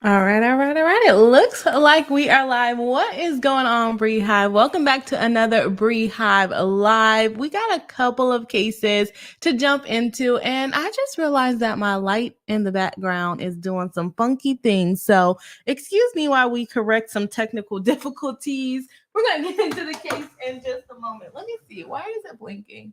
All right. It looks like we are live. What is going on, Bree Hive? Welcome back to another Bree Hive Live. We got a couple of cases to jump into, and I just realized that my light in the background is doing some funky things. So excuse me while we correct some technical difficulties. We're going to get into the case in just a moment. Let me see. Why is it blinking?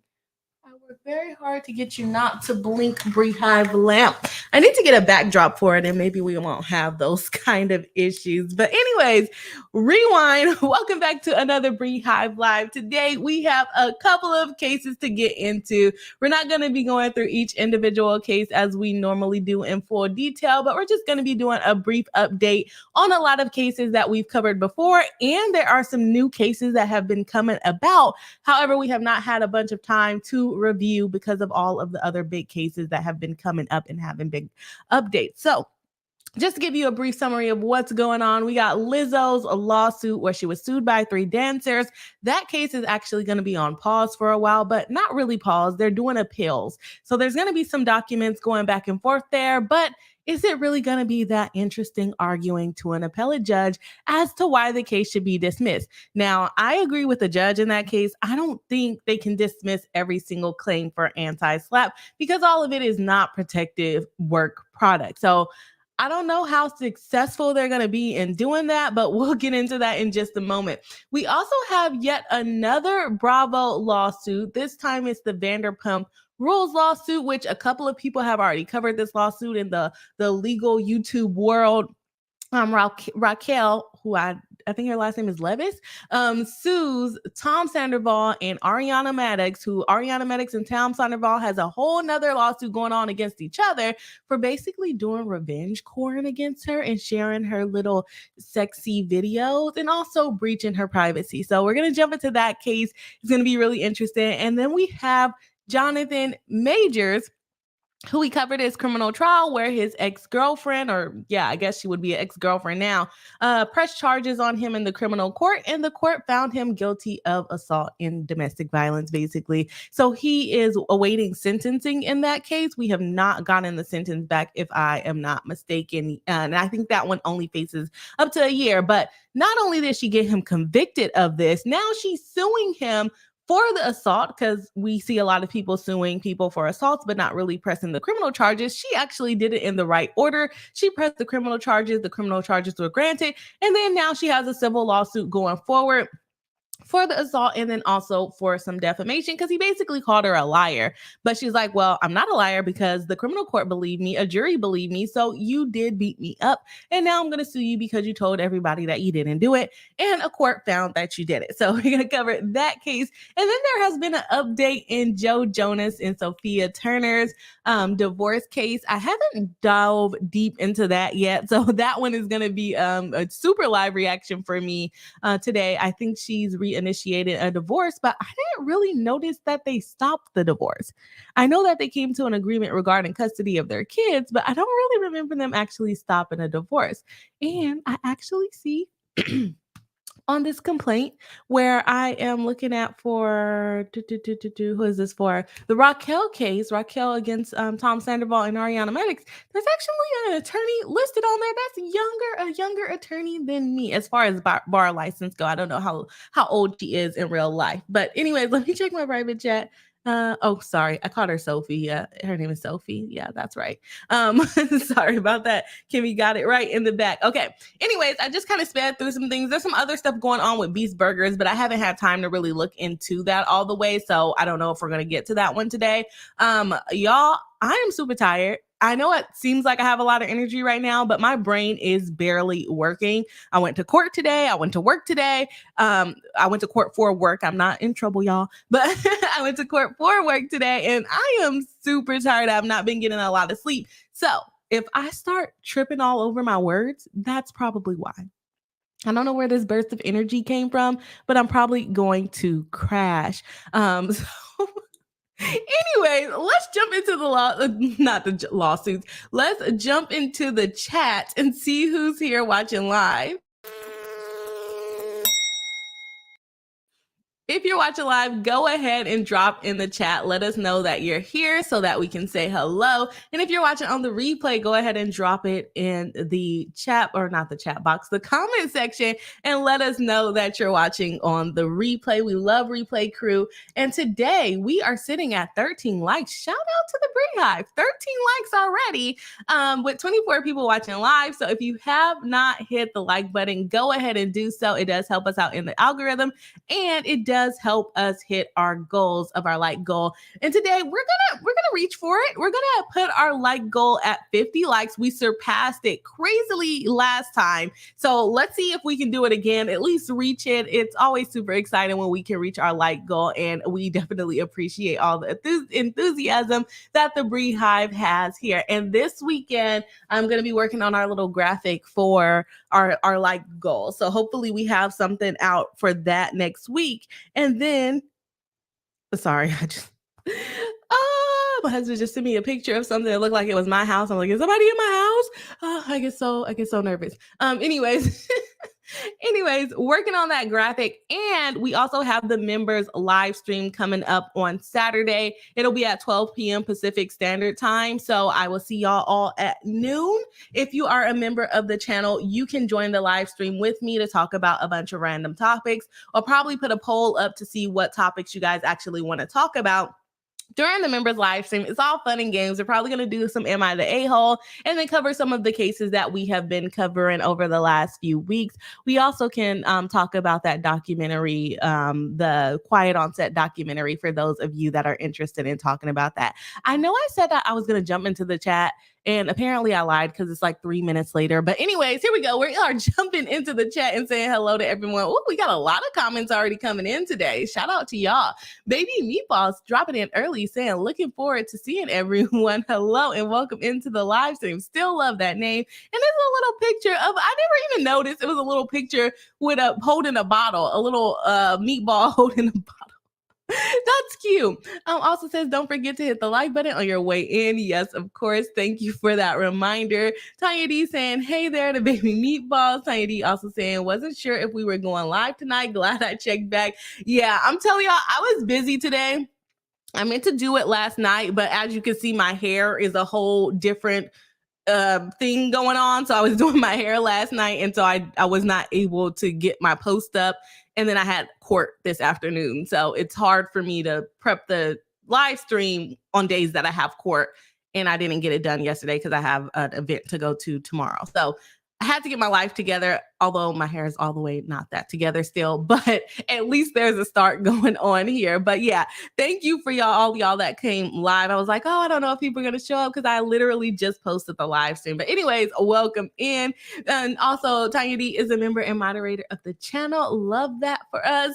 I work very hard to get you not to blink, Bree Hive lamp. I need to get a backdrop for it, and maybe we won't have those kind of issues. But anyways, rewind. Welcome back to another Bree Hive Live. Today we have a couple of cases to get into. We're not going to be going through each individual case as we normally do in full detail, but we're just going to be doing a brief update on a lot of cases that we've covered before, and there are some new cases that have been coming about. However, we have not had a bunch of time to review because of all of the other big cases that have been coming up and having big updates. So just to give you a brief summary of what's going on, we got Lizzo's lawsuit where she was sued by 3 dancers. That case is actually going to be on pause for a while, but not really pause. They're doing appeals. So there's going to be some documents going back and forth there, but is it really going to be that interesting arguing to an appellate judge as to why the case should be dismissed? Now, I agree with the judge in that case. I don't think they can dismiss every single claim for anti-SLAPP because all of it is not protective work product. So I don't know how successful they're going to be in doing that, but we'll get into that in just a moment. We also have yet another Bravo lawsuit. This time it's the Vanderpump Rules lawsuit, which a couple of people have already covered this lawsuit in the legal YouTube world. Raquel, who I think her last name is Levis, sues Tom Sandoval and Ariana Maddox, who Ariana Maddox and Tom Sandoval has a whole nother lawsuit going on against each other for basically doing revenge porn against her and sharing her little sexy videos and also breaching her privacy. So we're going to jump into that case. It's going to be really interesting. And then we have Jonathan Majors, who we covered his criminal trial where his ex-girlfriend, or yeah, I guess she would be an ex-girlfriend now, pressed charges on him in the criminal court, and the court found him guilty of assault and domestic violence, basically. So he is awaiting sentencing in that case. We have not gotten the sentence back, if I am not mistaken. And I think that one only faces up to a year. But not only did she get him convicted of this, now she's suing him for the assault, because we see a lot of people suing people for assaults, but not really pressing the criminal charges. She actually did it in the right order. She pressed the criminal charges were granted, and then now she has a civil lawsuit going forward for the assault and then also for some defamation because he basically called her a liar. But she's like, well, I'm not a liar because the criminal court believed me, a jury believed me, so you did beat me up, and now I'm going to sue you because you told everybody that you didn't do it, and a court found that you did it. So we're going to cover that case. And then there has been an update in Jonas and Sophia Turner's divorce case. I haven't dove deep into that yet, so that one is going to be a super live reaction for me today. I think she's reinitiated a divorce, but I didn't really notice that they stopped the divorce. I know that they came to an agreement regarding custody of their kids, but I don't really remember them actually stopping a divorce. And I actually see on this complaint where I am looking at for who is this for? The Raquel case, Raquel against Tom Sandoval and Ariana Maddox. There's actually an attorney listed on there that's a younger attorney than me as far as bar license go. I don't know how old she is in real life, but anyways, let me check my private chat. Oh, sorry. I called her Sophie. Yeah, her name is Sophie. Yeah, that's right. Sorry about that. Kimmy got it right in the back. Okay. Anyways, I just kind of sped through some things. There's some other stuff going on with Beast Burgers, but I haven't had time to really look into that all the way. So I don't know if we're going to get to that one today. Y'all, I am super tired. I know it seems like I have a lot of energy right now, but my brain is barely working. I went to court today. I went to work today. I went to court for work. I'm not in trouble, y'all, but I went to court for work today and I am super tired. I've not been getting a lot of sleep. So if I start tripping all over my words, that's probably why. I don't know where this burst of energy came from, but I'm probably going to crash. So anyway, let's jump into not the lawsuits. Let's jump into the chat and see who's here watching live. If you're watching live, go ahead and drop in the chat. Let us know that you're here so that we can say hello. And if you're watching on the replay, go ahead and drop it in the chat, or not the chat box, the comment section, and let us know that you're watching on the replay. We love replay crew. And today we are sitting at 13 likes. Shout out to the Bree Hive. 13 likes already, with 24 people watching live. So if you have not hit the like button, go ahead and do so. It does help us out in the algorithm, and it does help us hit our goals of our like goal. And today we're gonna reach for it. We're gonna put our like goal at 50 likes. We surpassed it crazily last time, so let's see if we can do it again. At least reach it. It's always super exciting when we can reach our like goal, and we definitely appreciate all the enthusiasm that the Bree Hive has here. And this weekend, I'm gonna be working on our little graphic for our like goal. So hopefully we have something out for that next week. And then, sorry, my husband just sent me a picture of something that looked like it was my house. I'm like, is somebody in my house? I get so nervous. Anyways, working on that graphic. And we also have the members live stream coming up on Saturday. It'll be at 12 p.m. Pacific Standard Time. So I will see y'all all at noon. If you are a member of the channel, you can join the live stream with me to talk about a bunch of random topics. I'll probably put a poll up to see what topics you guys actually want to talk about during the members live stream. It's all fun and games. We're probably going to do some Am I the A-hole, and then cover some of the cases that we have been covering over the last few weeks. We also can talk about that documentary, the Quiet on Set documentary, for those of you that are interested in talking about that. I know I said that I was going to jump into the chat, and apparently I lied because it's like 3 minutes later. But anyways, here we go. We are jumping into the chat and saying hello to everyone. Oh, we got a lot of comments already coming in today. Shout out to y'all. Baby Meatballs dropping in early saying, looking forward to seeing everyone. Hello and welcome into the live stream. Still love that name. And there's a little picture of, I never even noticed, it was a little picture with holding a bottle, a little meatball holding a bottle. That's cute. Also says, don't forget to hit the like button on your way in. Yes, of course. Thank you for that reminder. Tanya D saying, hey there to Baby Meatballs. Tanya D also saying, wasn't sure if we were going live tonight. Glad I checked back. Yeah, I'm telling y'all, I was busy today. I meant to do it last night, but as you can see, my hair is a whole different thing going on. So I was doing my hair last night, and so I was not able to get my post up. And then I had court this afternoon. So it's hard for me to prep the live stream on days that I have court. And I didn't get it done yesterday because I have an event to go to tomorrow. So I had to get my life together, although my hair is all the way not that together still, but at least there's a start going on here. But yeah, thank you for all y'all that came live. I was like, oh, I don't know if people are going to show up because I literally just posted the live stream. But anyways, welcome in. And also, Tanya D is a member and moderator of the channel. Love that for us.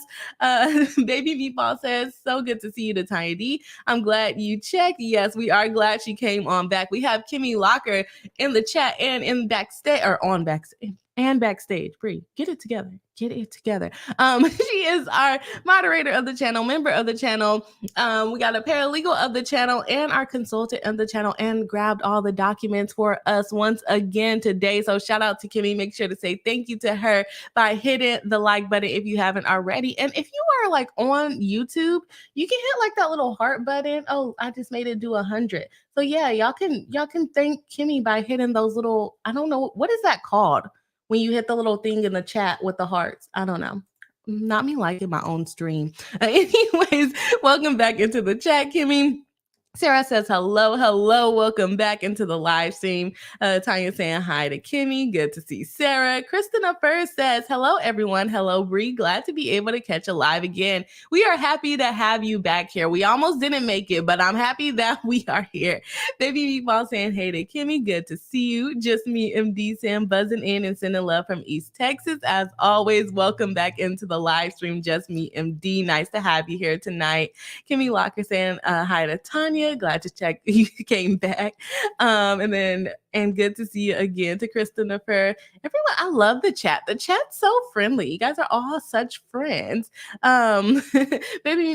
Baby Meatball says, so good to see you to Tanya D. I'm glad you checked. Yes, we are glad she came on back. We have Kimmy Locker in the chat and in backstage, or on backstage and backstage. Bree, get it together. Get it together. She is our moderator of the channel, member of the channel. We got a paralegal of the channel and our consultant of the channel, and grabbed all the documents for us once again today. So shout out to Kimmy. Make sure to say thank you to her by hitting the like button if you haven't already. And if you are like on YouTube, you can hit like that little heart button. Oh, I just made it do 100. So yeah, y'all can thank Kimmy by hitting those little, I don't know, what is that called? When you hit the little thing in the chat with the hearts. I don't know. Not me liking my own stream. Anyways, welcome back into the chat, Kimmy. Sarah says, hello, welcome back into the live stream. Tanya saying hi to Kimmy. Good to see Sarah. Christina first says, hello, everyone. Hello, Bree. Glad to be able to catch a live again. We are happy to have you back here. We almost didn't make it, but I'm happy that we are here. Baby Meatball saying, hey to Kimmy. Good to see you. Just me, MD Sam, buzzing in and sending love from East Texas. As always, welcome back into the live stream. Just me, MD. Nice to have you here tonight. Kimmy Locker saying hi to Tanya. Glad to check you came back. And good to see you again. To Christina for everyone. I love the chat. The chat's so friendly. You guys are all such friends. Baby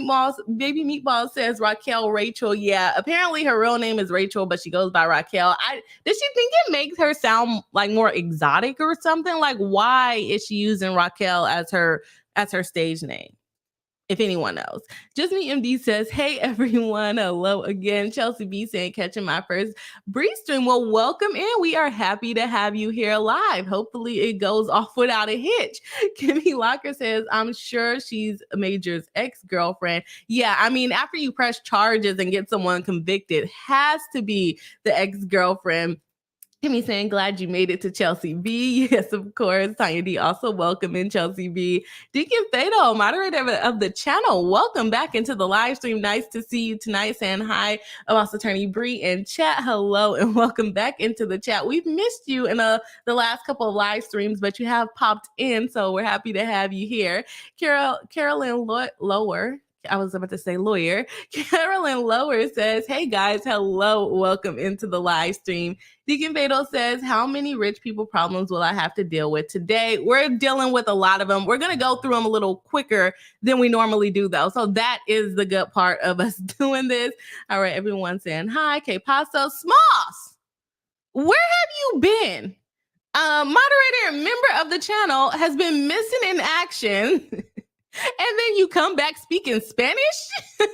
Meatball says Raquel Rachel. Yeah, apparently her real name is Rachel, but she goes by Raquel. Does she think it makes her sound like more exotic or something? Like, why is she using Raquel as her stage name? if anyone knows. Just Me MD says, hey everyone, hello again. Chelsea B saying, catching my first Bree stream. Well, welcome in. We are happy to have you here live. Hopefully it goes off without a hitch. Kimmy Locker says, I'm sure she's Major's ex-girlfriend. Yeah, I mean, after you press charges and get someone convicted, has to be the ex-girlfriend. Kimmy saying, glad you made it to Chelsea B. Yes, of course. Tanya D also welcome in Chelsea B. Deacon Fado, moderator of the channel, welcome back into the live stream. Nice to see you tonight. Saying hi. Also, Attorney Bree in chat. Hello and welcome back into the chat. We've missed you in the last couple of live streams, but you have popped in, so we're happy to have you here. Carolyn Lower. I was about to say lawyer. Carolyn Lower says, hey guys, hello, welcome into the live stream. Deacon Beto says, how many rich people problems will I have to deal with today? We're dealing with a lot of them. We're going to go through them a little quicker than we normally do, though. So that is the good part of us doing this. All right, everyone saying hi. K Paso, Smalls, where have you been? Moderator and member of the channel has been missing in action. And then you come back speaking Spanish? What's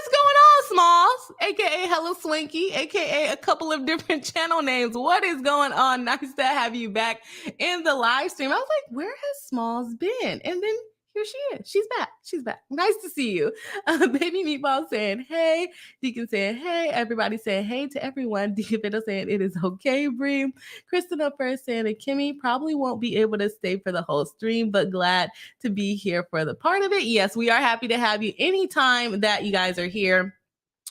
going on, Smalls? AKA Hello Swinky, AKA a couple of different channel names. What is going on? Nice to have you back in the live stream. I was like, where has Smalls been? And then here she is. She's back. She's back. Nice to see you. Baby Meatball saying, hey. Deacon saying, hey. Everybody saying, hey to everyone. Deacon Fiddle saying, it is okay, Bree. Kristen up first saying that Kimmy probably won't be able to stay for the whole stream, but glad to be here for the part of it. Yes, we are happy to have you anytime that you guys are here.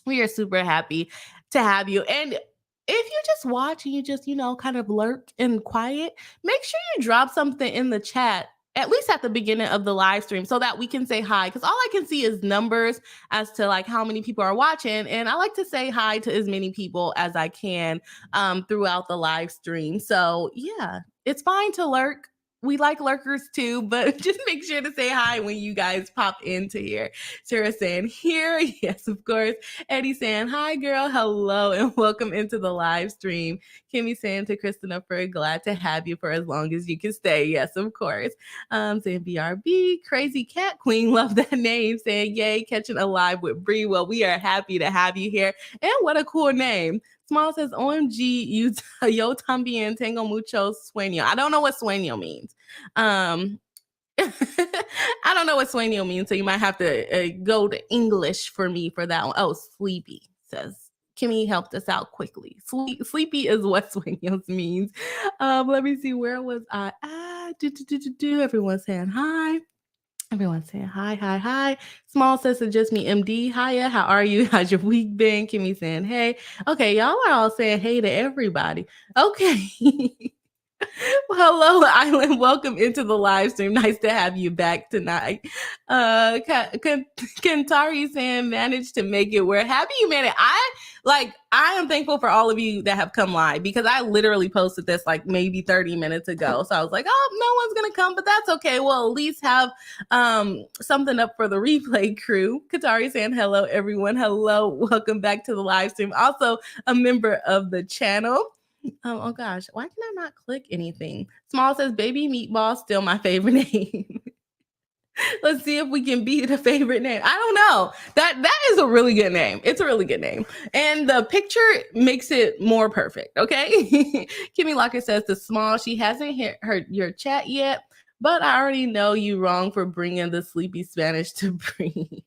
We are super happy to have you. And if you just watch and you just, kind of lurk and quiet, make sure you drop something in the chat, at least at the beginning of the live stream, so that we can say hi. Because all I can see is numbers as to like how many people are watching. And I like to say hi to as many people as I can throughout the live stream. So yeah, it's fine to lurk. We like lurkers too, but just make sure to say hi when you guys pop into here. Sarah saying here, yes, of course. Eddie saying hi, girl, hello, and welcome into the live stream. Kimmy saying to Christopher, glad to have you for as long as you can stay. Yes, of course. Saying BRB, crazy cat queen, love that name. Saying yay, catching a live with Bree. Well, we are happy to have you here, and what a cool name. Small says, OMG, yo también tengo mucho sueño. I don't know what sueño means. I don't know what sueño means, so you might have to go to English for me for that one. Oh, sleepy, says Kimmy helped us out quickly. Sleepy is what sueños means. Let me see, where was I? Everyone's saying hi. Everyone's saying hi, hi, hi. Small says it's just me, MD. Hiya, how are you? How's your week been? Kimmy saying hey. Okay, y'all are all saying hey to everybody. Okay. Well, hello, Island. Welcome into the live stream. Nice to have you back tonight. Kentari saying managed to make it. We're happy you made it. I am thankful for all of you that have come live, because I literally posted this like maybe 30 minutes ago. So I was like, oh, no one's gonna come, but that's okay. We'll at least have something up for the replay crew. Katari saying hello, everyone. Hello, welcome back to the live stream. Also a member of the channel. Oh gosh, why can I not click anything? Small says baby meatball, still my favorite name. Let's see if we can beat a favorite name. I don't know. That is a really good name. It's a really good name. And the picture makes it more perfect, okay? Kimmy Lockett says to Small, she hasn't heard your chat yet, but I already know you wrong for bringing the sleepy Spanish to Bree.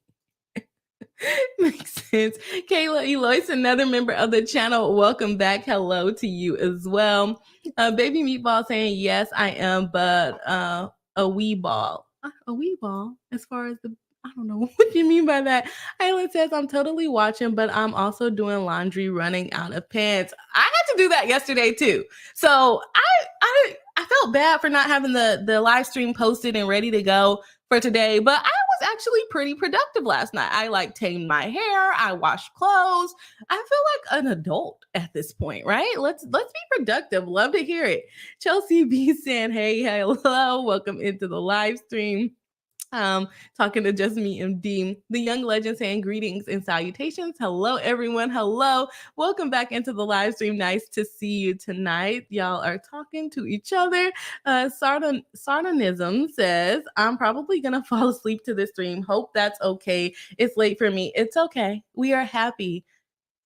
Makes sense. Kayla Eloise, another member of the channel. Welcome back. Hello to you as well. Baby Meatball saying, yes, I am, but a wee ball. A wee ball, as far as I don't know what you mean by that. Island says, I'm totally watching, but I'm also doing laundry, running out of pants. I had to do that yesterday too. So I felt bad for not having the live stream posted and ready to go for today, but I was actually pretty productive last night. I tamed my hair, I washed clothes. I feel like an adult at this point, right? Let's be productive. Love to hear it. Chelsea B saying, hey, hello, welcome into the live stream. Talking to Just Me MD, the young legend saying greetings and salutations. Hello, everyone. Hello. Welcome back into the live stream. Nice to see you tonight. Y'all are talking to each other. Sardonism says, I'm probably going to fall asleep to this stream. Hope that's okay. It's late for me. It's okay. We are happy.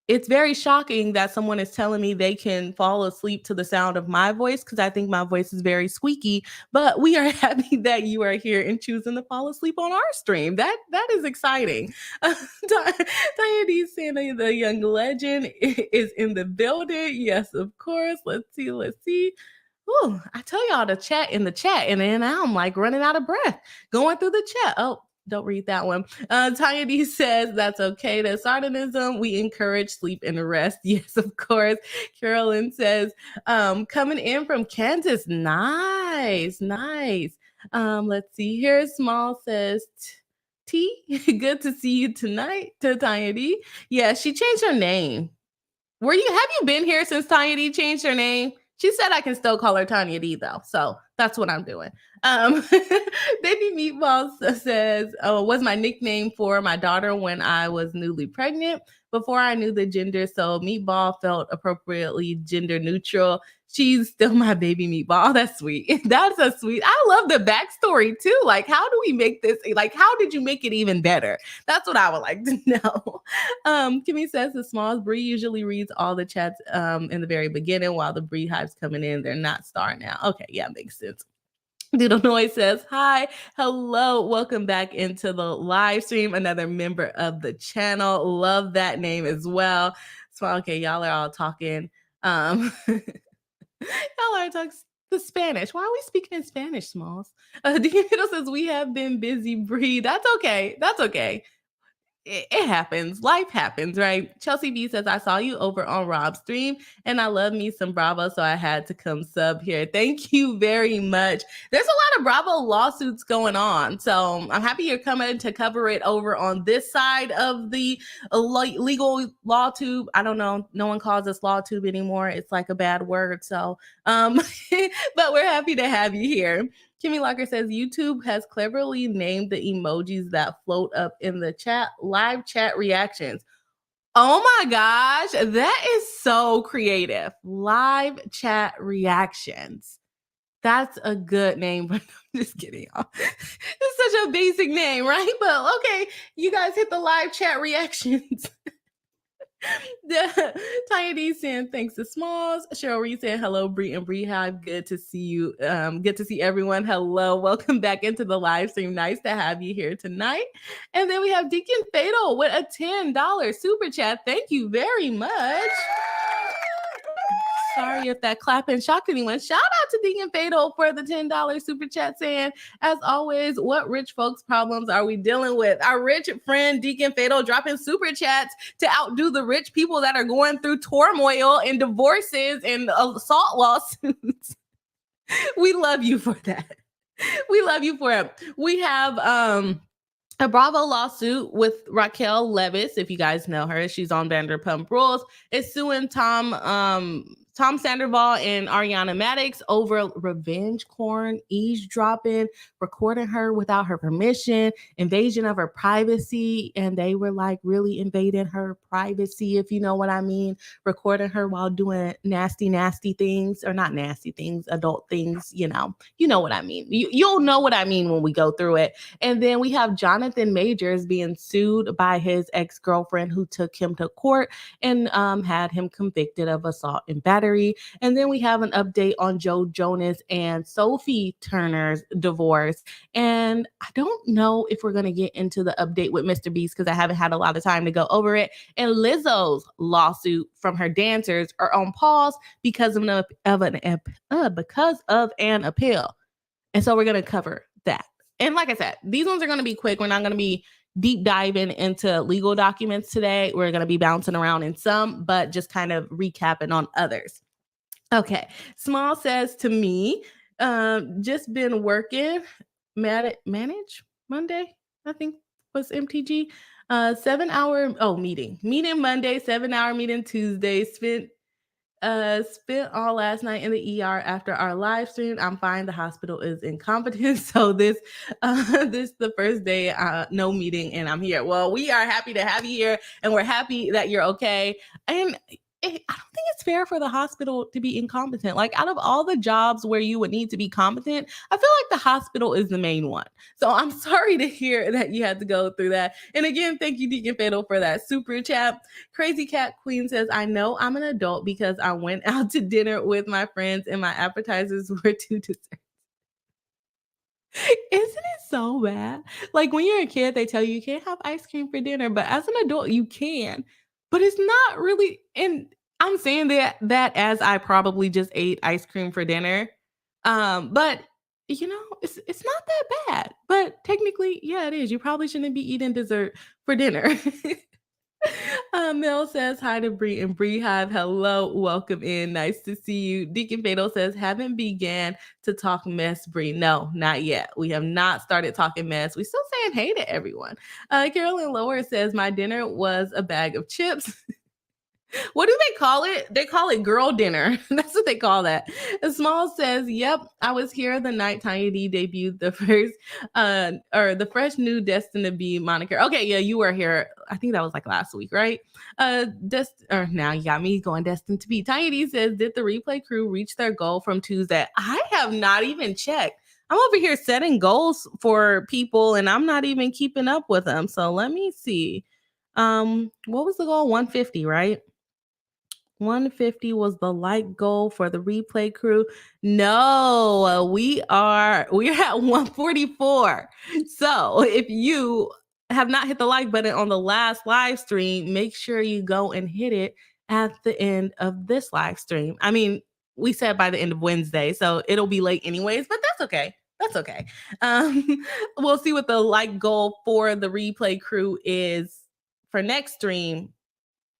It's very shocking that someone is telling me they can fall asleep to the sound of my voice because I think my voice is very squeaky. But we are happy that you are here and choosing to fall asleep on our stream. That is exciting. Tanya D saying the young legend is in the building. Yes, of course. Let's see. Ooh, I tell y'all to chat in the chat, and then I'm like running out of breath going through the chat. Oh, don't read that one. Tanya D says that's okay. That's sardonism. We encourage sleep and rest. Yes, of course. Carolyn says, coming in from Kansas. Nice. Let's see here. Small says, T, good to see you tonight. To Tanya D. Yeah, she changed her name. Have you been here since Tanya D changed her name? She said I can still call her Tanya D though. So that's what I'm doing. Baby Meatball says, was my nickname for my daughter when I was newly pregnant before I knew the gender. So Meatball felt appropriately gender neutral. She's still my baby Meatball. That's sweet. That's a sweet. I love the backstory too. Like, how do we make this? Like, how did you make it even better? That's what I would like to know. Kimmy says the smallest Bree usually reads all the chats in the very beginning while the Bree hive's coming in. They're not star now. Okay, yeah, makes sense. Doodle Noise says, hi, hello, welcome back into the live stream. Another member of the channel. Love that name as well. So, okay, y'all are all talking. Y'all are talking the Spanish. Why are we speaking in Spanish, Smalls? Dean says, we have been busy, Bree. That's okay. It happens. Life happens, right? Chelsea B says, I saw you over on Rob's stream and I love me some Bravo, so I had to come sub here. Thank you very much. There's a lot of Bravo lawsuits going on, so I'm happy you're coming to cover it over on this side of the legal law tube. I don't know. No one calls us law tube anymore. It's like a bad word. So, but we're happy to have you here. Kimmy Locker says YouTube has cleverly named the emojis that float up in the chat live chat reactions. Oh my gosh, that is so creative. Live chat reactions. That's a good name, but I'm just kidding, y'all. It's such a basic name, right? But okay, you guys hit the live chat reactions. Tanya D saying thanks to Smalls. Cheryl Reed saying hello, Bree and Bree Hive. Good to see you. Good to see everyone. Hello, welcome back into the live stream. Nice to have you here tonight. And then we have Deacon Fatal with a $10 super chat. Thank you very much. Sorry if that clapping shocked anyone. Shout out to Deacon Fatal for the $10 super chat saying, as always, what rich folks problems are we dealing with? Our rich friend Deacon Fatal dropping super chats to outdo the rich people that are going through turmoil and divorces and assault lawsuits. We love you for that. We love you for it. We have a Bravo lawsuit with Raquel Levis. If you guys know her, she's on Vanderpump Rules. Is suing Tom Sandoval and Ariana Maddox over revenge porn, eavesdropping, recording her without her permission, invasion of her privacy. And they were like really invading her privacy, if you know what I mean, recording her while doing nasty things, or not nasty things, adult things, you know what I mean. You'll know what I mean when we go through it. And then we have Jonathan Majors being sued by his ex-girlfriend who took him to court and had him convicted of assault and battery. And then we have an update on Joe Jonas and Sophie Turner's divorce. And I don't know if we're going to get into the update with Mr. Beast because I haven't had a lot of time to go over it. And Lizzo's lawsuit from her dancers are on pause because of an appeal. And so we're going to cover that. And like I said, these ones are going to be quick. We're not going to be deep diving into legal documents today. We're going to be bouncing around in some, but just kind of recapping on others. Okay. Small says to me, just been working, manage Monday, I think was MTG, 7 hour, meeting Monday, 7 hour meeting Tuesday, spent Spent all last night in the ER after our live stream. I'm fine. The hospital is incompetent. So this the first day, no meeting, and I'm here. Well, we are happy to have you here, and we're happy that you're okay. And I don't think it's fair for the hospital to be incompetent. Like, out of all the jobs where you would need to be competent, I feel like the hospital is the main one. So I'm sorry to hear that you had to go through that. And again, thank you, Deacon Fatal, for that super chat. Crazy Cat Queen says, I know I'm an adult because I went out to dinner with my friends and my appetizers were 2 desserts. Isn't it so bad? Like, when you're a kid, they tell you you can't have ice cream for dinner, but as an adult, you can. But it's not really, and I'm saying that as I probably just ate ice cream for dinner. But it's not that bad. But technically, yeah, it is. You probably shouldn't be eating dessert for dinner. Mel says hi to Bree and Bree Hive. Hello, welcome in. Nice to see you. Deacon Fatal says, haven't began to talk mess, Bree. No, not yet. We have not started talking mess. We still saying hey to everyone. Carolyn Lower says, my dinner was a bag of chips. What do they call it? They call it girl dinner. That's what they call that. And Small says, yep, I was here the night Tiny D debuted the first, or the fresh new Destined to Be moniker. Okay, yeah, you were here. I think that was like last week, right? Now you got me going Destined to Be. Tiny D says, did the replay crew reach their goal from Tuesday? I have not even checked. I'm over here setting goals for people and I'm not even keeping up with them. So let me see. What was the goal? 150, right? 150 was the like goal for the replay crew. No, we're at 144. So if you have not hit the like button on the last live stream, make sure you go and hit it at the end of this live stream. I mean, we said by the end of Wednesday, so it'll be late anyways, but that's okay. That's okay. We'll see what the like goal for the replay crew is for next stream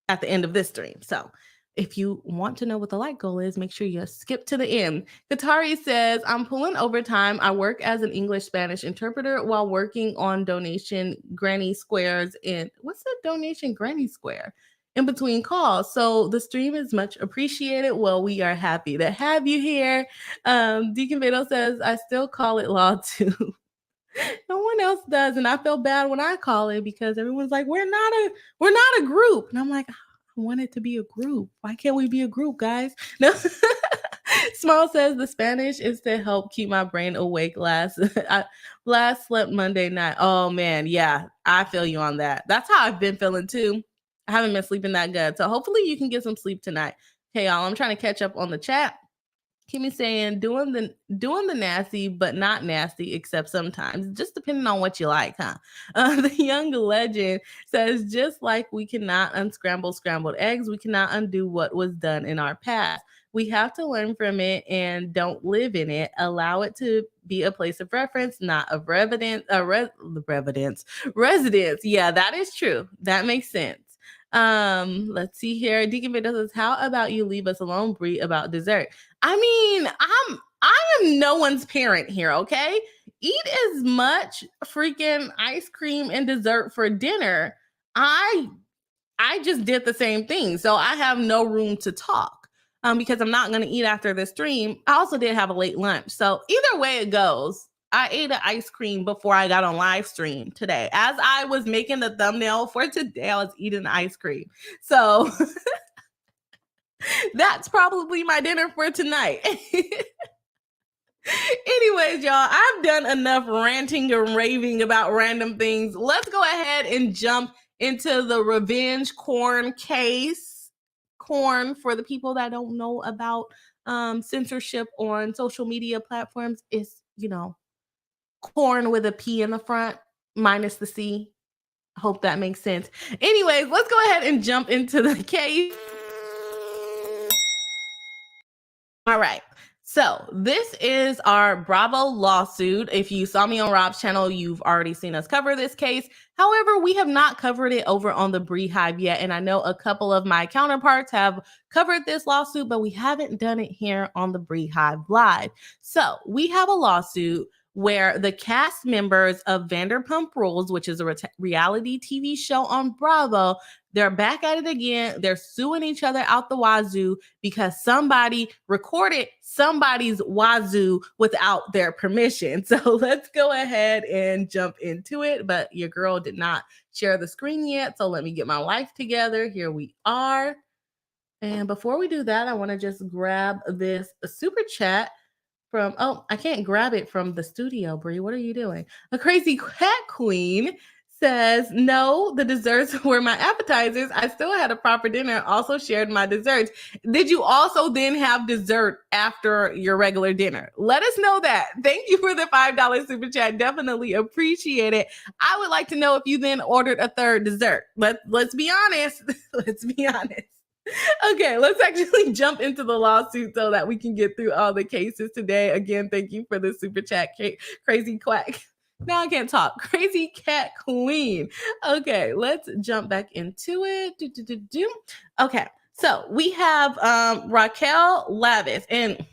at the end of this stream. So if you want to know what the like goal is, make sure you skip to the end. Katari says, I'm pulling overtime. I work as an English-Spanish interpreter while working on donation granny squares. And what's the donation granny square? In between calls. So the stream is much appreciated. Well, we are happy to have you here. Deacon Beto says, I still call it law too. No one else does. And I feel bad when I call it because everyone's like, we're not a group. And I'm like, I want it to be a group. Why can't we be a group, guys? No. Small says the Spanish is to help keep my brain awake. Last slept Monday night. Oh man, yeah, I feel you on that. That's how I've been feeling too. I haven't been sleeping that good. So hopefully you can get some sleep tonight. Hey y'all, I'm trying to catch up on the chat. Kimmy saying doing the nasty, but not nasty, except sometimes, just depending on what you like, huh? The young legend says, just like we cannot unscramble scrambled eggs, we cannot undo what was done in our past. We have to learn from it and don't live in it. Allow it to be a place of reference, not of residence. Residence. Yeah, that is true. That makes sense. Let's see here. Deacon Victor says, how about you leave us alone, Bree, about dessert? I mean, I am no one's parent here, okay? Eat as much freaking ice cream and dessert for dinner. I just did the same thing. So I have no room to talk because I'm not going to eat after the stream. I also did have a late lunch. So either way it goes, I ate an ice cream before I got on live stream today. As I was making the thumbnail for today, I was eating ice cream. So that's probably my dinner for tonight. Anyways, y'all, I've done enough ranting and raving about random things. Let's go ahead and jump into the revenge corn case. Corn, for the people that don't know about censorship on social media platforms, is, corn with a P in the front minus the C. I hope that makes sense. Anyways, let's go ahead and jump into the case. All right. So this is our Bravo lawsuit. If you saw me on Rob's channel, you've already seen us cover this case. However, we have not covered it over on the Bree Hive yet. And I know a couple of my counterparts have covered this lawsuit, but we haven't done it here on the Bree Hive Live. So we have a lawsuit where the cast members of Vanderpump Rules, which is a reality TV show on Bravo, they're back at it again. They're suing each other out the wazoo because somebody recorded somebody's wazoo without their permission. So let's go ahead and jump into it. But your girl did not share the screen yet. So let me get my life together. Here we are. And before we do that, I want to just grab this super chat from, oh, I can't grab it from the studio, Brie. What are you doing? A crazy cat queen says, no, the desserts were my appetizers. I still had a proper dinner, also shared my desserts. Did you also then have dessert after your regular dinner? Let us know that. Thank you for the $5 super chat. Definitely appreciate it. I would like to know if you then ordered a third dessert. Let's be honest. Let's be honest. Okay, let's actually jump into the lawsuit so that we can get through all the cases today. Again, thank you for the super chat, crazy quack. Now I can't talk. Crazy cat queen. Okay, let's jump back into it. Okay, so we have Raquel Lavis, and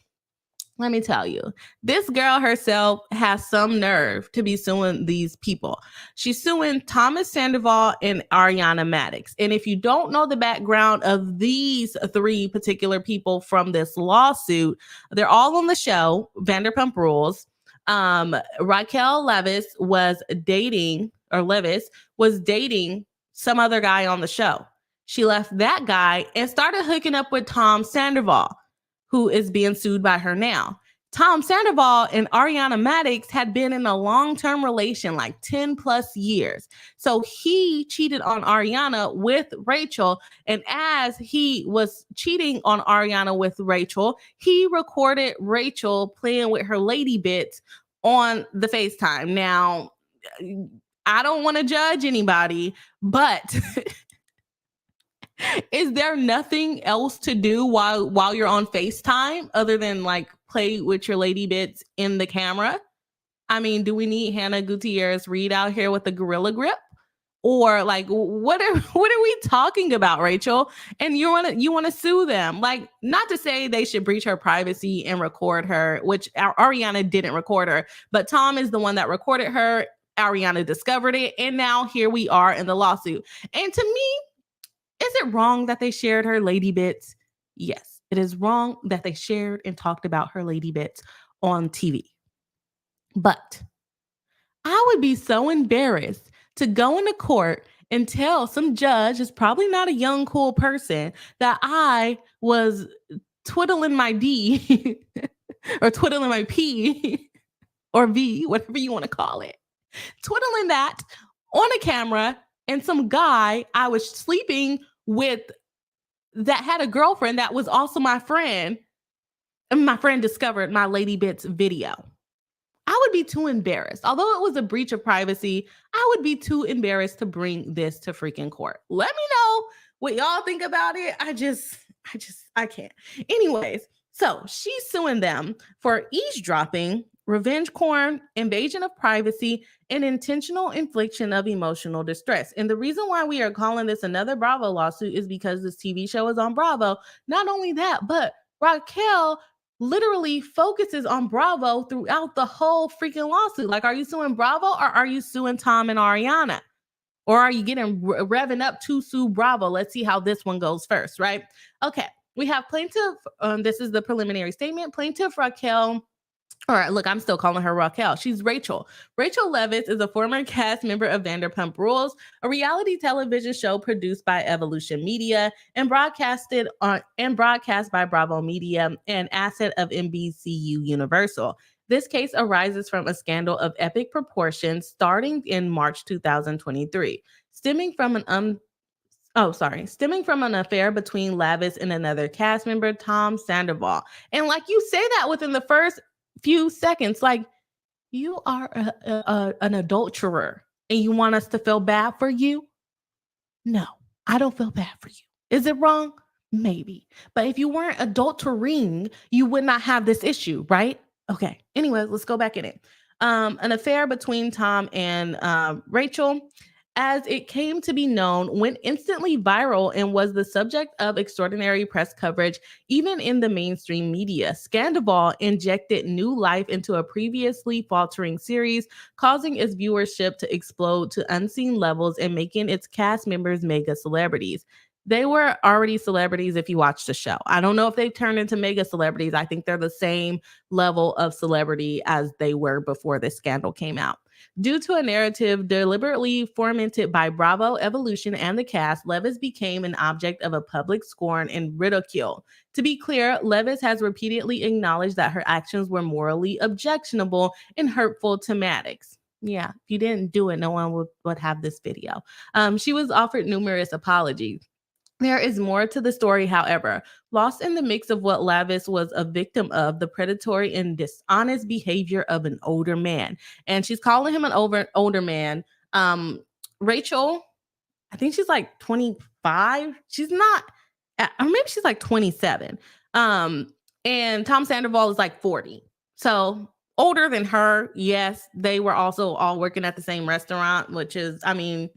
let me tell you, this girl herself has some nerve to be suing these people. She's suing Thomas Sandoval and Ariana Maddox. And if you don't know the background of these three particular people from this lawsuit, they're all on the show, Vanderpump Rules. Raquel Levis was dating some other guy on the show. She left that guy and started hooking up with Tom Sandoval, who is being sued by her now. Tom Sandoval and Ariana Maddox had been in a long-term relation, like 10 plus years. So he cheated on Ariana with Rachel. And as he was cheating on Ariana with Rachel, he recorded Rachel playing with her lady bits on the FaceTime. Now, I don't want to judge anybody, but is there nothing else to do while you're on FaceTime other than like play with your lady bits in the camera? I mean, do we need Hannah Gutierrez Reed out here with the gorilla grip? Or like, what are we talking about, Rachel? And you want to sue them? Like, not to say they should breach her privacy and record her, which Ariana didn't record her, but Tom is the one that recorded her. Ariana discovered it, and now here we are in the lawsuit. And to me, is it wrong that they shared her lady bits? Yes, it is wrong that they shared and talked about her lady bits on TV. But I would be so embarrassed to go into court and tell some judge, is probably not a young, cool person, that I was twiddling my D or twiddling my P or V, whatever you want to call it, twiddling that on a camera, and some guy I was sleeping with that had a girlfriend that was also my friend, and my friend discovered my Lady Bits video. I would be too embarrassed. Although it was a breach of privacy, I would be too embarrassed to bring this to freaking court. Let me know what y'all think about it. I can't. Anyways, so she's suing them for eavesdropping, revenge porn, invasion of privacy, and intentional infliction of emotional distress. And the reason why we are calling this another Bravo lawsuit is because this TV show is on Bravo. Not only that, but Raquel literally focuses on Bravo throughout the whole freaking lawsuit. Like, are you suing Bravo or are you suing Tom and Ariana? Or are you getting revving up to sue Bravo? Let's see how this one goes first, right? Okay, we have plaintiff. This is the preliminary statement. Plaintiff Raquel. All right, look, I'm still calling her Raquel. She's Rachel. Rachel Levitt is a former cast member of Vanderpump Rules, a reality television show produced by Evolution Media and broadcast by Bravo Media, an asset of NBCU Universal. This case arises from a scandal of epic proportions starting in March 2023, stemming from an affair between Lavis and another cast member, Tom Sandoval. And like, you say that within the first few seconds, like, you are an adulterer and you want us to feel bad for you? No, I don't feel bad for you. Is it wrong? Maybe. But if you weren't adultering, you would not have this issue, right? Okay. Anyway, let's go back in it. An affair between Tom and Rachel. as it came to be known, went instantly viral and was the subject of extraordinary press coverage, even in the mainstream media. Sandoval injected new life into a previously faltering series, causing its viewership to explode to unseen levels and making its cast members mega celebrities. They were already celebrities if you watch the show. I don't know if they've turned into mega celebrities. I think they're the same level of celebrity as they were before this scandal came out. Due to a narrative deliberately fomented by Bravo, Evolution, and the cast, Levis became an object of a public scorn and ridicule. To be clear, Levis has repeatedly acknowledged that her actions were morally objectionable and hurtful to Maddox. Yeah, if you didn't do it, no one would have this video. She was offered numerous apologies. There is more to the story, however. Lost in the mix of what Lavis was a victim of, the predatory and dishonest behavior of an older man. And she's calling him an older man. Rachel, I think she's like 25. She's not, or maybe she's like 27. And Tom Sandoval is like 40. So older than her, yes. They were also all working at the same restaurant, which is, I mean,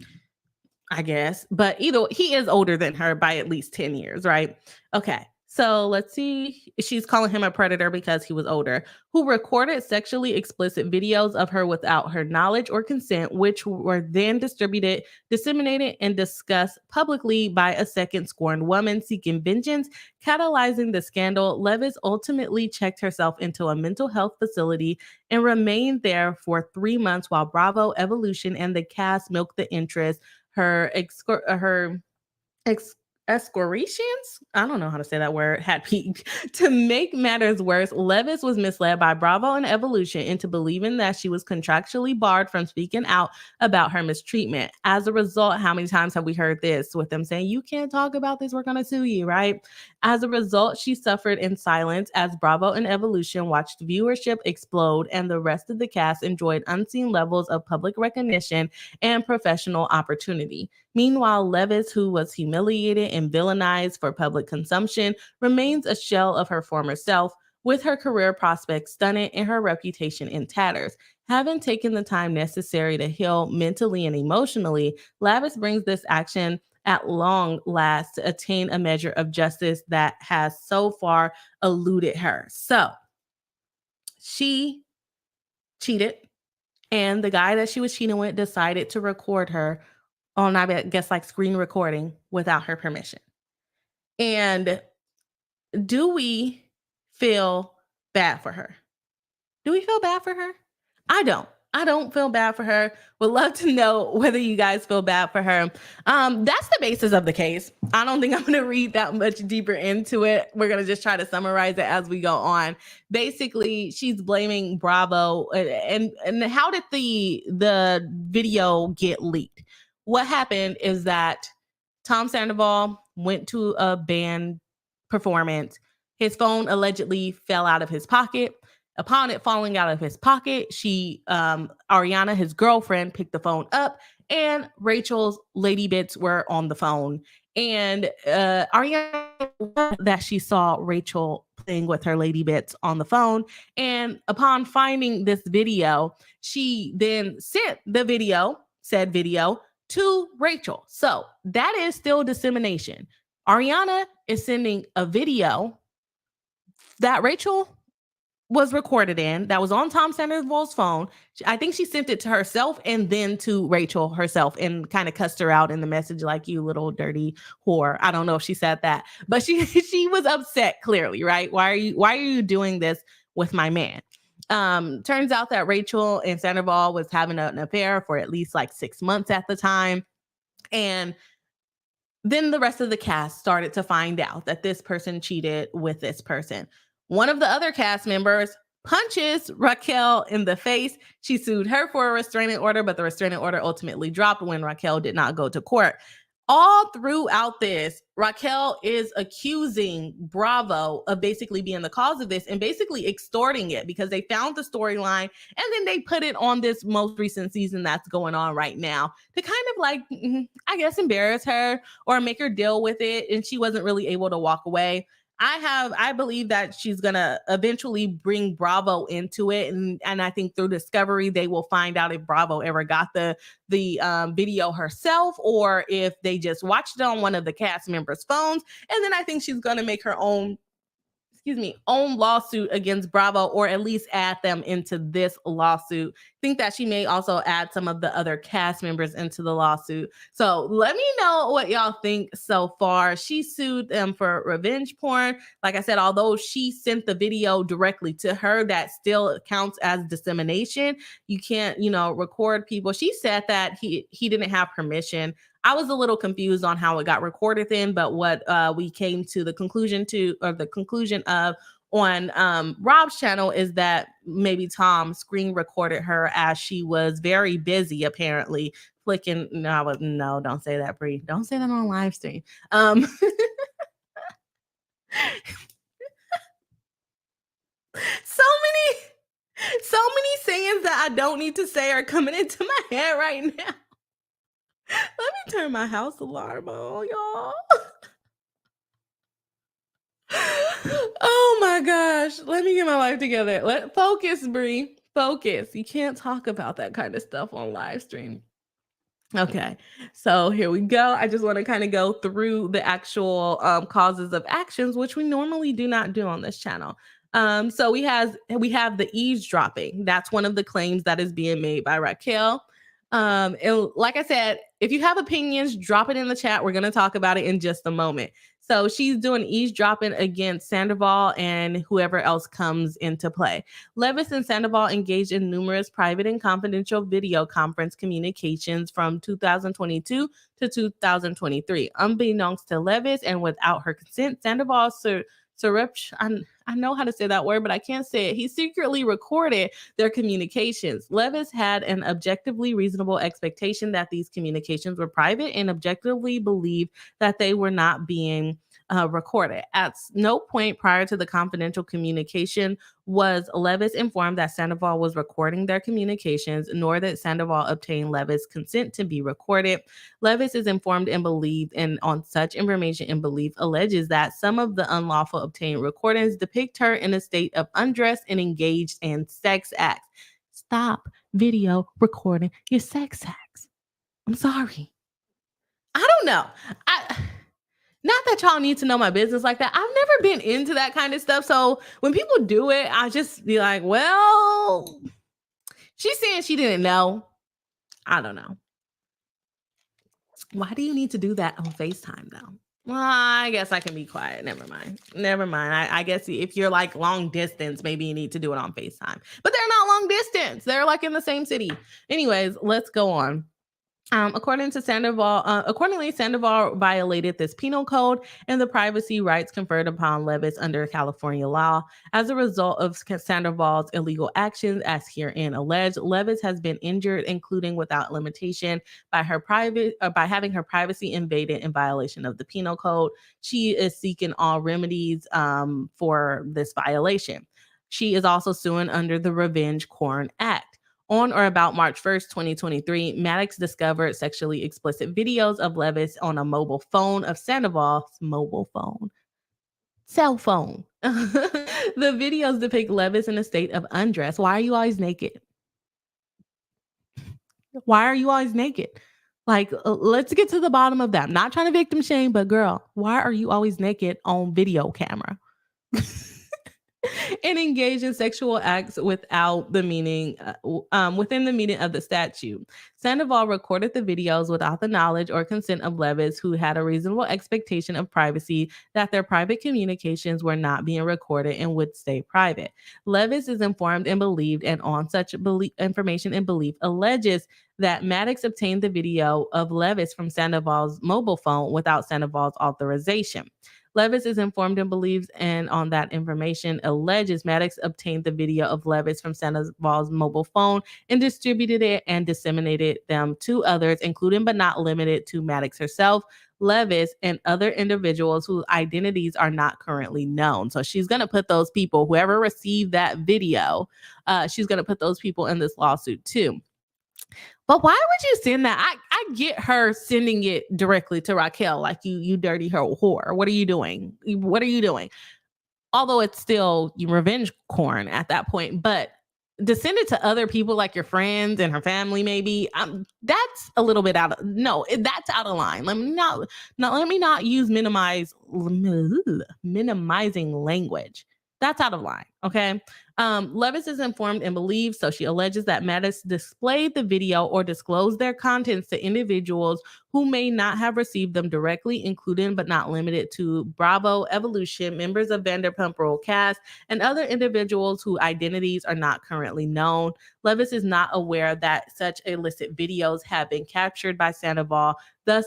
I guess, but either he is older than her by at least 10 years, right? Okay. So let's see. She's calling him a predator because he was older, who recorded sexually explicit videos of her without her knowledge or consent, which were then distributed, disseminated, and discussed publicly by a second scorned woman seeking vengeance. Catalyzing the scandal, Levis ultimately checked herself into a mental health facility and remained there for 3 months while Bravo, Evolution, and the cast milked the interest. Her excoriations, I don't know how to say that word, had peaked. To make matters worse, Levis was misled by Bravo and Evolution into believing that she was contractually barred from speaking out about her mistreatment. As a result, how many times have we heard this with them saying, you can't talk about this, we're going to sue you, right? As a result, she suffered in silence as Bravo and Evolution watched viewership explode and the rest of the cast enjoyed unseen levels of public recognition and professional opportunity. Meanwhile, Levis, who was humiliated and villainized for public consumption, remains a shell of her former self, with her career prospects stunted and her reputation in tatters. Having taken the time necessary to heal mentally and emotionally, Levis brings this action at long last to attain a measure of justice that has so far eluded her. So, she cheated, and the guy that she was cheating with decided to record her on, I guess, like screen recording without her permission. And do we feel bad for her? Do we feel bad for her? I don't. I don't feel bad for her. Would love to know whether you guys feel bad for her. That's the basis of the case. I don't think I'm going to read that much deeper into it. We're going to just try to summarize it as we go on. Basically, she's blaming Bravo. And how did the video get leaked? What happened is that Tom Sandoval went to a band performance. His phone allegedly fell out of his pocket. Upon it falling out of his pocket, Ariana, his girlfriend, picked the phone up, and Rachel's lady bits were on the phone. And Ariana, that she saw Rachel playing with her lady bits on the phone. And upon finding this video, she then sent said video, to Rachel. So that is still dissemination. Ariana is sending a video that Rachel was recorded in, that was on Tom Sandoval's phone. I think she sent it to herself and then to Rachel herself and kind of cussed her out in the message like, you little dirty whore. I don't know if she said that, but she was upset clearly, right? Why are you doing this with my man? Turns out that Rachel and Sandoval was having an affair for at least like 6 months at the time. And then the rest of the cast started to find out that this person cheated with this person. One of the other cast members punches Raquel in the face. She sued her for a restraining order, but the restraining order ultimately dropped when Raquel did not go to court. All throughout this, Raquel is accusing Bravo of basically being the cause of this and basically extorting it because they found the storyline and then they put it on this most recent season that's going on right now to kind of like, I guess, embarrass her or make her deal with it. And she wasn't really able to walk away. I believe that she's gonna eventually bring Bravo into it, and I think through discovery they will find out if Bravo ever got the video herself, or if they just watched it on one of the cast members' phones. And then I think she's gonna make her own lawsuit against Bravo, or at least add them into this lawsuit. Think that she may also add some of the other cast members into the lawsuit. So let me know what y'all think so far. She sued them for revenge porn. Like I said, although she sent the video directly to her, that still counts as dissemination. You can't, record people. She said that he didn't have permission. I was a little confused on how it got recorded then, but what we came to the conclusion of on Rob's channel is that maybe Tom screen recorded her as she was very busy, apparently flicking. No, don't say that, Bree. Don't say that on live stream. So many sayings that I don't need to say are coming into my head right now. Let me turn my house alarm on, y'all. Oh my gosh. Let me get my life together. Focus, Bree. Focus. You can't talk about that kind of stuff on live stream. Okay, so here we go. I just want to kind of go through the actual causes of actions, which we normally do not do on this channel. So we have the eavesdropping. That's one of the claims that is being made by Raquel. And like I said, if you have opinions, drop it in the chat. We're going to talk about it in just a moment. So she's doing eavesdropping against Sandoval and whoever else comes into play. Levis and Sandoval engaged in numerous private and confidential video conference communications from 2022 to 2023. Unbeknownst to Levis and without her consent, Sandoval I know how to say that word, but I can't say it. He secretly recorded their communications. Levis had an objectively reasonable expectation that these communications were private and objectively believed that they were not being recorded. At no point prior to the confidential communication was Levis informed that Sandoval was recording their communications, nor that Sandoval obtained Levis' consent to be recorded. Levis is informed and believed, and on such information and belief alleges that some of the unlawful obtained recordings depict her in a state of undress and engaged in sex acts. Stop video recording your sex acts. I'm sorry. I don't know. Not that y'all need to know my business like that. I've never been into that kind of stuff. So when people do it, I just be like, well, she's saying she didn't know. I don't know. Why do you need to do that on FaceTime though? Well, I guess I can be quiet. Never mind. I guess if you're like long distance, maybe you need to do it on FaceTime. But they're not long distance. They're like in the same city. Anyways, let's go on. Accordingly, Sandoval violated this penal code and the privacy rights conferred upon Levis under California law. As a result of Sandoval's illegal actions, as herein alleged, Levis has been injured, including without limitation, by having her privacy invaded in violation of the penal code. She is seeking all remedies for this violation. She is also suing under the Revenge Porn Act. On or about March 1st, 2023, Maddox discovered sexually explicit videos of Levis on a mobile phone of Sandoval's cell phone. The videos depict Levis in a state of undress. Why are you always naked? Why are you always naked? Like, let's get to the bottom of that. I'm not trying to victim shame, but girl, why are you always naked on video camera? And engage in sexual acts without the meaning, within the meaning of the statute. Sandoval recorded the videos without the knowledge or consent of Levis, who had a reasonable expectation of privacy that their private communications were not being recorded and would stay private. Levis is informed and believed, and on such information and belief alleges that Maddox obtained the video of Levis from Sandoval's mobile phone without Sandoval's authorization. Levis is informed and believes, and on that information alleges Maddox obtained the video of Levis from Sandoval's mobile phone and distributed it and disseminated them to others, including but not limited to Maddox herself, Levis, and other individuals whose identities are not currently known. So she's going to put those people, whoever received that video, she's going to put those people in this lawsuit too. But why would you send that? I get her sending it directly to Raquel, like you dirty her whore. What are you doing? What are you doing? Although it's still revenge corn at that point, but to send it to other people like your friends and her family, maybe that's a little bit out of that's out of line. Let me not use minimizing language. That's out of line. Okay. Levis is informed and believes, so she alleges that Maddox displayed the video or disclosed their contents to individuals who may not have received them directly, including but not limited to Bravo, Evolution, members of Vanderpump Rules cast, and other individuals whose identities are not currently known. Levis is not aware that such illicit videos have been captured by Sandoval, thus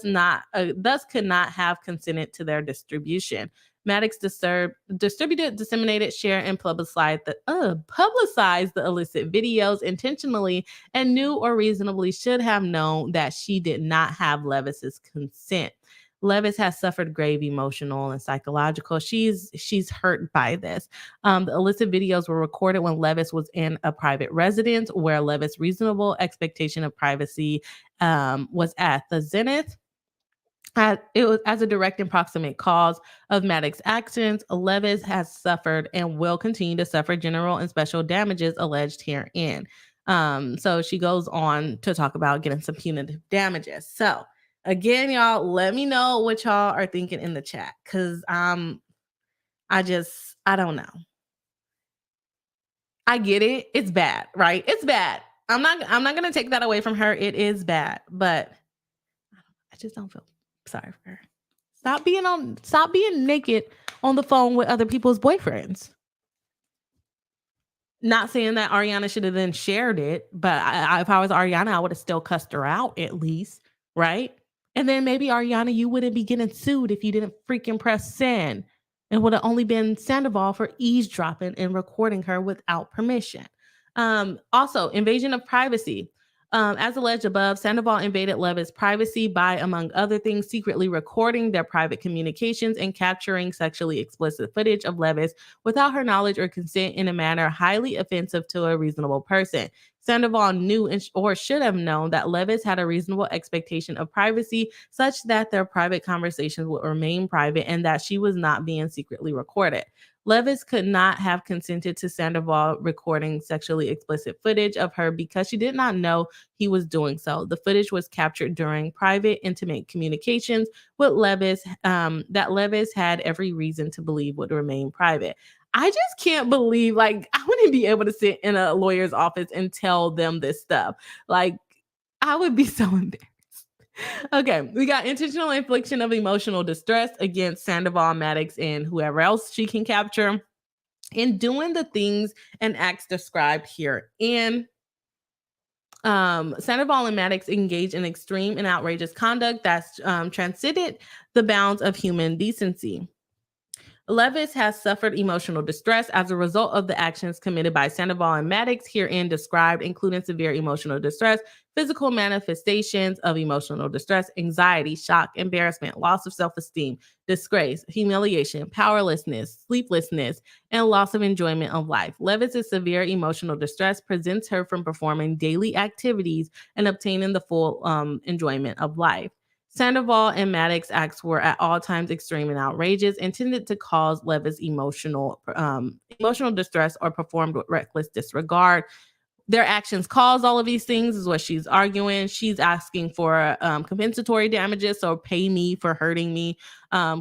could not have consented to their distribution. Maddox distributed, disseminated, shared, and publicized the illicit videos intentionally and knew or reasonably should have known that she did not have Levis's consent. Levis has suffered grave emotional and psychological. She's hurt by this. The illicit videos were recorded when Levis was in a private residence where Levis' reasonable expectation of privacy was at the zenith. It was as a direct and proximate cause of Maddox's actions. Levis has suffered and will continue to suffer general and special damages alleged herein. So she goes on to talk about getting some punitive damages. So again, y'all, let me know what y'all are thinking in the chat, because I don't know. I get it. It's bad, right? It's bad. I'm not gonna take that away from her. It is bad, but I just don't feel sorry for her. Stop being naked on the phone with other people's boyfriends. Not saying that Ariana should have then shared it, but if I was Ariana, I would have still cussed her out at least, right? And then maybe Ariana, you wouldn't be getting sued if you didn't freaking press send, and would have only been Sandoval for eavesdropping and recording her without permission. Also, invasion of privacy. As alleged above, Sandoval invaded Levis' privacy by, among other things, secretly recording their private communications and capturing sexually explicit footage of Levis without her knowledge or consent in a manner highly offensive to a reasonable person. Sandoval knew or should have known that Levis had a reasonable expectation of privacy such that their private conversations would remain private and that she was not being secretly recorded. Levis could not have consented to Sandoval recording sexually explicit footage of her because she did not know he was doing so. The footage was captured during private, intimate communications with Levis that Levis had every reason to believe would remain private. I just can't believe, like, I wouldn't be able to sit in a lawyer's office and tell them this stuff. Like, I would be so embarrassed. Okay, we got intentional infliction of emotional distress against Sandoval, Maddox, and whoever else she can capture in doing the things and acts described herein. Sandoval and Maddox engaged in extreme and outrageous conduct that's transcended the bounds of human decency. Levis has suffered emotional distress as a result of the actions committed by Sandoval and Maddox herein described, including severe emotional distress, physical manifestations of emotional distress, anxiety, shock, embarrassment, loss of self-esteem, disgrace, humiliation, powerlessness, sleeplessness, and loss of enjoyment of life. Levis's severe emotional distress prevents her from performing daily activities and obtaining the full enjoyment of life. Sandoval and Maddox's acts were at all times extreme and outrageous, intended to cause Levis emotional distress or performed with reckless disregard. Their actions caused all of these things is what she's arguing. She's asking for compensatory damages, so pay me for hurting me.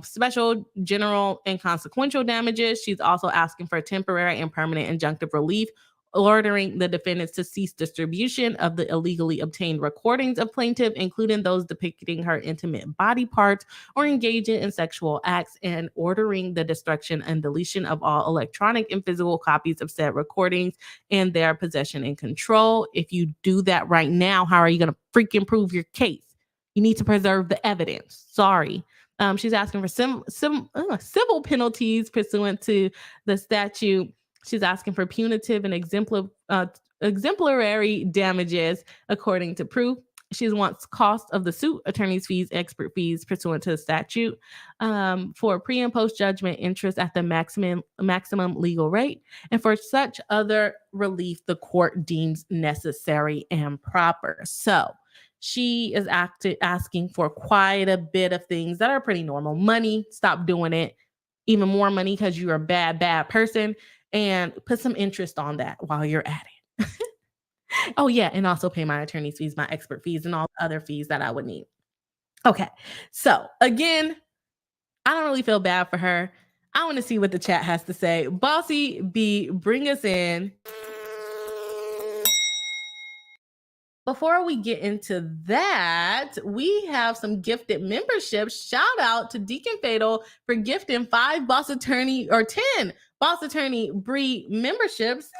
Special, general, and consequential damages. She's also asking for temporary and permanent injunctive relief, ordering the defendants to cease distribution of the illegally obtained recordings of plaintiff, including those depicting her intimate body parts or engaging in sexual acts, and ordering the destruction and deletion of all electronic and physical copies of said recordings and their possession and control. If you do that right now, how are you going to freaking prove your case? You need to preserve the evidence. Sorry. She's asking for civil penalties pursuant to the statute. She's asking for punitive and exemplary damages according to proof. She wants cost of the suit, attorney's fees, expert fees pursuant to the statute, for pre and post judgment interest at the maximum legal rate, and for such other relief the court deems necessary and proper. So she is asking for quite a bit of things that are pretty normal. Money, stop doing it. Even more money because you're a bad person, and put some interest on that while you're at it. Oh, yeah. And also pay my attorney's fees, my expert fees, and all the other fees that I would need. Okay. So again, I don't really feel bad for her. I want to see what the chat has to say. Bossy B, bring us in. Before we get into that, we have some gifted memberships. Shout out to Deacon Fatal for gifting 5 Boss Attorney or 10 Boss Attorney Bree memberships.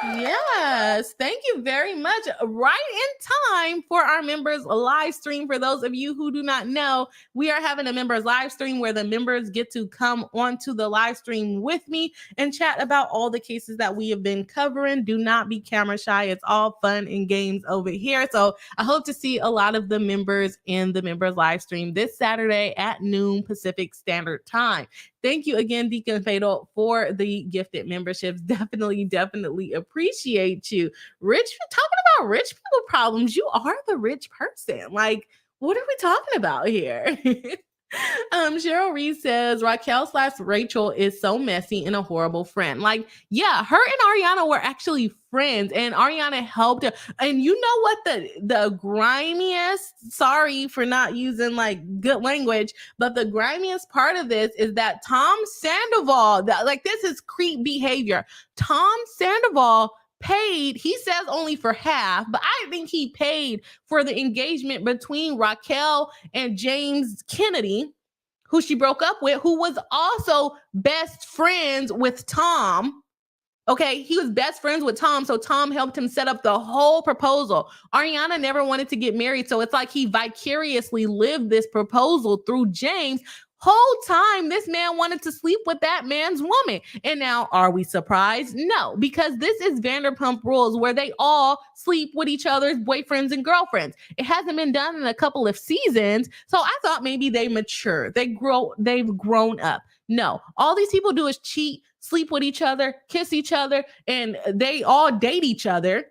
Yes, thank you very much. Right in time for our members live stream. For those of you who do not know, we are having a members live stream where the members get to come onto the live stream with me and chat about all the cases that we have been covering. Do not be camera shy. It's all fun and games over here. So I hope to see a lot of the members in the members live stream this Saturday at noon Pacific Standard Time. Thank you again, Deacon Fatal, for the gifted memberships. Definitely appreciate you. Talking about rich people problems, you are the rich person. Like, what are we talking about here? Cheryl Reed says Raquel/Rachel is so messy and a horrible friend. Like, yeah, her and Ariana were actually friends, and Ariana helped her. And you know what the grimiest, sorry for not using like good language, but the grimiest part of this is that Tom Sandoval, this is creep behavior. Tom Sandoval paid, he says only for half, but I think he paid for the engagement between Raquel and James Kennedy, who she broke up with, who was also best friends with Tom. Okay, he was best friends with Tom, so Tom helped him set up the whole proposal. Ariana never wanted to get married, so it's like he vicariously lived this proposal through James. Whole time, this man wanted to sleep with that man's woman. And now, are we surprised? No, because this is Vanderpump Rules, where they all sleep with each other's boyfriends and girlfriends. It hasn't been done in a couple of seasons, so I thought maybe they matured. They've grown up. No, all these people do is cheat, sleep with each other, kiss each other, and they all date each other.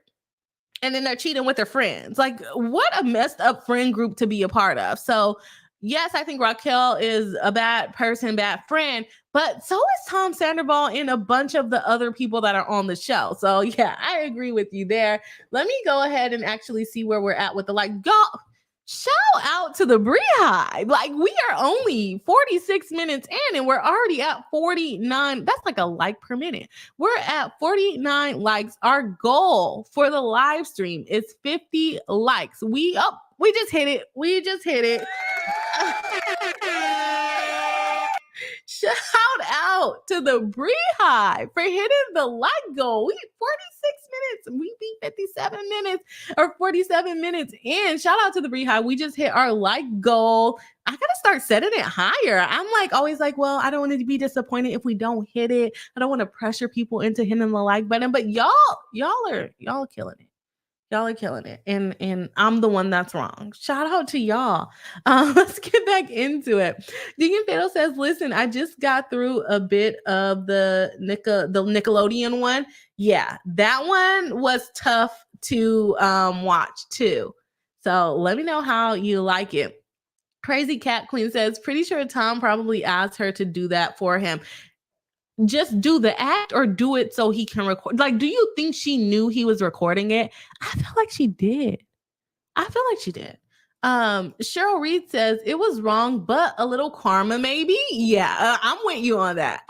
And then they're cheating with their friends. Like, what a messed up friend group to be a part of. So yes, I think Raquel is a bad person, bad friend, but so is Tom Sandoval and a bunch of the other people that are on the show. So yeah, I agree with you there. Let me go ahead and actually see where we're at with the shout out to the Bree Hive. Like, we are only 46 minutes in and we're already at 49. That's like a like per minute. We're at 49 likes. Our goal for the live stream is 50 likes. We just hit it. Shout out to the Bree Hive for hitting the like goal. We 46 minutes. We beat 57 minutes or 47 minutes in. Shout out to the Bree Hive. We just hit our like goal. I gotta start setting it higher. I'm always like, well, I don't want to be disappointed if we don't hit it. I don't want to pressure people into hitting the like button. But y'all are killing it. Y'all are killing it. And I'm the one that's wrong. Shout out to y'all. Let's get back into it. Deacon Fatal says, listen, I just got through a bit of the Nickelodeon one. Yeah, that one was tough to watch too. So let me know how you like it. Crazy Cat Queen says, pretty sure Tom probably asked her to do that for him. Just do the act or do it so he can record. Like, do you think she knew he was recording it? I feel like she did. Cheryl Reed says it was wrong, but a little karma maybe. Yeah, I'm with you on that.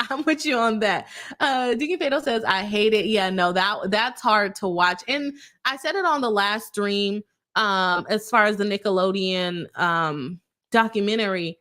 Deacon Fatal says I hate it. Yeah, no, that's hard to watch. And I said it on the last stream. As far as the Nickelodeon documentary,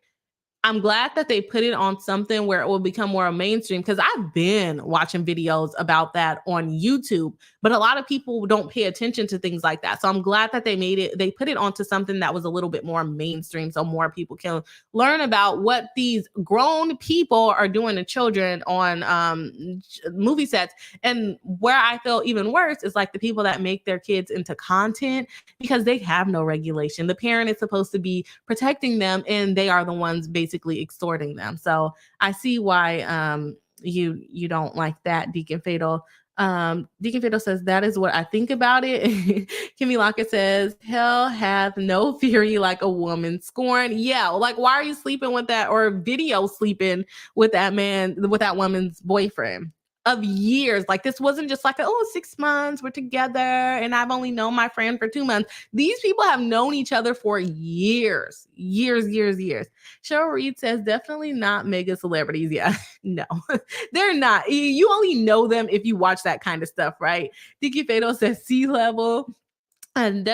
I'm glad that they put it on something where it will become more mainstream, because I've been watching videos about that on YouTube, but a lot of people don't pay attention to things like that. So I'm glad that they put it onto something that was a little bit more mainstream so more people can learn about what these grown people are doing to children on movie sets. And where I feel even worse is like the people that make their kids into content, because they have no regulation. The parent is supposed to be protecting them, and they are the ones basically extorting them. So I see why you don't like that, Deacon Fatal. Deacon Fatal says, that is what I think about it. Kimmy Lockett says, hell hath no fury like a woman scorned. Yeah, like why are you sleeping with that, or video sleeping with that man, with that woman's boyfriend of years? Like this wasn't just like, 6 months, we're together and I've only known my friend for 2 months. These people have known each other for years. Cheryl Reed says, definitely not mega celebrities. Yeah, no, they're not. You only know them if you watch that kind of stuff, right? Dicky Fatal says sea level. And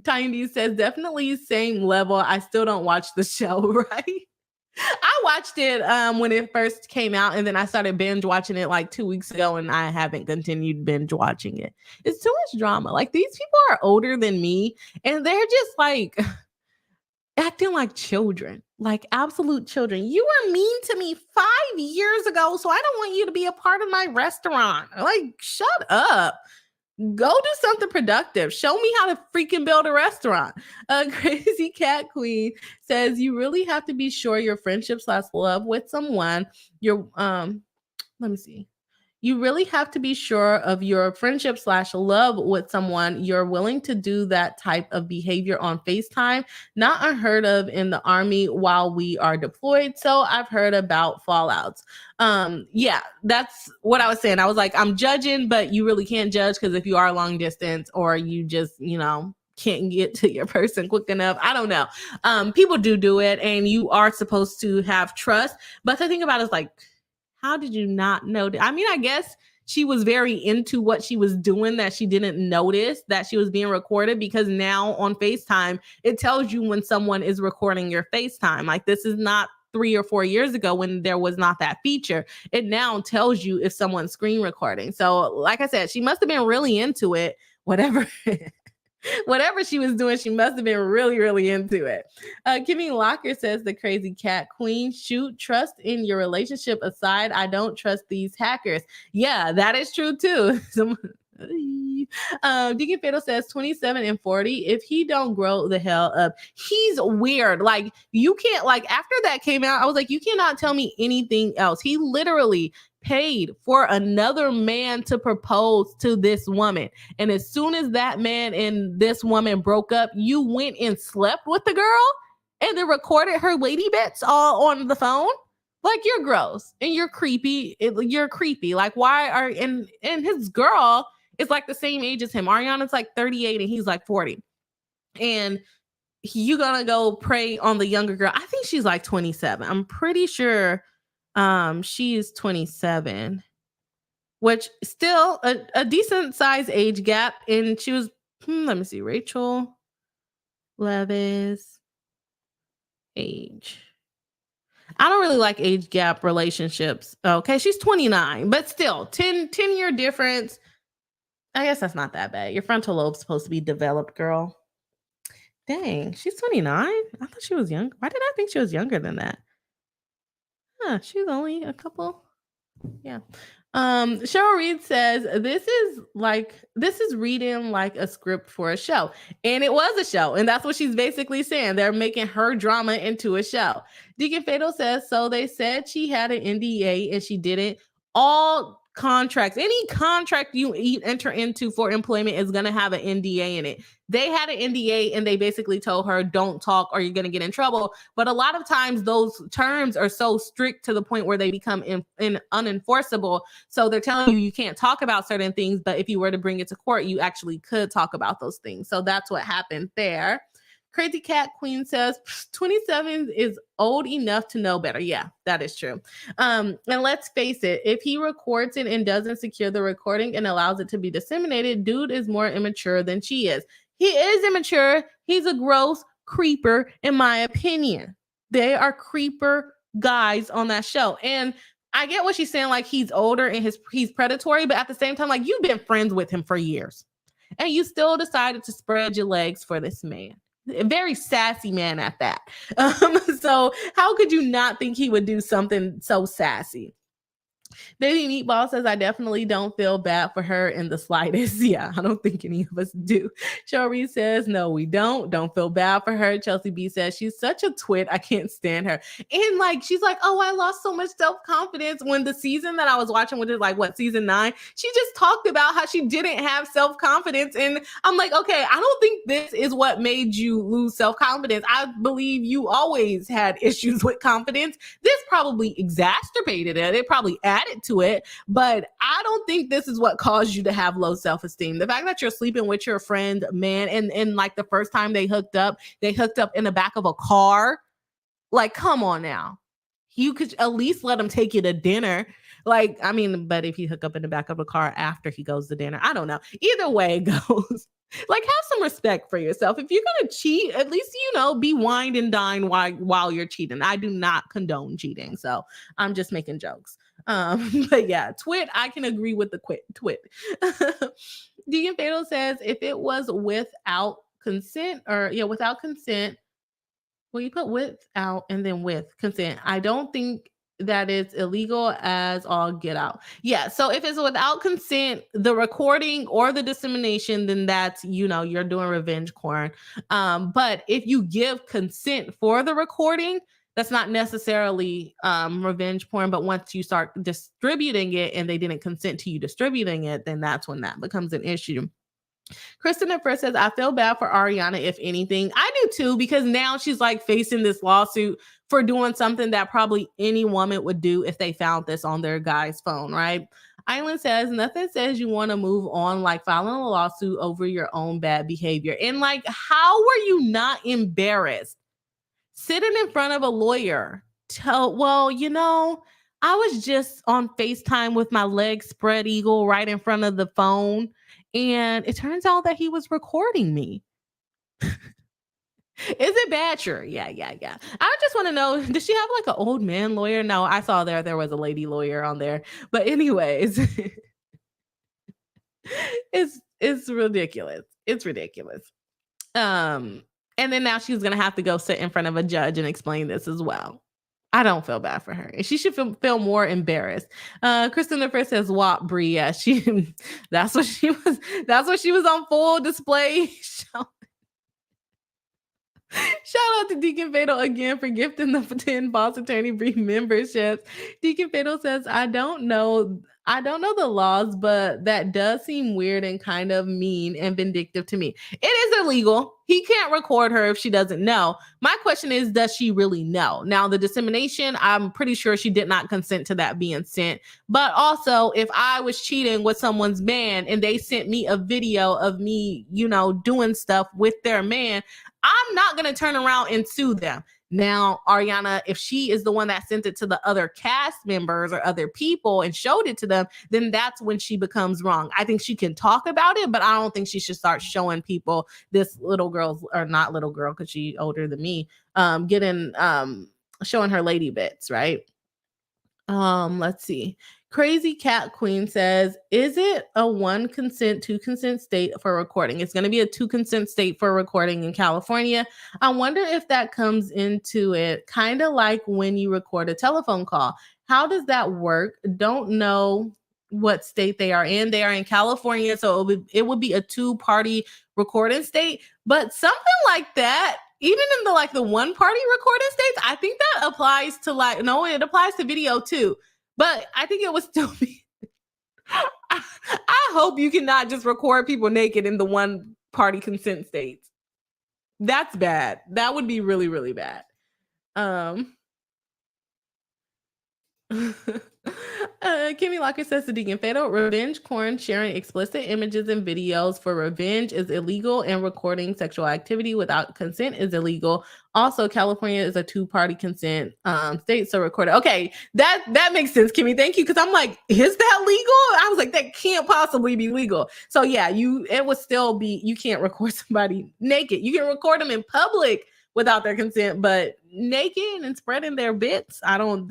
Tiny says, definitely same level. I still don't watch the show, right? I watched it when it first came out, and then I started binge watching it like 2 weeks ago, and I haven't continued binge watching it. It's too much drama. Like these people are older than me, and they're just like acting like children, like absolute children. You were mean to me 5 years ago, so I don't want you to be a part of my restaurant. Like, shut up. Go do something productive. Show me how to freaking build a restaurant. Crazy Cat Queen says, you really have to be sure your friendship/love with someone. Let me see. You really have to be sure of your friendship/love with someone. You're willing to do that type of behavior on FaceTime. Not unheard of in the Army while we are deployed. So I've heard about fallouts. Yeah, that's what I was saying. I was like, I'm judging, but you really can't judge, because if you are long distance or you just, can't get to your person quick enough, I don't know. People do it, and you are supposed to have trust. But the thing about it is like, how did you not know? I mean, I guess she was very into what she was doing that she didn't notice that she was being recorded, because now on FaceTime, it tells you when someone is recording your FaceTime. Like this is not 3 or 4 years ago when there was not that feature. It now tells you if someone's screen recording. So like I said, she must have been really into it, whatever. Whatever she was doing, she must have been really, really into it. Kimmy Locker says, the crazy cat queen, shoot, trust in your relationship aside, I don't trust these hackers. Yeah, that is true too. Deacon Fatal says 27 and 40. If he don't grow the hell up, he's weird. Like you can't, like after that came out, I was like, you cannot tell me anything else. He literally paid for another man to propose to this woman. And as soon as that man and this woman broke up, you went and slept with the girl and then recorded her lady bits all on the phone. Like you're gross and you're creepy. You're creepy. Like why are, and his girl is like the same age as him. Ariana's like 38 and he's like 40. And you gonna go prey on the younger girl. I think she's like 27. I'm pretty sure she is 27, which still a decent size age gap. And she was, let me see, Rachel Levis age. I don't really like age gap relationships. Okay, she's 29, but still 10-year difference. I guess that's not that bad. Your frontal lobe's supposed to be developed, girl. Dang, she's 29? I thought she was young. Why did I think she was younger than that? Huh, she's only a couple. Yeah. Cheryl Reed says, this is reading like a script for a show. And it was a show. And that's what she's basically saying. They're making her drama into a show. Deacon Fatal says, so they said she had an NDA and she didn't. All contracts, any contract you enter into for employment is going to have an NDA in it. They had an NDA and they basically told her, don't talk or you're going to get in trouble. But a lot of times those terms are so strict to the point where they become unenforceable. So they're telling you can't talk about certain things, but if you were to bring it to court, you actually could talk about those things. So that's what happened there. Crazy Cat Queen says 27 is old enough to know better. Yeah, that is true. And let's face it, if he records it and doesn't secure the recording and allows it to be disseminated, dude is more immature than she is. He is immature. He's a gross creeper, in my opinion. They are creeper guys on that show. And I get what she's saying, like he's older and he's predatory, but at the same time, like you've been friends with him for years and you still decided to spread your legs for this man. A very sassy man at that. So how could you not think he would do something so sassy? Baby Meatball says, I definitely don't feel bad for her in the slightest. Yeah, I don't think any of us do. Shori says, no, we don't. Don't feel bad for her. Chelsea B says, she's such a twit. I can't stand her. And like, she's like, oh, I lost so much self-confidence when the season that I was watching, which is like, what, season 9? She just talked about how she didn't have self-confidence. And I'm like, okay, I don't think this is what made you lose self-confidence. I believe you always had issues with confidence. This probably exacerbated it. It probably added to it, but I don't think this is what caused you to have low self-esteem. The fact that you're sleeping with your friend, man, and like the first time they hooked up in the back of a car. Like, come on now. You could at least let him take you to dinner. Like, I mean, but if you hook up in the back of a car after he goes to dinner, I don't know. Either way it goes. Like, have some respect for yourself. If you're going to cheat, at least, be wined and dined while you're cheating. I do not condone cheating. So I'm just making jokes. But yeah, twit, I can agree with the twit. Deacon Fatal says, if it was without consent without consent, well, you put without and then with consent. I don't think that it's illegal as all get out. Yeah. So if it's without consent, the recording or the dissemination, then that's, you're doing revenge porn. But if you give consent for the recording, that's not necessarily revenge porn. But once you start distributing it and they didn't consent to you distributing it, then that's when that becomes an issue. Kristen at first says, I feel bad for Ariana, if anything. I do too, because now she's like facing this lawsuit for doing something that probably any woman would do if they found this on their guy's phone, right? Island says, nothing says you want to move on like filing a lawsuit over your own bad behavior. And like, how were you not embarrassed sitting in front of a lawyer? I was just on FaceTime with my legs spread eagle right in front of the phone. And it turns out that he was recording me. Is it bad? Sure. Yeah. I just want to know, does she have like an old man lawyer? No, I saw there was a lady lawyer on there. But anyways, it's ridiculous. It's ridiculous. And then now she's going to have to go sit in front of a judge and explain this as well. I don't feel bad for her. She should feel more embarrassed. Kristen the first says, "Wop Bree." Yeah, that's what she was. That's what she was on full display. Shout out to Deacon Fatal again for gifting the 10 Boss Attorney Bree memberships. Deacon Fatal says, I don't know the laws, but that does seem weird and kind of mean and vindictive to me. It is illegal. He can't record her if she doesn't know. My question is, does she really know? Now, the dissemination, I'm pretty sure she did not consent to that being sent. But also, if I was cheating with someone's man and they sent me a video of me, doing stuff with their man, I'm not going to turn around and sue them. Now, Ariana, if she is the one that sent it to the other cast members or other people and showed it to them, then that's when she becomes wrong. I think she can talk about it, but I don't think she should start showing people this little girl's, or not little girl, because she's older than me, showing her lady bits, right? Let's see. Crazy Cat Queen says, is it a 1 consent, 2 consent state for recording? It's going to be a 2 consent state for recording in California. I wonder if that comes into it, kind of like when you record a telephone call. How does that work? Don't know what state they are in. They are in California, so it would be a 2-party recording state. But something like that, even in the 1-party recording states, I think that applies to it applies to video too. But I think it would still be. I hope you cannot just record people naked in the 1-party consent states. That's bad. That would be really, really bad. Kimmy Locker says to Deacon Fatal, revenge porn sharing explicit images and videos for revenge is illegal, and recording sexual activity without consent is illegal. Also, California is a 2-party consent state, so recorded. Okay, that makes sense, Kimmy. Thank you, because I'm like, is that legal? I was like, that can't possibly be legal. So yeah, it would still be, you can't record somebody naked. You can record them in public, without their consent, but naked and spreading their bits, I don't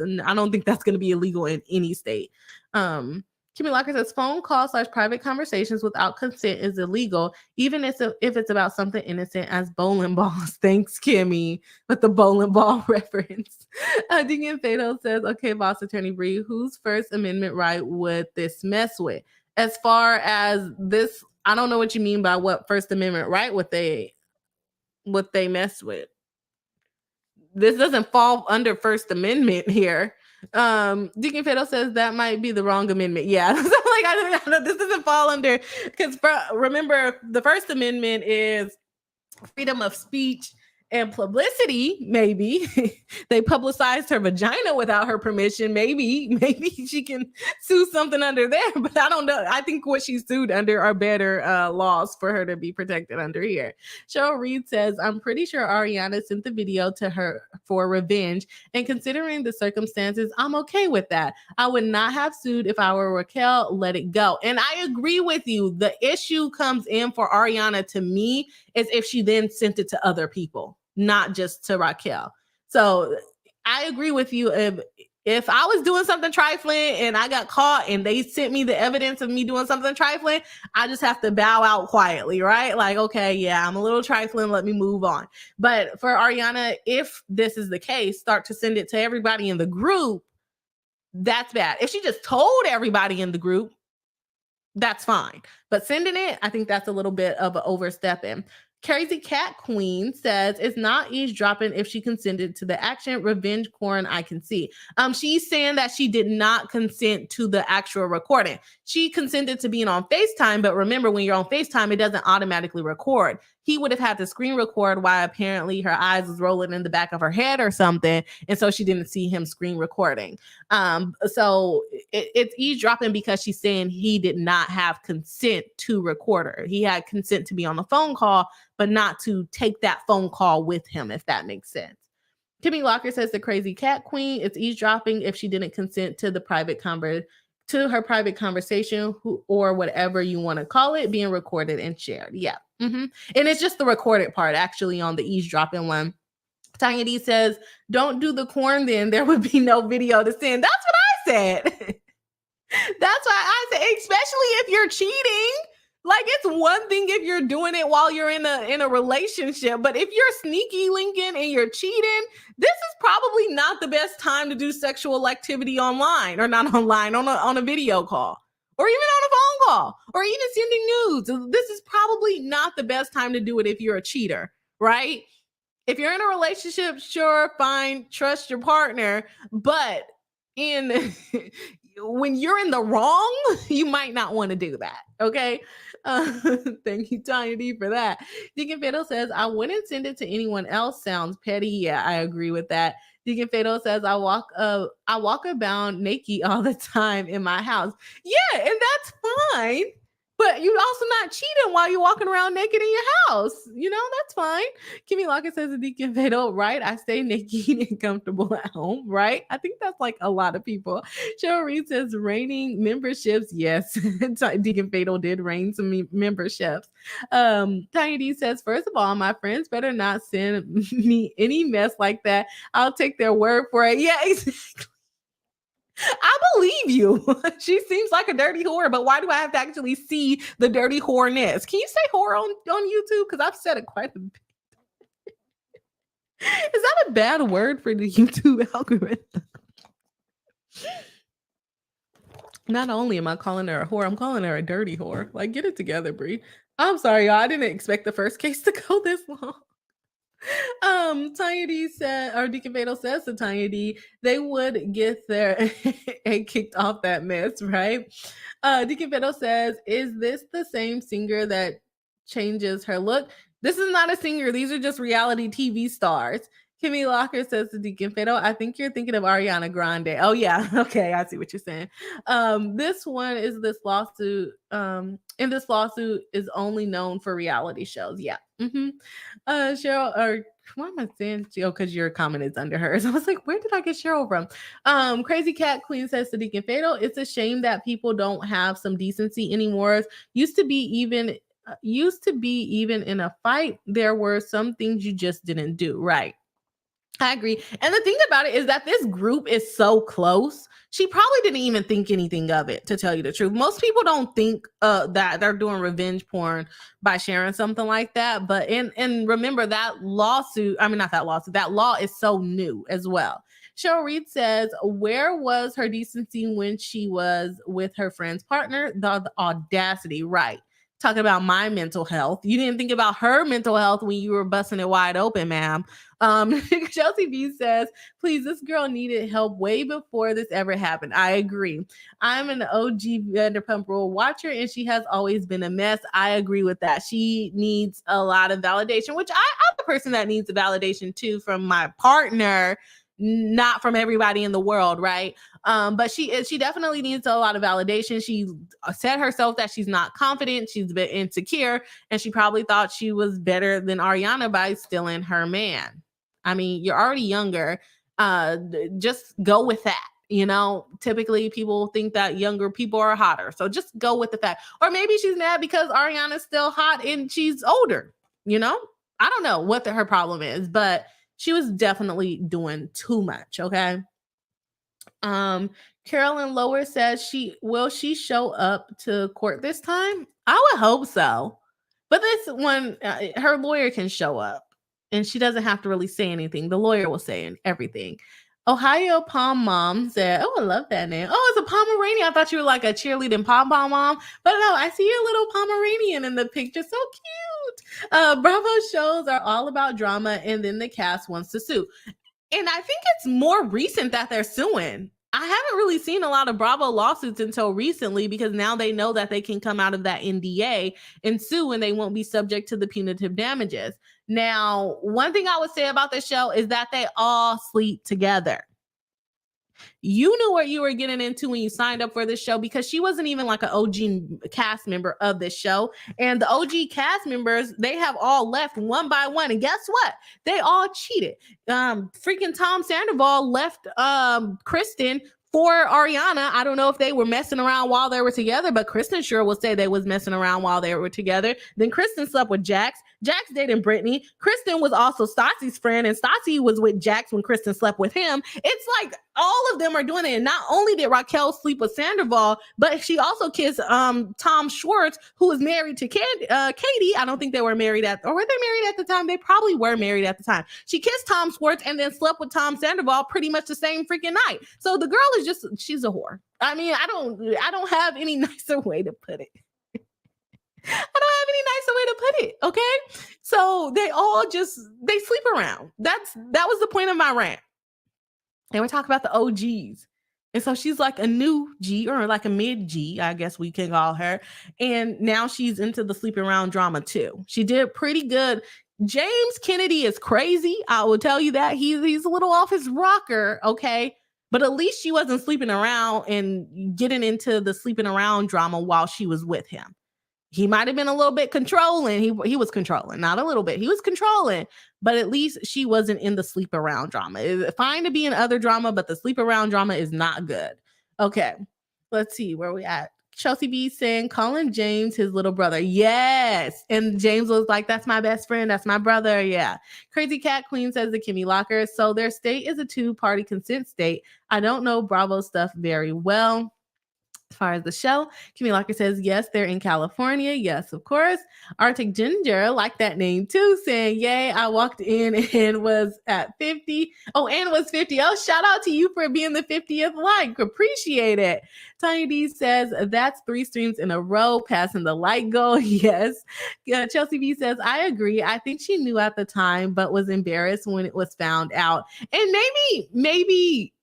think that's going to be illegal in any state. Kimmy Locker says phone calls / private conversations without consent is illegal, even if it's about something innocent as bowling balls. Thanks, Kimmy, with the bowling ball reference. Deacon Fatal says, okay, boss attorney Bree, whose First Amendment right would this mess with? As far as this, I don't know what you mean by what First Amendment right would they mess with. This doesn't fall under First Amendment here. Deacon Fatal says that might be the wrong amendment. Yeah, like this doesn't fall under, because remember the First Amendment is freedom of speech and publicity. Maybe they publicized her vagina without her permission. Maybe she can sue something under there, but I don't know. I think what she sued under are better laws for her to be protected under here. Cheryl Reed says, I'm pretty sure Ariana sent the video to her for revenge, and considering the circumstances, I'm okay with that. I would not have sued if I were Raquel. Let it go. And I agree with you. The issue comes in for Ariana, to me, is if she then sent it to other people, not just to Raquel. So I agree with you. If I was doing something trifling and I got caught and they sent me the evidence of me doing something trifling, I just have to bow out quietly, right? Like, okay, yeah, I'm a little trifling, let me move on. But for Ariana, if this is the case, start to send it to everybody in the group, that's bad. If she just told everybody in the group, that's fine. But sending it, I think that's a little bit of an overstepping. Crazy Cat Queen says, it's not eavesdropping if she consented to the action. Revenge porn, I can see. She's saying that she did not consent to the actual recording. She consented to being on FaceTime, but remember, when you're on FaceTime, it doesn't automatically record. He would have had to screen record while apparently her eyes was rolling in the back of her head or something, and so she didn't see him screen recording. So it's eavesdropping because she's saying he did not have consent to record her. He had consent to be on the phone call, but not to take that phone call with him, if that makes sense. Kimmy Locker says, the Crazy Cat Queen, it's eavesdropping if she didn't consent to the her private conversation, or whatever you want to call it, being recorded and shared. Yeah. And it's just the recorded part, actually, on the eavesdropping one. Tanya D says, don't do the corn, then there would be no video to send. That's what I said. That's why I said, especially if you're cheating. Like, it's one thing if you're doing it while you're in a relationship, but if you're sneaky linking and you're cheating, this is probably not the best time to do sexual activity online, or not online, on a video call, or even on a phone call, or even sending nudes. This is probably not the best time to do it if you're a cheater, right? If you're in a relationship, sure, fine, trust your partner, but when you're in the wrong, you might not want to do that, okay? Thank you, Tanya D, for that. Deacon Fatal says, I wouldn't send it to anyone else. Sounds petty. Yeah, I agree with that. Deacon Fatal says, I walk about naked all the time in my house. Yeah, and that's fine. But you're also not cheating while you're walking around naked in your house. That's fine. Kimmy Lockett says, Deacon Fatal, right? I stay naked and comfortable at home, right? I think that's like a lot of people. Cheryl Reed says, raining memberships. Yes, Deacon Fatal did rain some memberships. Tiny D says, first of all, my friends better not send me any mess like that. I'll take their word for it. Yeah, exactly. I believe you. She seems like a dirty whore, but why do I have to actually see the dirty whoreness? Can you say whore on YouTube? Because I've said it quite a bit. Is that a bad word for the YouTube algorithm? Not only am I calling her a whore, I'm calling her a dirty whore. Like, get it together, Brie. I'm sorry, y'all. I didn't expect the first case to go this long. Tanya D said, or Deacon Fatal says to Tanya D, they would get their egg kicked off that mess, right? Deacon Fatal says, is this the same singer that changes her look? This is not a singer. These are just reality TV stars. Kimmy Locker says to Deacon Fatal, I think you're thinking of Ariana Grande. Oh, yeah. Okay, I see what you're saying. This lawsuit is only known for reality shows. Yeah. Cheryl, or why am I saying Cheryl? Because your comment is under hers. I was like, where did I get Cheryl from? Crazy Cat Queen says to Deacon Fatal, it's a shame that people don't have some decency anymore. Used to be even used to be even in a fight, there were some things you just didn't do. Right. I agree. And the thing about it is that this group is so close. She probably didn't even think anything of it, to tell you the truth. Most people don't think that they're doing revenge porn by sharing something like that. But and remember that lawsuit, I mean, not that lawsuit, that law is so new as well. Cheryl Reed says, where was her decency when she was with her friend's partner? The audacity, right? Talking about my mental health. You didn't think about her mental health when you were busting it wide open, ma'am. Chelsea B says, please, this girl needed help way before this ever happened. I agree. I'm an OG Vanderpump Rule watcher, and she has always been a mess. I agree with that. She needs a lot of validation, which I'm the person that needs the validation too from my partner, not from everybody in the world, right? But she definitely needs a lot of validation. She said herself that she's not confident, she's a bit insecure, and she probably thought she was better than Ariana by stealing her man. I mean, you're already younger. Just go with that. You know, typically people think that younger people are hotter. So just go with the fact. Or maybe she's mad because Ariana's still hot and she's older. You know, I don't know what her problem is, but she was definitely doing too much. Okay. Carolyn Lower says will she show up to court this time? I would hope so. But this one, her lawyer can show up and she doesn't have to really say anything. The lawyer will say everything. Ohio Pom Mom said, oh, I love that name. Oh, it's a Pomeranian. I thought you were like a cheerleading pom pom mom. But no, I see your little Pomeranian in the picture. So cute. Bravo shows are all about drama and then the cast wants to sue. And I think it's more recent that they're suing. I haven't really seen a lot of Bravo lawsuits until recently because now they know that they can come out of that NDA and sue and they won't be subject to the punitive damages. Now, one thing I would say about this show is that they all sleep together. You knew what you were getting into when you signed up for this show because she wasn't even like an OG cast member of this show. And the OG cast members, they have all left one by one. And guess what? They all cheated. Freaking Tom Sandoval left Kristen for Ariana. I don't know if they were messing around while they were together, but Kristen sure will say they was messing around while they were together. Then Kristen slept with Jax. Jax dated Brittany. Kristen was also Stassi's friend, and Stassi was with Jax when Kristen slept with him. It's like all of them are doing it. And not only did Raquel sleep with Sandoval, but she also kissed Tom Schwartz, who was married to Katie. I don't think they were married or were they married at the time? They probably were married at the time. She kissed Tom Schwartz and then slept with Tom Sandoval pretty much the same freaking night. So the girl is she's a whore. I mean, I don't have any nicer way to put it. I don't have any nicer way to put it. Okay. So they sleep around. That was the point of my rant. And we're talking about the OGs. And so she's like a new G or like a mid G, I guess we can call her. And now she's into the sleeping around drama too. She did pretty good. James Kennedy is crazy. I will tell you that he's a little off his rocker. Okay. But at least she wasn't sleeping around and getting into the sleeping around drama while she was with him. He might have been a little bit controlling. He was controlling, not a little bit. He was controlling, but at least she wasn't in the sleep around drama. It's fine to be in other drama, but the sleep around drama is not good. Okay, let's see where we at. Chelsea B saying, calling James his little brother. Yes. And James was like, that's my best friend. That's my brother. Yeah. Crazy Cat Queen says the Kimmy Locker. So their state is a 2-party consent state. I don't know Bravo stuff very well. As far as the show, Kimmy Locker says, yes, they're in California. Yes, of course. Arctic Ginger, like that name too, saying, yay, I walked in and was at 50. Oh, and was 50. Oh, shout out to you for being the 50th like. Appreciate it. Tiny D says, that's 3 streams in a row, passing the like goal. Yes. Chelsea B says, I agree. I think she knew at the time, but was embarrassed when it was found out. And maybe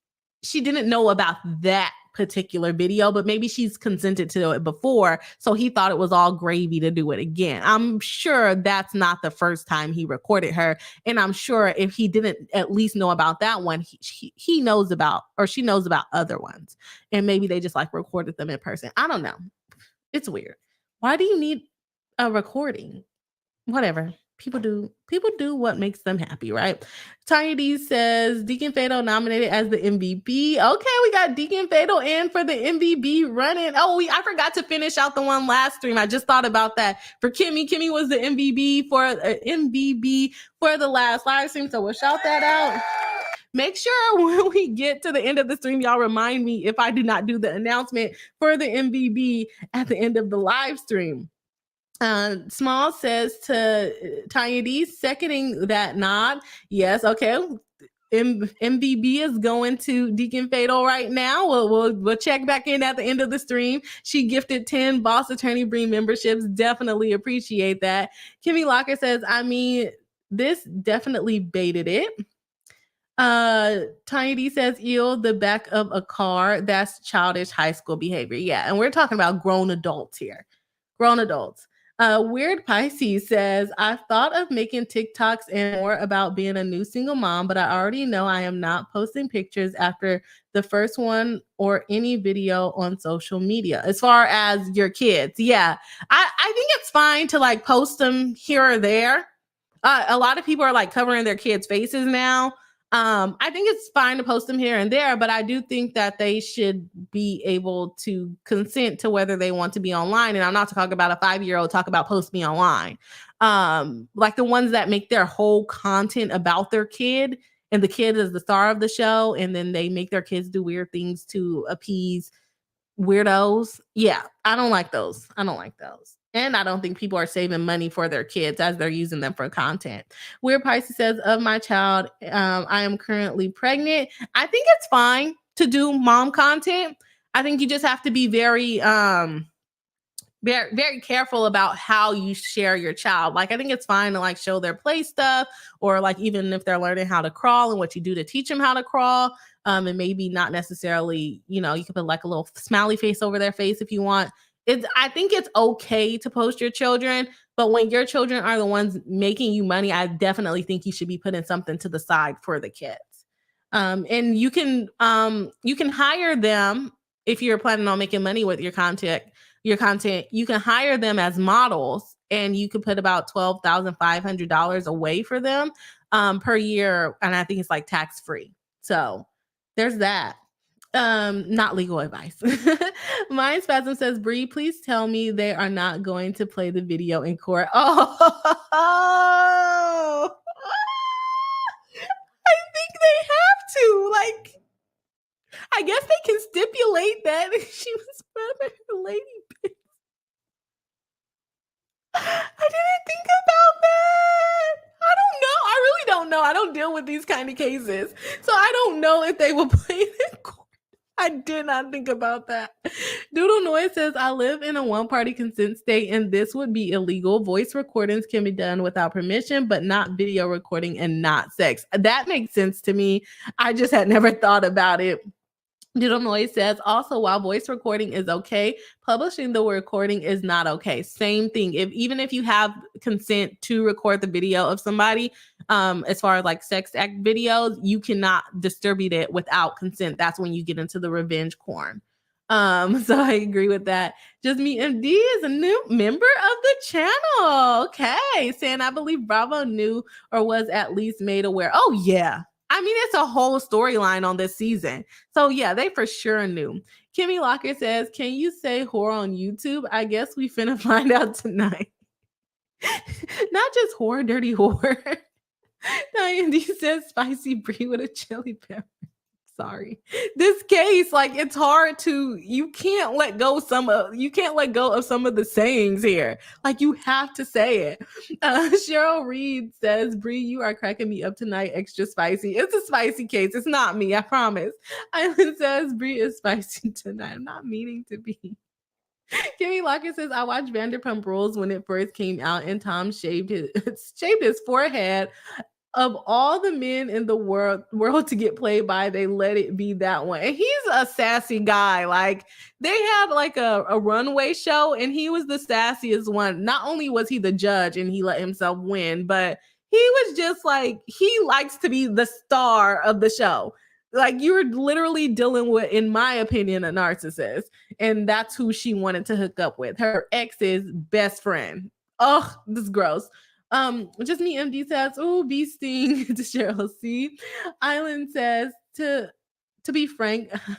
she didn't know about that particular video, but maybe she's consented to it before, so he thought it was all gravy to do it again. I'm sure that's not the first time he recorded her, and I'm sure if he didn't at least know about that one, he knows about, or she knows about other ones, and maybe they just like recorded them in person. I don't know. It's weird. Why do you need a recording? Whatever. people do what makes them happy, right? Tanya D says Deacon Fatal nominated as the MVP. Okay, we got Deacon Fatal in for the MVP running. Oh, I forgot to finish out the one last stream. I just thought about that for Kimmy. Kimmy was the MVP for the last live stream, so we'll shout that out. Make sure when we get to the end of the stream, y'all remind me if I do not do the announcement for the MVP at the end of the live stream. Small says to Tanya D, seconding that nod. Yes, okay. MVB is going to Deacon Fatal right now. We'll check back in at the end of the stream. She gifted 10 Boss Attorney Bree memberships. Definitely appreciate that. Kimmy Locker says, I mean, this definitely baited it. Tiny D says, ew, the back of a car. That's childish high school behavior. Yeah, and we're talking about grown adults here. Grown adults. Weird Pisces says, I've thought of making TikToks and more about being a new single mom, but I already know I am not posting pictures after the first one or any video on social media. As far as your kids, yeah, I think it's fine to like post them here or there. A lot of people are like covering their kids' faces now. I think it's fine to post them here and there, but I do think that they should be able to consent to whether they want to be online. And I'm not talking about a 5-year-old, talk about post me online. Like the ones that make their whole content about their kid and the kid is the star of the show. And then they make their kids do weird things to appease weirdos. Yeah, I don't like those. And I don't think people are saving money for their kids as they're using them for content. Weird Pisces says, of my child, I am currently pregnant. I think it's fine to do mom content. I think you just have to be very, very, very careful about how you share your child. Like, I think it's fine to like show their play stuff, or like even if they're learning how to crawl and what you do to teach them how to crawl. And maybe not necessarily, you can put like a little smiley face over their face if you want. I think it's okay to post your children, but when your children are the ones making you money, I definitely think you should be putting something to the side for the kids. And you can hire them if you're planning on making money with your content. You can hire them as models, and you could put about $12,500 away for them per year, and I think it's like tax free. So there's that. Not legal advice. Mind Spasm says, Bree, please tell me they are not going to play the video in court. Oh, I think they have to. Like, I guess they can stipulate that she was grabbing her lady bits. I didn't think about that. I don't know. I really don't know. I don't deal with these kind of cases. So I don't know if they will play it in court. I did not think about that. Doodle Noise says, I live in a one-party consent state, and this would be illegal. Voice recordings can be done without permission, but not video recording and not sex. That makes sense to me. I just had never thought about it. Doodle Noise says, also, while voice recording is okay, publishing the recording is not okay. Same thing. Even if you have consent to record the video of somebody, as far as like sex act videos, you cannot distribute it without consent. That's when you get into the revenge porn. So I agree with that. Just Me MD is a new member of the channel. Okay. Saying, I believe Bravo knew or was at least made aware. Oh, yeah. I mean, it's a whole storyline on this season. So yeah, they for sure knew. Kimmy Locker says, can you say whore on YouTube? I guess we finna find out tonight. Not just whore, dirty whore. Diane says spicy brie with a chili pepper. Sorry. This case, like, it's hard to, you can't let go of some of the sayings here. Like, you have to say it. Cheryl Reed says, Bree, you are cracking me up tonight. Extra spicy. It's a spicy case. It's not me, I promise. Island says, Bree is spicy tonight. I'm not meaning to be. Kimmy Locker says, I watched Vanderpump Rules when it first came out, and Tom shaved his forehead. Of all the men in the world to get played by, they let it be that one. And he's a sassy guy. Like, they had like a runway show, and he was the sassiest one. Not only was he the judge and he let himself win, but he was just like, he likes to be the star of the show. Like, you're literally dealing with, in my opinion, a narcissist. And that's who she wanted to hook up with. Her ex's best friend. Oh, this is gross. Just me MD says, oh, bee sting to Cheryl C. Island says to be frank, I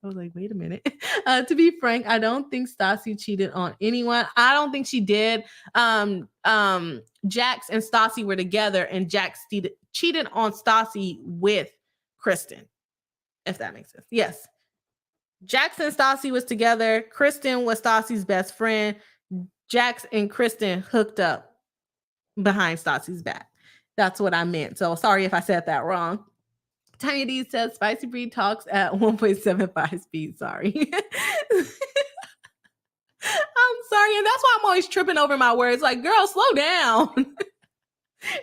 was like, wait a minute. To be frank, I don't think Stassi cheated on anyone. I don't think she did. Jax and Stassi were together, and Jax cheated on Stassi with Kristen, if that makes sense. Yes. Jax and Stassi was together. Kristen was Stassi's best friend. Jax and Kristen hooked up behind Stassi's back. That's what I meant. So sorry if I said that wrong. Tanya D says Spicy Breed talks at 1.75 speed. Sorry. I'm sorry. And that's why I'm always tripping over my words. Like, girl, slow down.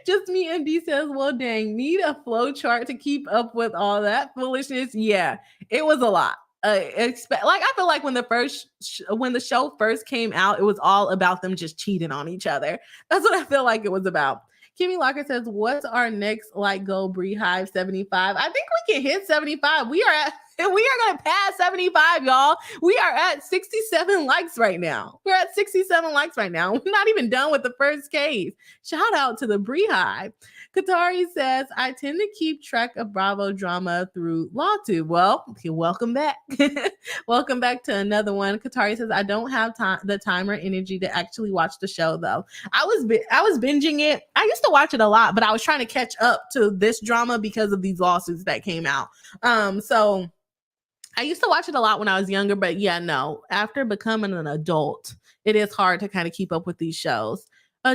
Just me MD says, well, dang, need a flow chart to keep up with all that foolishness. Yeah, it was a lot. I feel like when the show first came out, it was all about them just cheating on each other. That's what I feel like it was about. Kimmy Locker says, what's our next goal, Bree Hive 75? I think we can hit 75. We are going to pass 75, y'all. We are at 67 likes right now. We're at 67 likes right now. We're not even done with the first case. Shout out to the Bree Hive. Katari says, I tend to keep track of Bravo drama through LawTube. Well, welcome back. Welcome back to another one. Katari says, I don't have the time or energy to actually watch the show, though. I was binging it. I used to watch it a lot, but I was trying to catch up to this drama because of these lawsuits that came out. So I used to watch it a lot when I was younger, but yeah, no. After becoming an adult, it is hard to kind of keep up with these shows.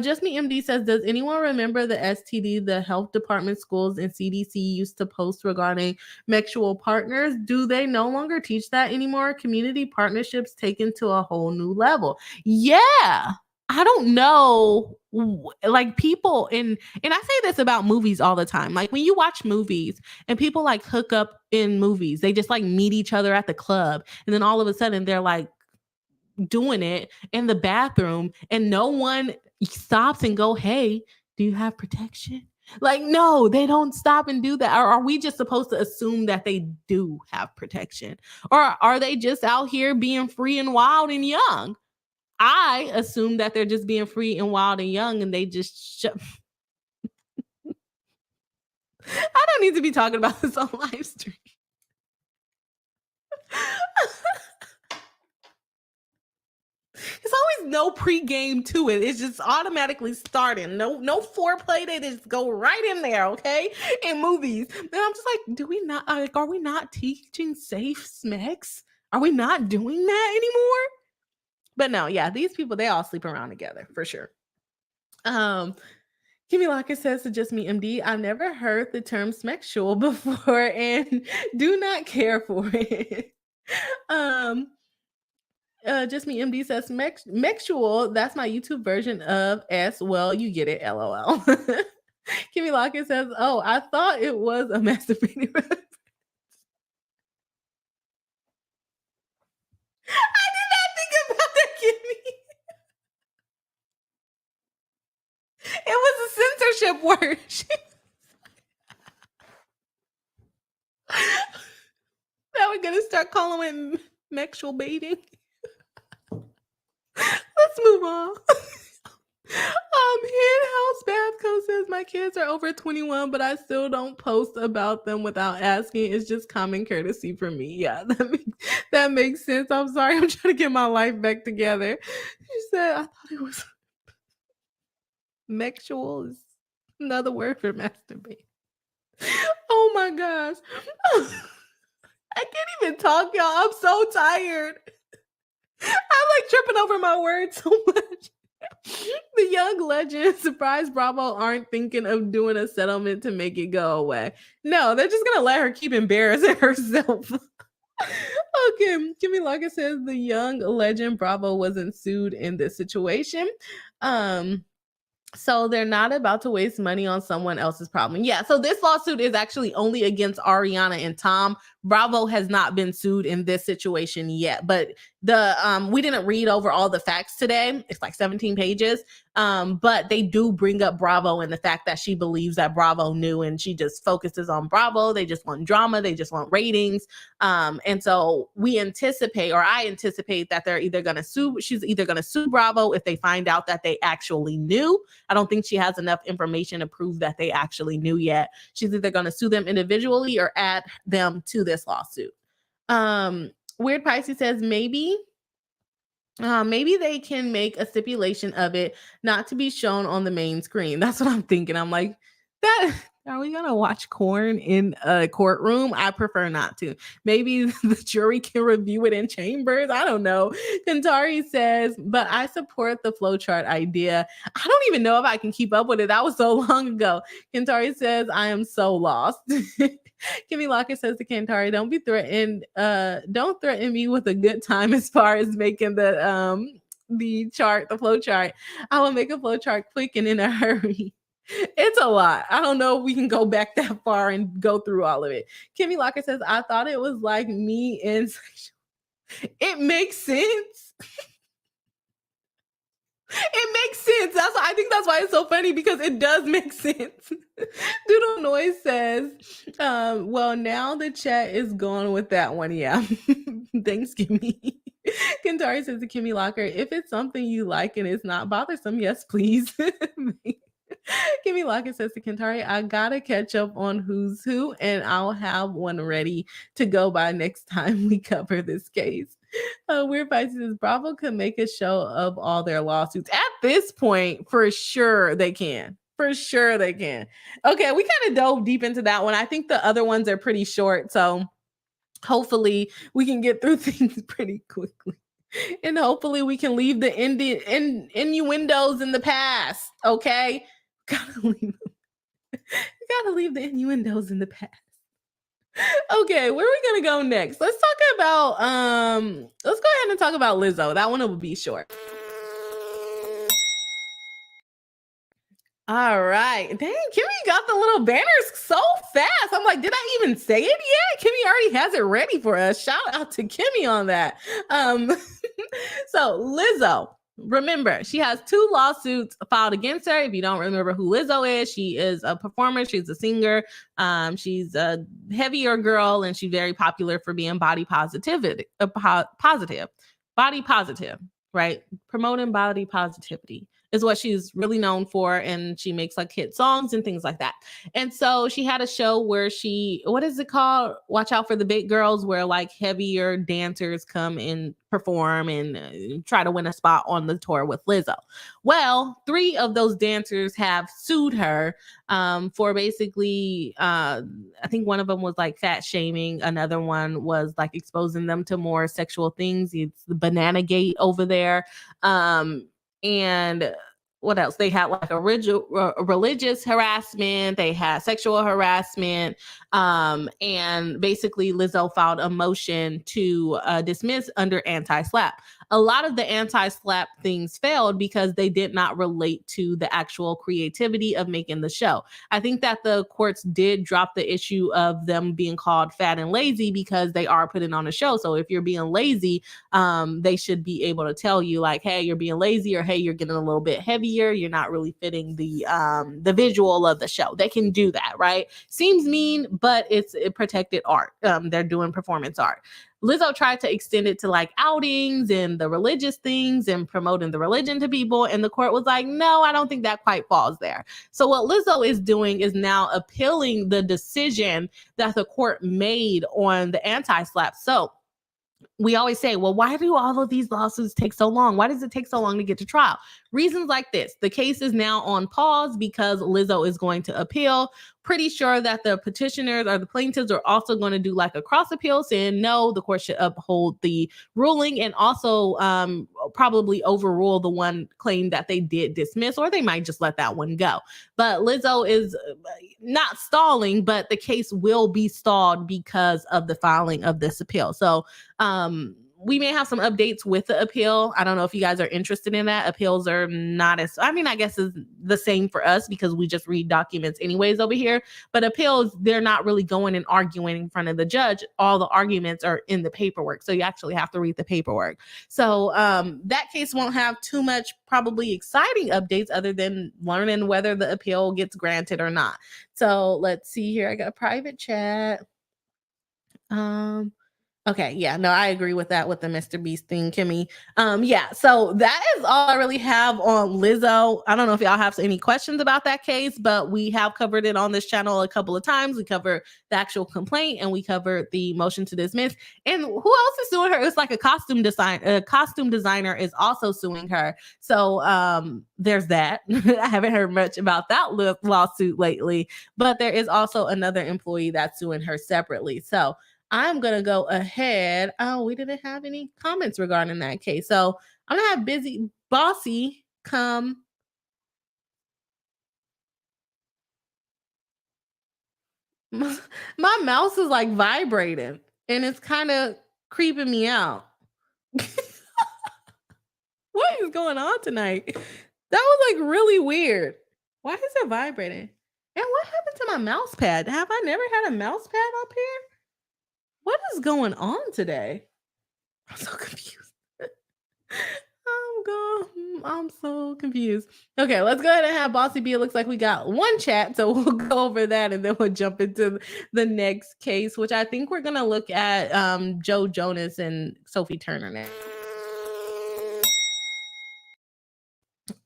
Just Me MD says, does anyone remember the STD, the health department, schools, and CDC used to post regarding sexual partners? Do they no longer teach that anymore? Community partnerships taken to a whole new level. Yeah. I don't know, like people and I say this about movies all the time. Like when you watch movies and people like hook up in movies, they just like meet each other at the club. And then all of a sudden they're like doing it in the bathroom and no one stops and go, hey, do you have protection? Like, no, they don't stop and do that. Or are we just supposed to assume that they do have protection? Or are they just out here being free and wild and young? I assume that they're just being free and wild and young and they just I don't need to be talking about this on live stream. It's always no pregame to it. It's just automatically starting. No foreplay. They just go right in there, okay? In movies. And I'm just like, are we not teaching safe smex? Are we not doing that anymore? But no, yeah, these people, they all sleep around together for sure. Kimmy Locker says to Just Me MD, I've never heard the term smexual before and do not care for it. Just Me MD says mexual, that's my YouTube version of S. Well, you get it, LOL. Kimmy Locker says, oh, I thought it was a masturbating reference. I did not think about that, Kimmy. It was a censorship word. Now we're gonna start calling it mexual baiting. Let's move on. Hen House Bathco says my kids are over 21, but I still don't post about them without asking. It's just common courtesy for me. Yeah, that makes sense. I'm sorry. I'm trying to get my life back together. She said, I thought it was mexual is another word for masturbate. Oh my gosh. I can't even talk, y'all. I'm so tired. I'm like tripping over my words so much. The young legend, surprise Bravo aren't thinking of doing a settlement to make it go away. No, they're just gonna let her keep embarrassing herself. Okay, Kimmy Locker says the young legend Bravo wasn't sued in this situation. So they're not about to waste money on someone else's problem. Yeah, so this lawsuit is actually only against Ariana and Tom. Bravo has not been sued in this situation yet, but we didn't read over all the facts today. It's like 17 pages. But they do bring up Bravo and the fact that she believes that Bravo knew, and she just focuses on Bravo. They just want drama. They just want ratings. And so I anticipate that she's either going to sue Bravo if they find out that they actually knew. I don't think she has enough information to prove that they actually knew yet. She's either going to sue them individually or add them to this lawsuit. Weird Pisces says maybe they can make a stipulation of it not to be shown on the main screen. That's what I'm thinking. I'm like, are we going to watch corn in a courtroom? I prefer not to. Maybe the jury can review it in chambers. I don't know. Kentari says, but I support the flowchart idea. I don't even know if I can keep up with it. That was so long ago. Kentari says, I am so lost. Kimmy Locker says to Kentari, don't be threatened. Don't threaten me with a good time as far as making the flow chart. I will make a flow chart quick and in a hurry. It's a lot. I don't know if we can go back that far and go through all of it. Kimmy Locker says, I thought it was like me in it makes sense. It makes sense. I think that's why it's so funny, because it does make sense. Doodle Noise says, well, now the chat is gone with that one. Yeah. Thanks, Kimmy. Kentari says to Kimmy Locker, if it's something you like and it's not bothersome, yes, please. Kimmy Locker says to Kentari, I gotta catch up on who's who, and I'll have one ready to go by next time we cover this case. Weird Pisces says Bravo could make a show of all their lawsuits. At this point, for sure they can. For sure they can. Okay, we kind of dove deep into that one. I think the other ones are pretty short, so hopefully we can get through things pretty quickly. And hopefully we can leave the innuendos in the past, okay? Gotta leave the innuendos in the past. Okay, where are we gonna go next? Let's go ahead and talk about Lizzo. That one will be short. All right. Dang, Kimmy got the little banners so fast. I'm like, did I even say it yet? Kimmy already has it ready for us. Shout out to Kimmy on that. So Lizzo, remember, she has 2 lawsuits filed against her. If you don't remember who Lizzo is, she is a performer. She's a singer. She's a heavier girl, and she's very popular for being body positive, right? Promoting body positivity is what she's really known for, and she makes like hit songs and things like that. And so she had a show where what is it called? Watch Out for the Big Girls, where like heavier dancers come and perform and try to win a spot on the tour with Lizzo. Well, 3 of those dancers have sued her for basically, I think one of them was like fat shaming. Another one was like exposing them to more sexual things. It's the Banana Gate over there. And what else? They had like religious harassment. They had sexual harassment. And basically Lizzo filed a motion to dismiss under anti-SLAPP. A lot of the anti-SLAPP things failed because they did not relate to the actual creativity of making the show. I think that the courts did drop the issue of them being called fat and lazy because they are putting on a show. So if you're being lazy, they should be able to tell you like, hey, you're being lazy, or hey, you're getting a little bit heavier. You're not really fitting the visual of the show. They can do that, right? Seems mean, but it's protected art. They're doing performance art. Lizzo tried to extend it to like outings and the religious things and promoting the religion to people. And the court was like, no, I don't think that quite falls there. So what Lizzo is doing is now appealing the decision that the court made on the anti-SLAPP. So we always say, well, why do all of these lawsuits take so long? Why does it take so long to get to trial? Reasons like this. The case is now on pause because Lizzo is going to appeal. Pretty sure that the petitioners or the plaintiffs are also going to do like a cross appeal saying, no, the court should uphold the ruling, and also probably overrule the one claim that they did dismiss, or they might just let that one go. But Lizzo is not stalling, but the case will be stalled because of the filing of this appeal. So we may have some updates with the appeal. I don't know if you guys are interested in that. Appeals are not as, I mean, I guess is the same for us because we just read documents anyways over here. But appeals, they're not really going and arguing in front of the judge. All the arguments are in the paperwork. So you actually have to read the paperwork. So that case won't have too much probably exciting updates other than learning whether the appeal gets granted or not. So let's see here. I got a private chat. Okay, yeah, no, I agree with that with the Mr. Beast thing, Kimmy. Yeah, so that is all I really have on Lizzo. I don't know if y'all have any questions about that case, but we have covered it on this channel a couple of times. We covered the actual complaint and we covered the motion to dismiss. And who else is suing her? It's like a costume designer is also suing her. So there's that. I haven't heard much about that lawsuit lately, but there is also another employee that's suing her separately. So I'm going to go ahead. Oh, we didn't have any comments regarding that case. So I'm going to have Busy Bossy come. My mouse is like vibrating and it's kind of creeping me out. What is going on tonight? That was like really weird. Why is it vibrating? And what happened to my mouse pad? Have I never had a mouse pad up here? What is going on today? I'm so confused. I'm so confused. Okay, let's go ahead and have Bossy B. It looks like we got one chat, so we'll go over that and then we'll jump into the next case, which I think we're gonna look at Joe Jonas and Sophie Turner now.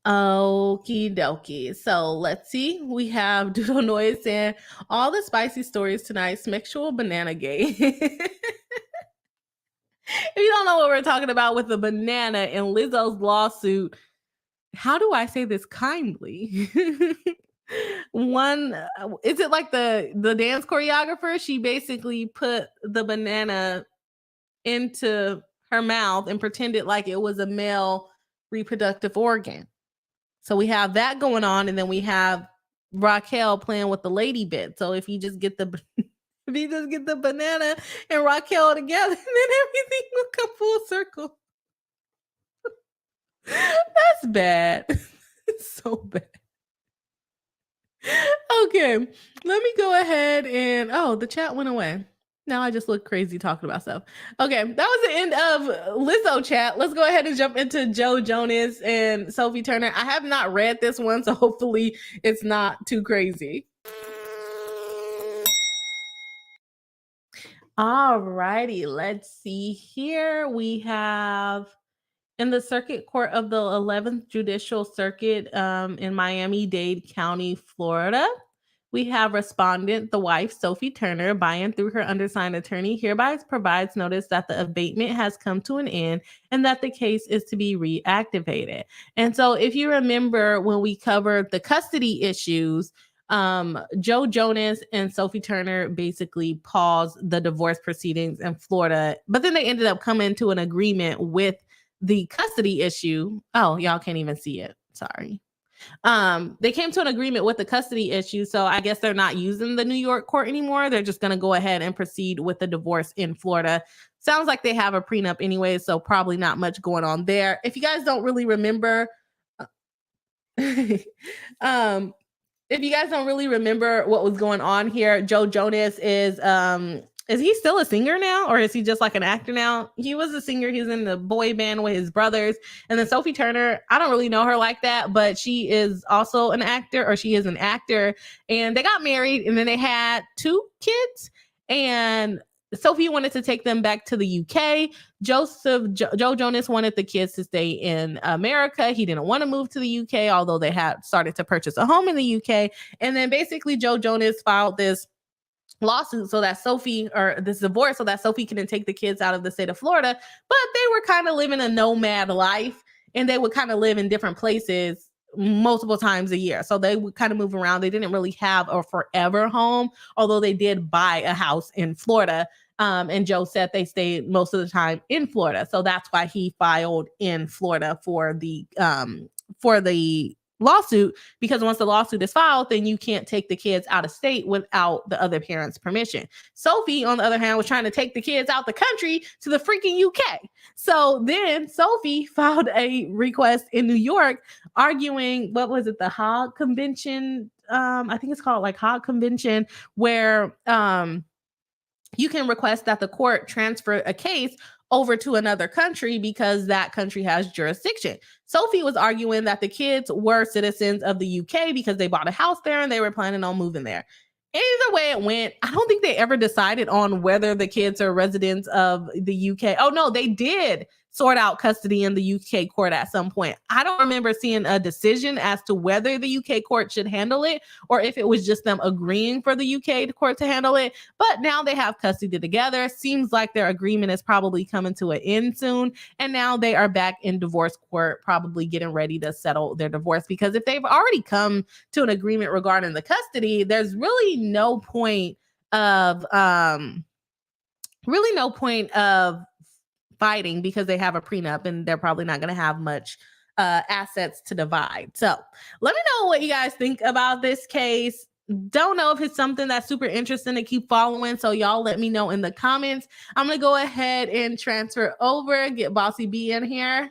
Okie dokie. So let's see. We have Doodle Noise saying all the spicy stories tonight. Sexual banana gay. If you don't know what we're talking about with the banana in Lizzo's lawsuit, how do I say this kindly? One, is it like the dance choreographer? She basically put the banana into her mouth and pretended like it was a male reproductive organ. So we have that going on, and then we have Raquel playing with the lady bit. So if you just get the banana and Raquel together, then everything will come full circle. That's bad. It's so bad. Okay, let me go ahead and the chat went away. Now I just look crazy talking about stuff. Okay, that was the end of Lizzo chat. Let's go ahead and jump into Joe Jonas and Sophie Turner. I have not read this one, so hopefully it's not too crazy. All righty, let's see here. We have in the Circuit Court of the 11th Judicial Circuit in Miami-Dade County, Florida. We have respondent, the wife, Sophie Turner, by and through her undersigned attorney, hereby provides notice that the abatement has come to an end and that the case is to be reactivated. And so if you remember when we covered the custody issues, Joe Jonas and Sophie Turner basically paused the divorce proceedings in Florida, but then they ended up coming to an agreement with the custody issue. Oh, y'all can't even see it. Sorry. They came to an agreement with the custody issue. So I guess they're not using the New York court anymore. They're just going to go ahead and proceed with the divorce in Florida. Sounds like they have a prenup anyway, so probably not much going on there. If you guys don't really remember, if you guys don't really remember what was going on here, Joe Jonas is he still a singer now, or is he just like an actor now? He was a singer. He's in the boy band with his brothers. And then Sophie Turner, I don't really know her like that, but she is also an actor, or she is an actor. And they got married, and then they had 2 kids. And Sophie wanted to take them back to the UK. Joe Jonas wanted the kids to stay in America. He didn't want to move to the UK, although they had started to purchase a home in the UK. And then basically Joe Jonas filed this lawsuit so that Sophie, or this divorce, so that Sophie couldn't take the kids out of the state of Florida. But they were kind of living a nomad life, and they would kind of live in different places multiple times a year. So they would kind of move around. They didn't really have a forever home, although they did buy a house in Florida. And Joe said they stayed most of the time in Florida. So that's why he filed in Florida for the lawsuit, because once the lawsuit is filed, then you can't take the kids out of state without the other parent's permission. Sophie, on the other hand, was trying to take the kids out the country to the freaking UK. So then Sophie filed a request in New York arguing, what was it, the Hague Convention? I think it's called like Hague Convention, where you can request that the court transfer a case over to another country because that country has jurisdiction. Sophie was arguing that the kids were citizens of the UK because they bought a house there and they were planning on moving there. Either way it went, I don't think they ever decided on whether the kids are residents of the UK. Oh no, they did sort out custody in the UK court at some point. I don't remember seeing a decision as to whether the UK court should handle it or if it was just them agreeing for the UK court to handle it. But now they have custody together. Seems like their agreement is probably coming to an end soon. And now they are back in divorce court, probably getting ready to settle their divorce, because if they've already come to an agreement regarding the custody, there's really no point of fighting, because they have a prenup and they're probably not going to have much assets to divide. So let me know what you guys think about this case. Don't know if it's something that's super interesting to keep following, so y'all let me know in the comments. I'm going to go ahead and transfer over, get Bossy B in here.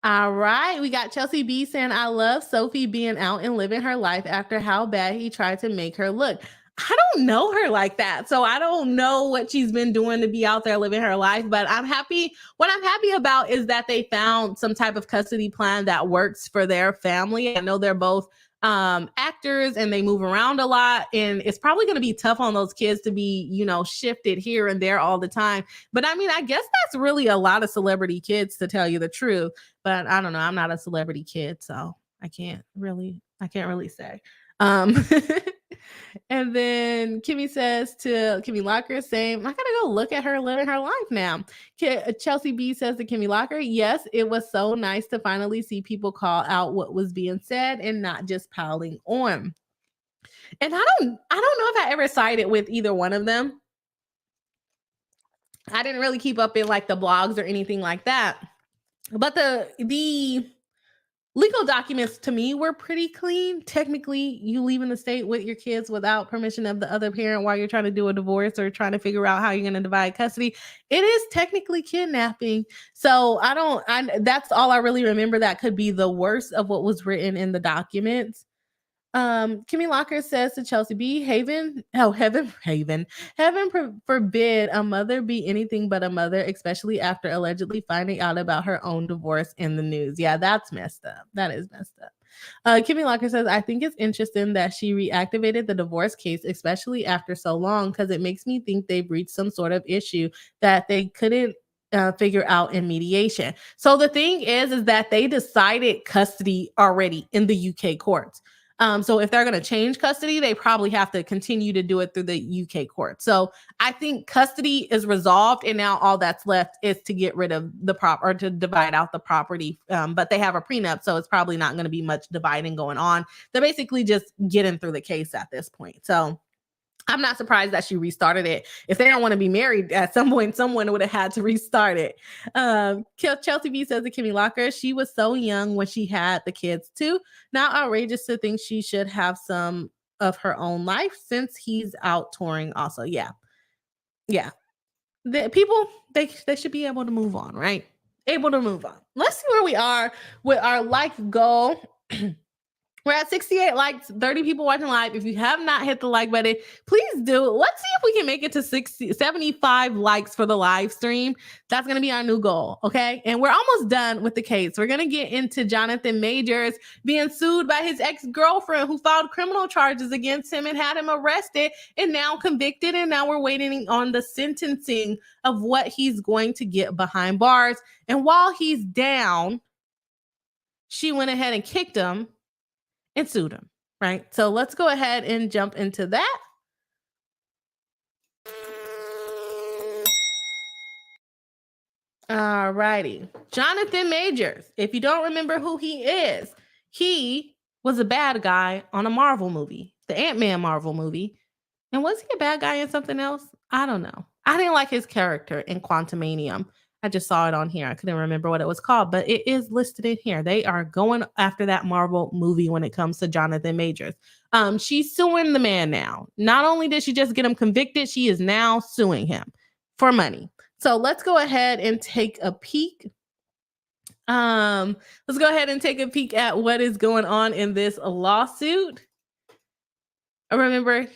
All right, we got Chelsea B saying, I love Sophie being out and living her life after how bad he tried to make her look. I don't know her like that, so I don't know what she's been doing to be out there living her life, but I'm happy. What I'm happy about is that they found some type of custody plan that works for their family. I know they're both actors and they move around a lot, and it's probably going to be tough on those kids to be, shifted here and there all the time. But I mean, I guess that's really a lot of celebrity kids, to tell you the truth. But I don't know. I'm not a celebrity kid, so I can't really say. And then Kimmy says to Kimmy Locker, saying, I gotta go look at her living her life now. Chelsea B says to Kimmy Locker, yes, it was so nice to finally see people call out what was being said and not just piling on. And I don't know if I ever sided with either one of them. I didn't really keep up in like the blogs or anything like that. But the legal documents to me were pretty clean. Technically, you leaving the state with your kids without permission of the other parent while you're trying to do a divorce or trying to figure out how you're going to divide custody, it is technically kidnapping. So that's all I really remember that could be the worst of what was written in the documents. Kimmy Locker says to Chelsea B, heaven forbid a mother be anything but a mother, especially after allegedly finding out about her own divorce in the news. Yeah, that's messed up. That is messed up. Kimmy Locker says, I think it's interesting that she reactivated the divorce case, especially after so long, because it makes me think they've reached some sort of issue that they couldn't figure out in mediation. So the thing is that they decided custody already in the UK courts. So if they're going to change custody, they probably have to continue to do it through the UK court. So I think custody is resolved, and now all that's left is to get rid of the or to divide out the property. But they have a prenup, so it's probably not going to be much dividing going on. They're basically just getting through the case at this point. So I'm not surprised that she restarted it. If they don't want to be married at some point, someone would have had to restart it. Chelsea B says to Kimmy Locker, she was so young when she had the kids too. Not outrageous to think she should have some of her own life since he's out touring also. Yeah. The people, they should be able to move on, right? Able to move on. Let's see where we are with our like goal. We're at 68 likes, 30 people watching live. If you have not hit the like button, please do. Let's see if we can make it to 75 likes for the live stream. That's going to be our new goal, okay? And we're almost done with the case. We're going to get into Jonathan Majors being sued by his ex-girlfriend who filed criminal charges against him and had him arrested and now convicted. And now we're waiting on the sentencing of what he's going to get behind bars. And while he's down, she went ahead and kicked him and sued him, right? So let's go ahead and jump into that. All righty. Jonathan Majors. If you don't remember who he is, he was a bad guy on a Marvel movie, the Ant-Man Marvel movie. And was he a bad guy in something else? I don't know. I didn't like his character in Quantumanium. I just saw it on here. I couldn't remember what it was called, but it is listed in here. They are going after that Marvel movie when it comes to Jonathan Majors. She's suing the man now. Not only did she just get him convicted, she is now suing him for money. So let's go ahead and take a peek. Let's go ahead and take a peek at what is going on in this lawsuit. Remember,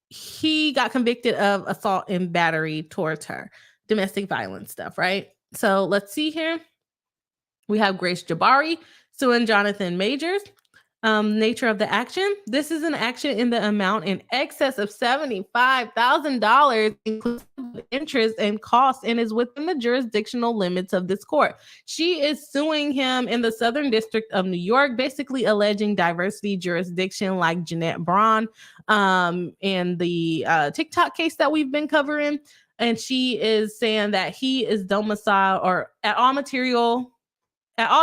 he got convicted of assault and battery towards her, domestic violence stuff, right? So let's see here. We have Grace Jabari suing Jonathan Majors. Nature of the action. This is an action in the amount in excess of $75,000, inclusive of interest and costs, and is within the jurisdictional limits of this court. She is suing him in the Southern District of New York, basically alleging diversity jurisdiction like Jeanette Braun and the TikTok case that we've been covering. And she is saying that he is domiciled or at all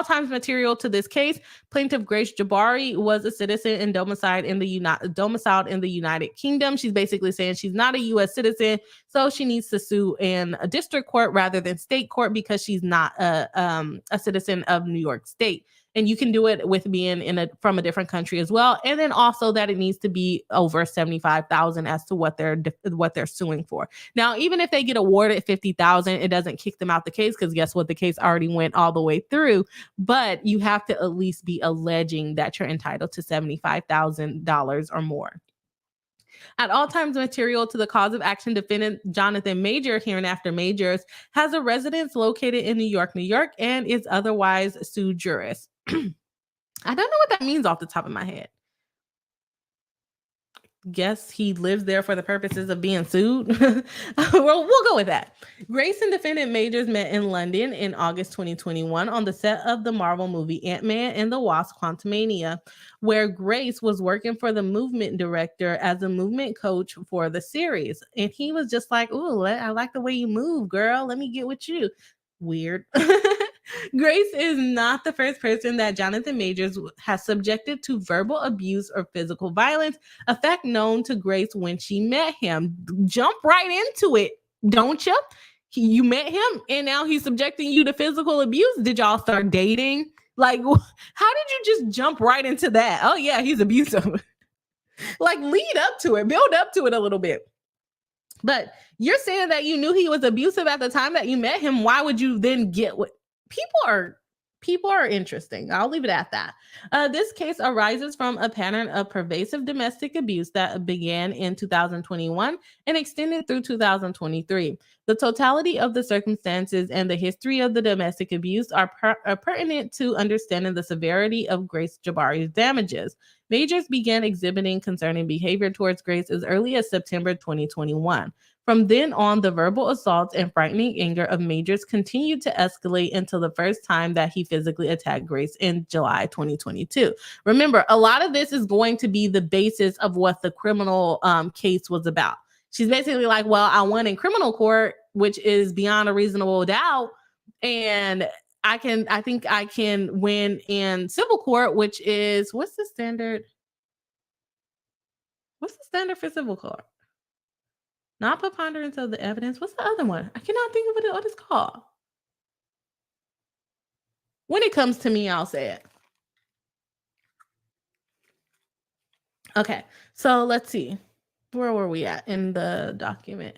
times material to this case. Plaintiff Grace Jabari was a citizen and domiciled in the United Kingdom. She's basically saying she's not a U.S. citizen, so she needs to sue in a district court rather than state court because she's not a citizen of New York State. And you can do it with being from a different country as well. And then also that it needs to be over $75,000 as to what they're suing for. Now, even if they get awarded $50,000, it doesn't kick them out the case because guess what? The case already went all the way through. But you have to at least be alleging that you're entitled to $75,000 or more. At all times material to the cause of action, defendant Jonathan Major, hereinafter Majors, has a residence located in New York, and is otherwise sui juris. I don't know what that means off the top of my head. Guess he lives there for the purposes of being sued. Well, we'll go with that. Grace and defendant Majors met in London in August 2021 on the set of the Marvel movie Ant-Man and the Wasp: Quantumania, where Grace was working for the movement director as a movement coach for the series. And he was just like, "Ooh, I like the way you move, girl. Let me get with you." Weird. Grace is not the first person that Jonathan Majors has subjected to verbal abuse or physical violence, a fact known to Grace when she met him. Jump right into it, don't you? You met him and now he's subjecting you to physical abuse. Did y'all start dating? Like, how did you just jump right into that? Oh yeah, he's abusive. Like, lead up to it, build up to it a little bit. But you're saying that you knew he was abusive at the time that you met him. Why would you then get what? People are interesting. I'll leave it at that. This case arises from a pattern of pervasive domestic abuse that began in 2021 and extended through 2023. The totality of the circumstances and the history of the domestic abuse are pertinent to understanding the severity of Grace Jabari's damages. Majors began exhibiting concerning behavior towards Grace as early as September 2021. From then on, the verbal assaults and frightening anger of Majors continued to escalate until the first time that he physically attacked Grace in July 2022. Remember, a lot of this is going to be the basis of what the criminal case was about. She's basically like, well, I won in criminal court, which is beyond a reasonable doubt. And I think I can win in civil court, which is, what's the standard? What's the standard for civil court? Not preponderance of the evidence. What's the other one? I cannot think of what it's called. When it comes to me, I'll say it. Okay, so let's see. Where were we at in the document?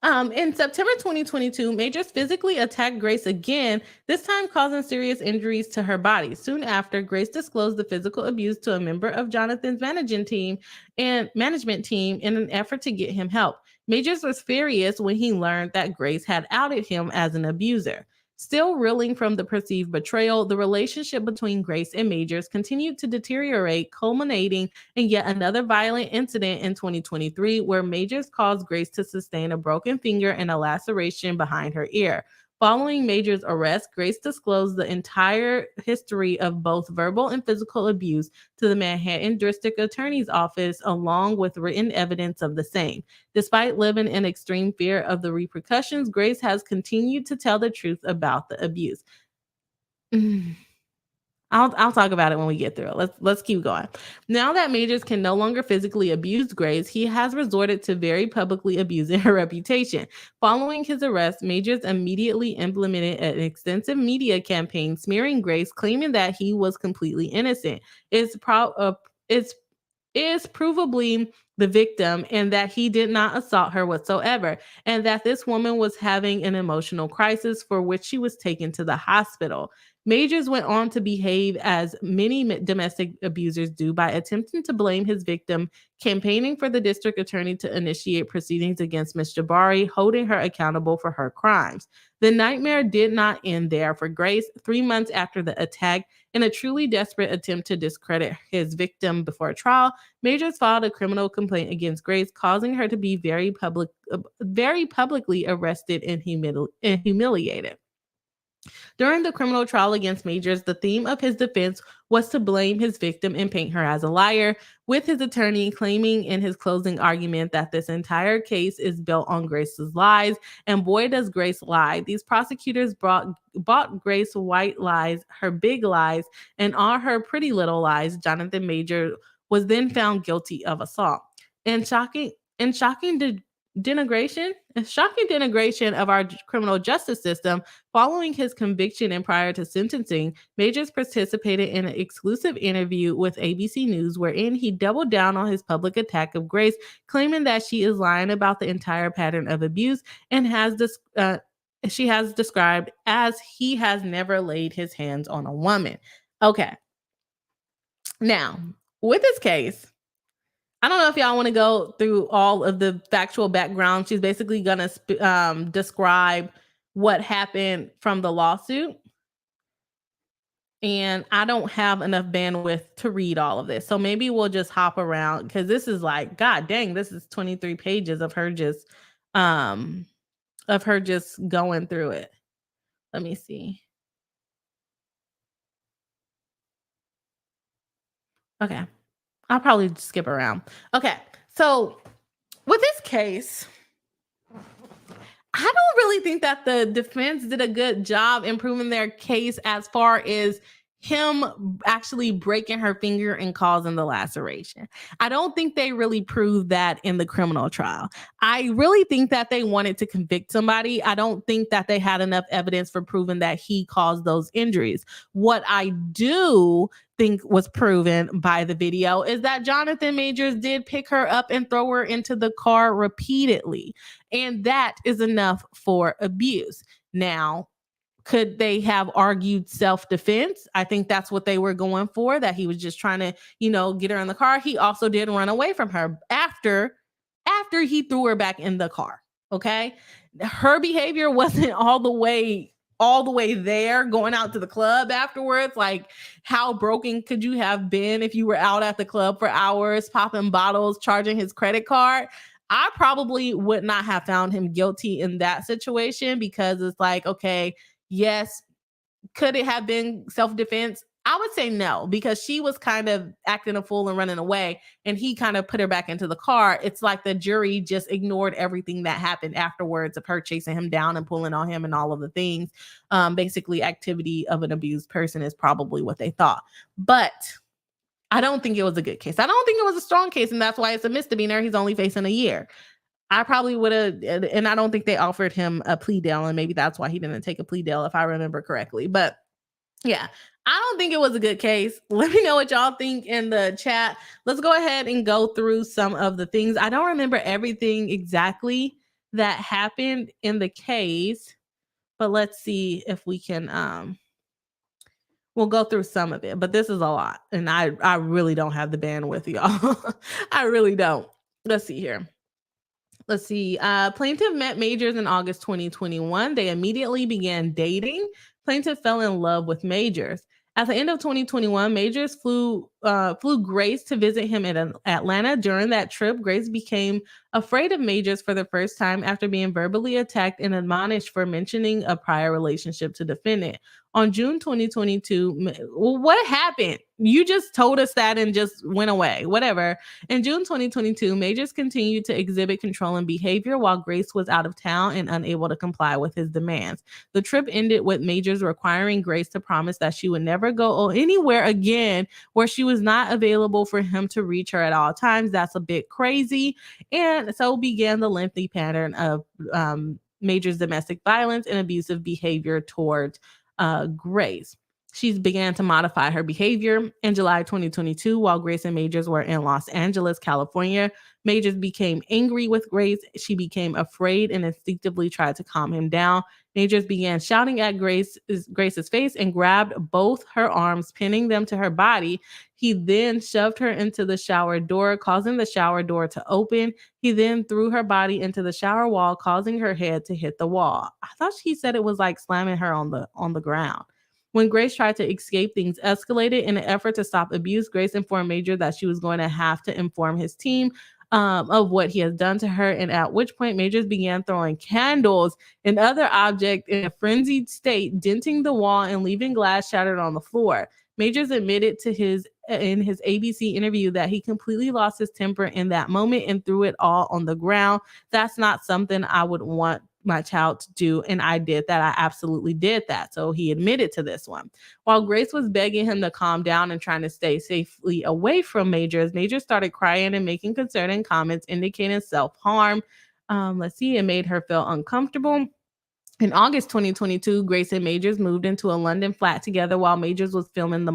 In September 2022, Majors physically attacked Grace again, this time causing serious injuries to her body. Soon after, Grace disclosed the physical abuse to a member of Jonathan's management team in an effort to get him help. Majors was furious when he learned that Grace had outed him as an abuser. Still reeling from the perceived betrayal, the relationship between Grace and Majors continued to deteriorate, culminating in yet another violent incident in 2023, where Majors caused Grace to sustain a broken finger and a laceration behind her ear. Following Majors' arrest, Grace disclosed the entire history of both verbal and physical abuse to the Manhattan District Attorney's Office, along with written evidence of the same. Despite living in extreme fear of the repercussions, Grace has continued to tell the truth about the abuse. I'll talk about it when we get through it. Let's keep going. Now that Majors can no longer physically abuse Grace, he has resorted to very publicly abusing her reputation. Following his arrest, Majors immediately implemented an extensive media campaign smearing Grace, claiming that he was completely innocent. It's is provably the victim and that he did not assault her whatsoever, and that this woman was having an emotional crisis for which she was taken to the hospital. Majors went on to behave as many domestic abusers do by attempting to blame his victim, campaigning for the district attorney to initiate proceedings against Ms. Jabari, holding her accountable for her crimes. The nightmare did not end there for Grace. 3 months after the attack, in a truly desperate attempt to discredit his victim before trial, Majors filed a criminal complaint against Grace, causing her to be very publicly arrested and humiliated. During the criminal trial against Majors, the theme of his defense was to blame his victim and paint her as a liar, with his attorney claiming in his closing argument that this entire case is built on Grace's lies, and boy does Grace lie. These prosecutors bought Grace white lies, her big lies, and all her pretty little lies. Jonathan Major was then found guilty of assault. And shocking denigration of our criminal justice system. Following his conviction and prior to sentencing, Majors participated in an exclusive interview with ABC News wherein he doubled down on his public attack of Grace, claiming that she is lying about the entire pattern of abuse and she has described as he has never laid his hands on a woman. Okay. Now, with this case, I don't know if y'all want to go through all of the factual background. She's basically going to describe what happened from the lawsuit. And I don't have enough bandwidth to read all of this. So maybe we'll just hop around because this is like, God dang, this is 23 pages of her just going through it. Let me see. Okay. I'll probably skip around. Okay. So with this case, I don't really think that the defense did a good job in proving their case as far as him actually breaking her finger and causing the laceration. I don't think they really proved that in the criminal trial. I really think that they wanted to convict somebody. I don't think that they had enough evidence for proving that he caused those injuries. What I do think was proven by the video is that Jonathan Majors did pick her up and throw her into the car repeatedly. And that is enough for abuse. Now, could they have argued self-defense? I think that's what they were going for, that he was just trying to, get her in the car. He also did run away from her after he threw her back in the car. Okay. Her behavior wasn't all the way there, going out to the club afterwards. Like, how broken could you have been if you were out at the club for hours, popping bottles, charging his credit card? I probably would not have found him guilty in that situation, because it's like, okay, yes, could it have been self-defense? I would say no, because she was kind of acting a fool and running away, and he kind of put her back into the car. It's like the jury just ignored everything that happened afterwards of her chasing him down and pulling on him and all of the things. Basically, activity of an abused person is probably what they thought. But I don't think it was a good case. I don't think it was a strong case, and that's why it's a misdemeanor. He's only facing a year. I probably would have, and I don't think they offered him a plea deal, and maybe that's why he didn't take a plea deal, if I remember correctly. But yeah, I don't think it was a good case. Let me know what y'all think in the chat. Let's go ahead and go through some of the things. I don't remember everything exactly that happened in the case, but let's see if we can, we'll go through some of it, but this is a lot, and I really don't have the bandwidth, y'all. I really don't. Let's see here. Let's see. Plaintiff met Majors in August 2021. They immediately began dating. Plaintiff fell in love with Majors. At the end of 2021, Majors flew Grace to visit him in Atlanta. During that trip, Grace became afraid of Majors for the first time after being verbally attacked and admonished for mentioning a prior relationship to defendant. On June 2022, what happened? you just told us that and just went away, whatever. In June 2022, Majors continued to exhibit controlling behavior while Grace was out of town and unable to comply with his demands. The trip ended with Majors requiring Grace to promise that she would never go anywhere again where she was not available for him to reach her at all times. That's a bit crazy. And so began the lengthy pattern of Majors' domestic violence and abusive behavior towards Grace. She began to modify her behavior. In July 2022, while Grace and Majors were in Los Angeles, California, Majors became angry with Grace. She became afraid and instinctively tried to calm him down. Majors began shouting at Grace's face and grabbed both her arms, pinning them to her body. He then shoved her into the shower door, causing the shower door to open. He then threw her body into the shower wall, causing her head to hit the wall. I thought he said it was like slamming her on the ground. When Grace tried to escape, things escalated. In an effort to stop abuse, Grace informed Major that she was going to have to inform his team of what he has done to her, and at which point Majors began throwing candles and other objects in a frenzied state, denting the wall and leaving glass shattered on the floor. Majors admitted in his ABC interview that he completely lost his temper in that moment and threw it all on the ground. That's not something I would want my child to do, and I did that. I absolutely did that. So he admitted to this one. While Grace was begging him to calm down and trying to stay safely away from Majors started crying and making concerning comments indicating self-harm. It made her feel uncomfortable. In August 2022, Grace and Majors moved into a London flat together while Majors was filming the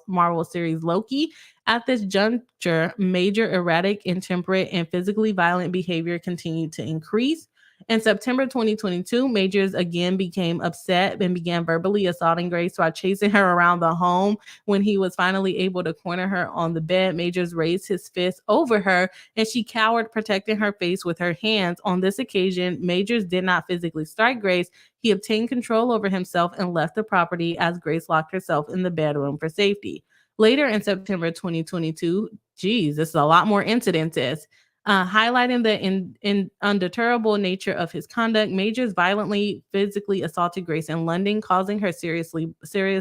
Marvel series Loki. At this juncture, Major erratic, intemperate, and physically violent behavior continued to increase. In September 2022, Majors again became upset and began verbally assaulting Grace while chasing her around the home. When he was finally able to corner her on the bed, Majors raised his fist over her and she cowered, protecting her face with her hands. On this occasion, Majors did not physically strike Grace. He obtained control over himself and left the property as Grace locked herself in the bedroom for safety. Later in September 2022, this is a lot more incidences. Highlighting the undeterrable nature of his conduct, Majors violently physically assaulted Grace in London, causing her serious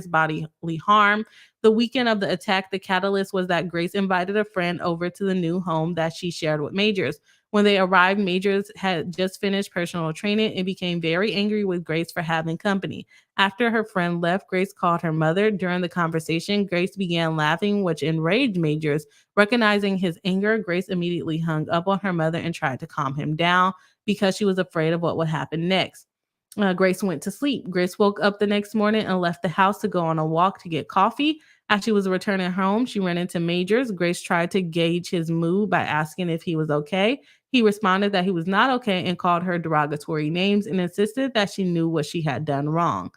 bodily harm. The weekend of the attack, the catalyst was that Grace invited a friend over to the new home that she shared with Majors. When they arrived, Majors had just finished personal training and became very angry with Grace for having company. After her friend left, Grace called her mother. During the conversation, Grace began laughing, which enraged Majors. Recognizing his anger, Grace immediately hung up on her mother and tried to calm him down because she was afraid of what would happen next. Grace went to sleep. Grace woke up the next morning and left the house to go on a walk to get coffee. As she was returning home, she ran into Majors. Grace tried to gauge his mood by asking if he was okay. He responded that he was not okay and called her derogatory names and insisted that she knew what she had done wrong.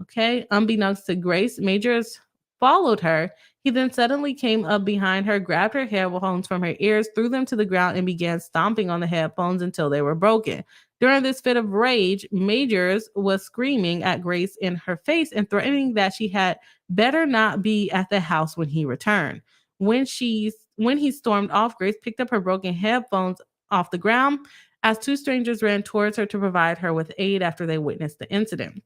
Okay, unbeknownst to Grace, Majors followed her. He then suddenly came up behind her, grabbed her headphones from her ears, threw them to the ground, and began stomping on the headphones until they were broken. During this fit of rage, Majors was screaming at Grace in her face and threatening that she had better not be at the house when he returned. When he stormed off, Grace picked up her broken headphones off the ground as two strangers ran towards her to provide her with aid after they witnessed the incident.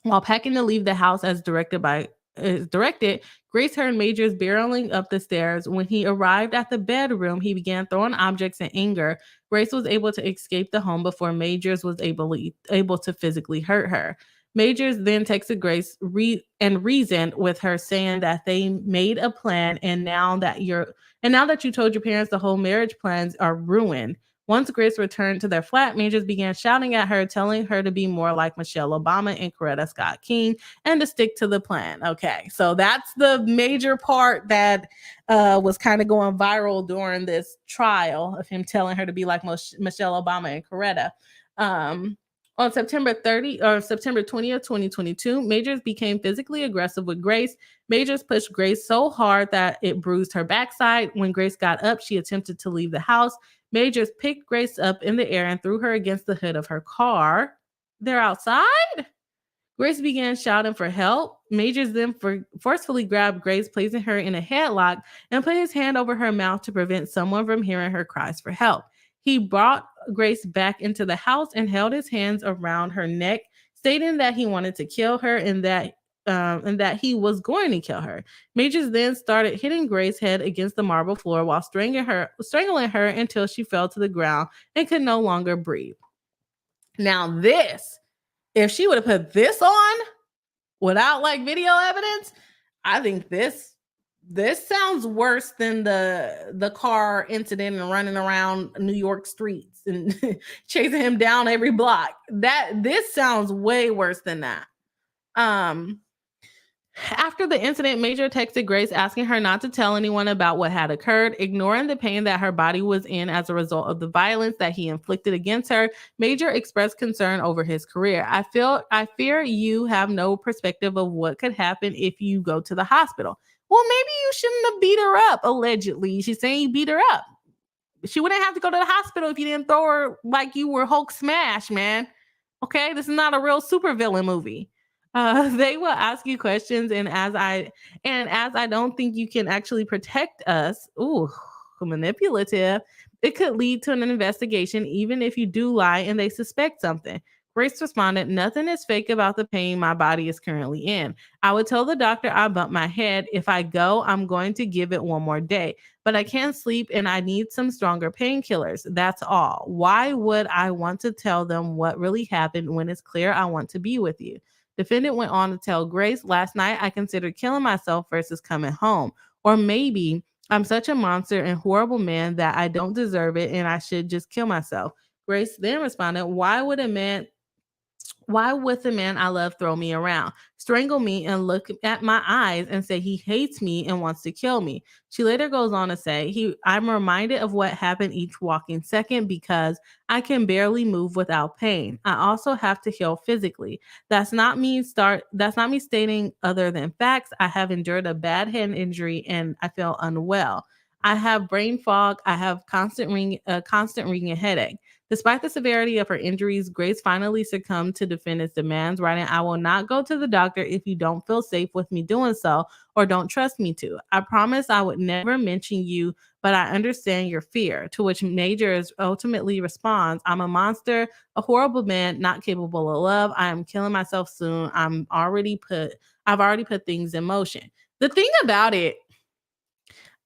While packing to leave the house as directed, Grace heard Majors barreling up the stairs. When he arrived at the bedroom, he began throwing objects in anger. Grace was able to escape the home before Majors was able to physically hurt her. Majors then texted Grace and reasoned with her, saying that they made a plan, and now that you told your parents, the whole marriage plans are ruined. Once Grace returned to their flat, Majors began shouting at her, telling her to be more like Michelle Obama and Coretta Scott King and to stick to the plan. Okay, so that's the major part that was kind of going viral during this trial of him telling her to be like Michelle Obama and Coretta. On September 20th, 2022, Majors became physically aggressive with Grace. Majors pushed Grace so hard that it bruised her backside. When Grace got up, she attempted to leave the house. Majors picked Grace up in the air and threw her against the hood of her car. They're outside? Grace began shouting for help. Majors then forcefully grabbed Grace, placing her in a headlock, and put his hand over her mouth to prevent someone from hearing her cries for help. He brought Grace back into the house and held his hands around her neck, stating that he wanted to kill her and that and that he was going to kill her. Majors then started hitting Grace's head against the marble floor while strangling her until she fell to the ground and could no longer breathe. Now this, if she would have put this on without like video evidence, I think this sounds worse than the car incident and running around New York streets and chasing him down every block. This sounds way worse than that. After the incident, Major texted Grace asking her not to tell anyone about what had occurred, ignoring the pain that her body was in as a result of the violence that he inflicted against her. Major expressed concern over his career. I fear you have no perspective of what could happen if you go to the hospital. Well, maybe you shouldn't have beat her up, allegedly. She's saying you beat her up. She wouldn't have to go to the hospital if you didn't throw her like you were Hulk smash, man. Okay, this is not a real supervillain movie. They will ask you questions, and as I don't think you can actually protect us, manipulative, it could lead to an investigation, even if you do lie and they suspect something. Grace responded, nothing is fake about the pain my body is currently in. I would tell the doctor I bumped my head. If I go, I'm going to give it one more day. But I can't sleep and I need some stronger painkillers. That's all. Why would I want to tell them what really happened when it's clear I want to be with you? Defendant went on to tell Grace, last night I considered killing myself versus coming home. Or maybe I'm such a monster and horrible man that I don't deserve it and I should just kill myself. Grace then responded, why would the man I love throw me around, strangle me, and look at my eyes and say he hates me and wants to kill me? She later goes on to say, I'm reminded of what happened each walking second because I can barely move without pain. I also have to heal physically. That's not me stating other than facts. I have endured a bad head injury and I feel unwell. I have brain fog. I have constant ringing headache. Despite the severity of her injuries, Grace finally succumbed to defendant's demands, writing, I will not go to the doctor if you don't feel safe with me doing so or don't trust me to. I promise I would never mention you, but I understand your fear. To which Majors ultimately responds, I'm a monster, a horrible man, not capable of love. I am killing myself soon. I've already put things in motion. The thing about it,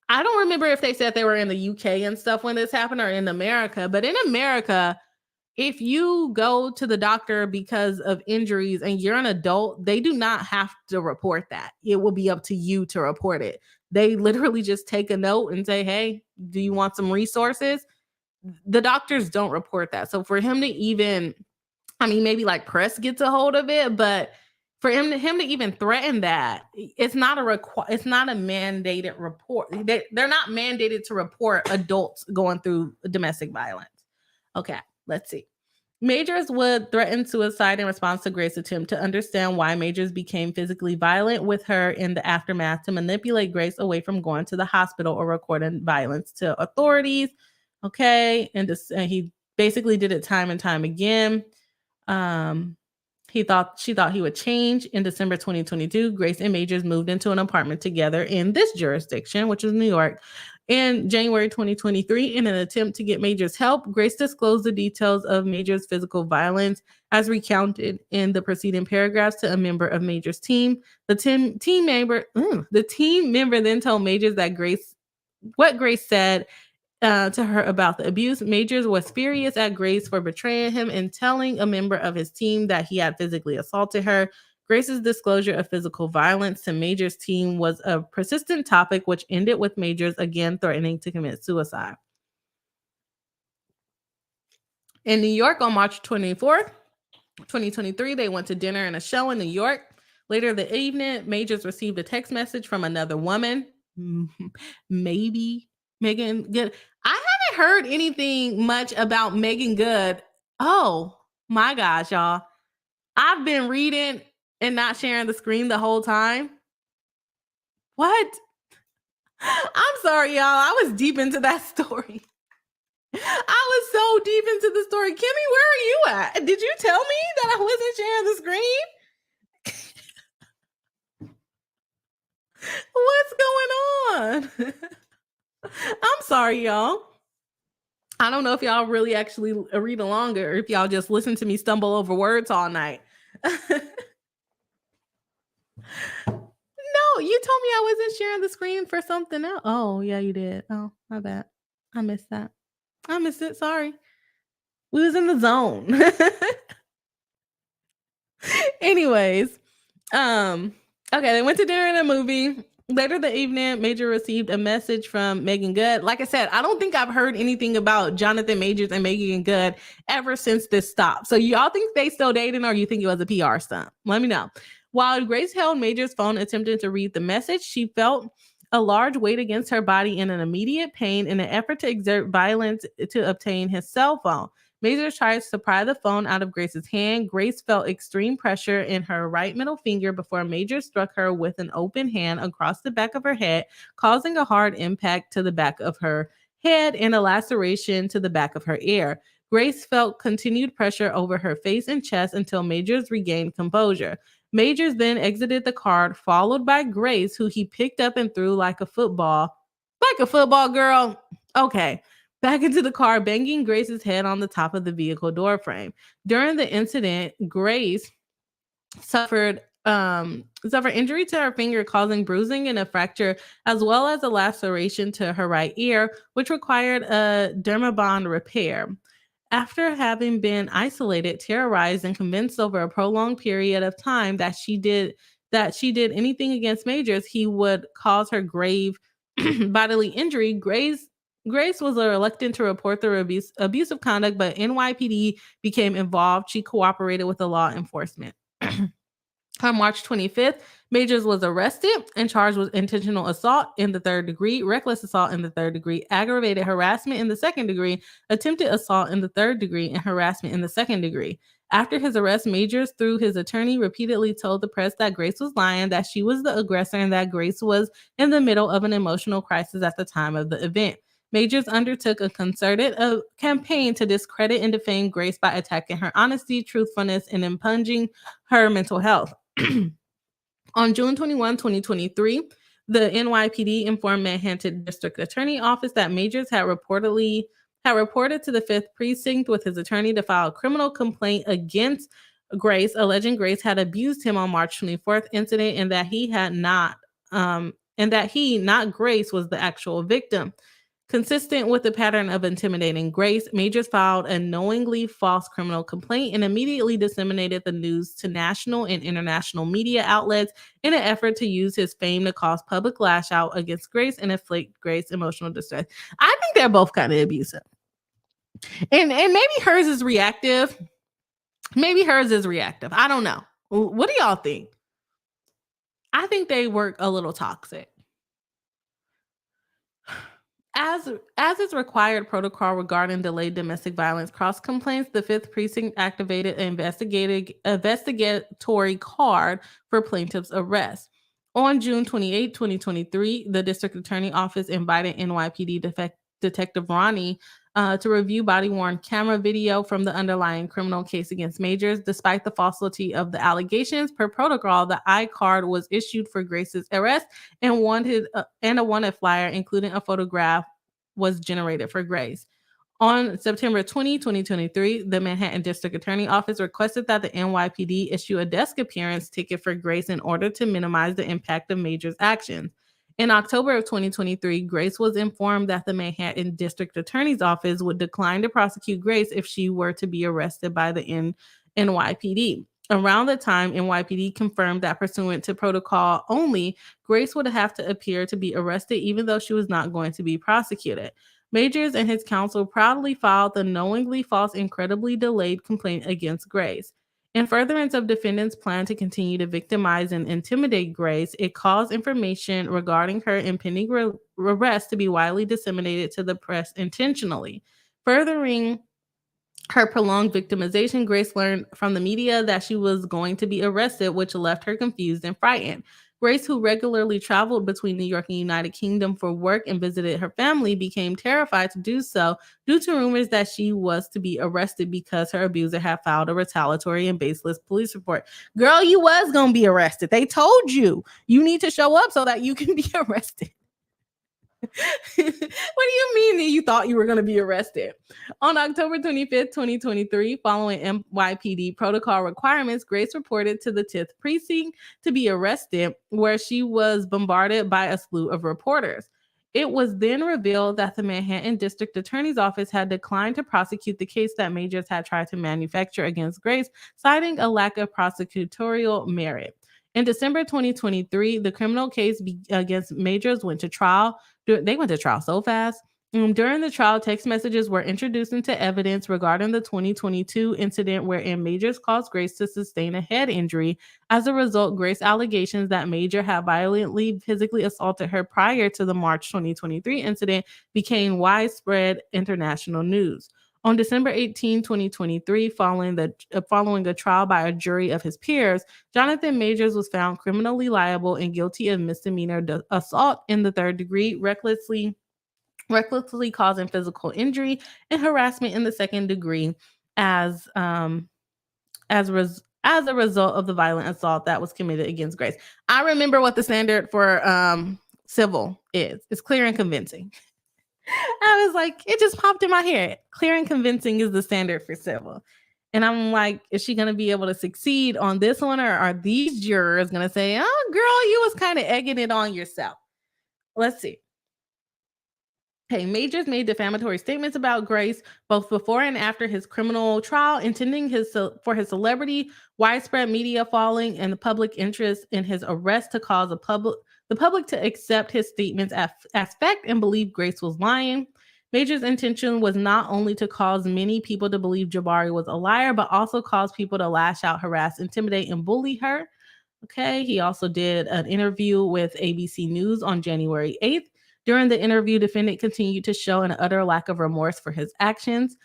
I don't remember if they said they were in the UK and stuff when this happened or in America, but in America, if you go to the doctor because of injuries and you're an adult, they do not have to report that. It will be up to you to report it. They literally just take a note and say, hey, do you want some resources? The doctors don't report that. So for him to even, maybe like press gets a hold of it, but for him to even threaten that, it's not a mandated report. They're not mandated to report adults going through domestic violence. Okay, let's see. Majors would threaten suicide in response to Grace's attempt to understand why Majors became physically violent with her in the aftermath to manipulate Grace away from going to the hospital or reporting violence to authorities. Okay, and he basically did it time and time again. She thought he would change. In December 2022, Grace and Majors moved into an apartment together in this jurisdiction, which is New York. In January 2023, in an attempt to get Majors help, Grace disclosed the details of Majors' physical violence as recounted in the preceding paragraphs to a member of Majors' team. The team member then told Majors that what Grace said to her about the abuse. Majors was furious at Grace for betraying him and telling a member of his team that he had physically assaulted her. Grace's disclosure of physical violence to Majors' team was a persistent topic, which ended with Majors again threatening to commit suicide. In New York on March 24th, 2023, they went to dinner and a show in New York. Later the evening, Majors received a text message from another woman, maybe Megan Good. I haven't heard anything much about Megan Good. Oh my gosh, y'all. I've been reading and not sharing the screen the whole time. What? I'm sorry, y'all. I was deep into that story. I was so deep into the story. Kimmy, where are you at? Did you tell me that I wasn't sharing the screen? What's going on? I'm sorry, y'all. I don't know if y'all really actually read along or if y'all just listen to me stumble over words all night. No, you told me I wasn't sharing the screen for something else. Oh, yeah, you did. Oh, my bad. I missed that. I missed it. Sorry. We was in the zone. Anyways, um, okay, they went to dinner and a movie. Later the evening, Major received a message from Megan Good. Like I said, I don't think I've heard anything about Jonathan Majors and Megan Good ever since this stopped. So y'all think they still dating, or you think it was a PR stunt? Let me know. While Grace held Major's phone attempting to read the message, she felt a large weight against her body in an immediate pain in an effort to exert violence to obtain his cell phone. Major tries to pry the phone out of Grace's hand. Grace felt extreme pressure in her right middle finger before Major struck her with an open hand across the back of her head, causing a hard impact to the back of her head and a laceration to the back of her ear. Grace felt continued pressure over her face and chest until Majors regained composure. Majors then exited the car, followed by Grace, who he picked up and threw like a football. Like a football, girl. Okay. Back into the car, banging Grace's head on the top of the vehicle door frame. During the incident, Grace suffered injury to her finger, causing bruising and a fracture, as well as a laceration to her right ear, which required a dermabond repair. After having been isolated, terrorized, and convinced over a prolonged period of time that she did anything against Majors, he would cause her grave bodily injury. Grace was reluctant to report the abusive conduct, but NYPD became involved. She cooperated with the law enforcement. On March 25th, Majors was arrested and charged with intentional assault in the third degree, reckless assault in the third degree, aggravated harassment in the second degree, attempted assault in the third degree, and harassment in the second degree. After his arrest, Majors, through his attorney, repeatedly told the press that Grace was lying, that she was the aggressor, and that Grace was in the middle of an emotional crisis at the time of the event. Majors undertook a concerted campaign to discredit and defame Grace by attacking her honesty, truthfulness, and impugning her mental health. On June 21, 2023, the NYPD informed Manhattan District Attorney Office that Majors had reported to the 5th Precinct with his attorney to file a criminal complaint against Grace, alleging Grace had abused him on March 24th incident, and that he, not Grace, was the actual victim. Consistent with the pattern of intimidating Grace, Majors filed a knowingly false criminal complaint and immediately disseminated the news to national and international media outlets in an effort to use his fame to cause public lash out against Grace and inflict Grace emotional distress. I think they're both kind of abusive. And maybe hers is reactive. I don't know. What do y'all think? I think they work a little toxic. As is required protocol regarding delayed domestic violence cross complaints, the 5th Precinct activated an investigatory card for plaintiff's arrest. On June 28, 2023, the District Attorney Office invited NYPD Detective Ronnie to review body-worn camera video from the underlying criminal case against Majors. Despite the falsity of the allegations, per protocol, the I-card was issued for Grace's arrest, and a wanted flyer, including a photograph, was generated for Grace. On September 20, 2023, the Manhattan District Attorney Office requested that the NYPD issue a desk appearance ticket for Grace in order to minimize the impact of Majors' actions. In October of 2023, Grace was informed that the Manhattan District Attorney's Office would decline to prosecute Grace if she were to be arrested by the NYPD. Around the time NYPD confirmed that pursuant to protocol only, Grace would have to appear to be arrested even though she was not going to be prosecuted. Majors and his counsel proudly filed the knowingly false, incredibly delayed complaint against Grace. In furtherance of defendants' plan to continue to victimize and intimidate Grace, it caused information regarding her impending arrest to be widely disseminated to the press intentionally. Furthering her prolonged victimization, Grace learned from the media that she was going to be arrested, which left her confused and frightened. Grace, who regularly traveled between New York and United Kingdom for work and visited her family, became terrified to do so due to rumors that she was to be arrested because her abuser had filed a retaliatory and baseless police report. Girl, you was going to be arrested. They told you need to show up so that you can be arrested. What do you mean that you thought you were going to be arrested? On October 25th, 2023, following NYPD protocol requirements, Grace reported to the 10th precinct to be arrested, where she was bombarded by a slew of reporters. It was then revealed that the Manhattan District Attorney's Office had declined to prosecute the case that Majors had tried to manufacture against Grace, citing a lack of prosecutorial merit. In December 2023, the criminal case against Majors went to trial. They went to trial so fast. During the trial, text messages were introduced into evidence regarding the 2022 incident wherein Majors caused Grace to sustain a head injury. As a result, Grace allegations that Major had violently physically assaulted her prior to the March 2023 incident became widespread international news. On December 18, 2023, following a trial by a jury of his peers, Jonathan Majors was found criminally liable and guilty of misdemeanor assault in the third degree, recklessly causing physical injury, and harassment in the second degree as as a result of the violent assault that was committed against Grace. I remember what the standard for civil is. It's clear and convincing. I was like, it just popped in my head. Clear and convincing is the standard for civil. And I'm like, is she going to be able to succeed on this one? Or are these jurors going to say, oh, girl, you was kind of egging it on yourself? Let's see. Okay, Majors made defamatory statements about Grace both before and after his criminal trial, intending for his celebrity, widespread media following, and the public interest in his arrest to cause the public to accept his statements as fact and believe Grace was lying. Major's intention was not only to cause many people to believe Jabari was a liar, but also cause people to lash out, harass, intimidate, and bully her. Okay, he also did an interview with ABC News on January 8th. During the interview, defendant continued to show an utter lack of remorse for his actions.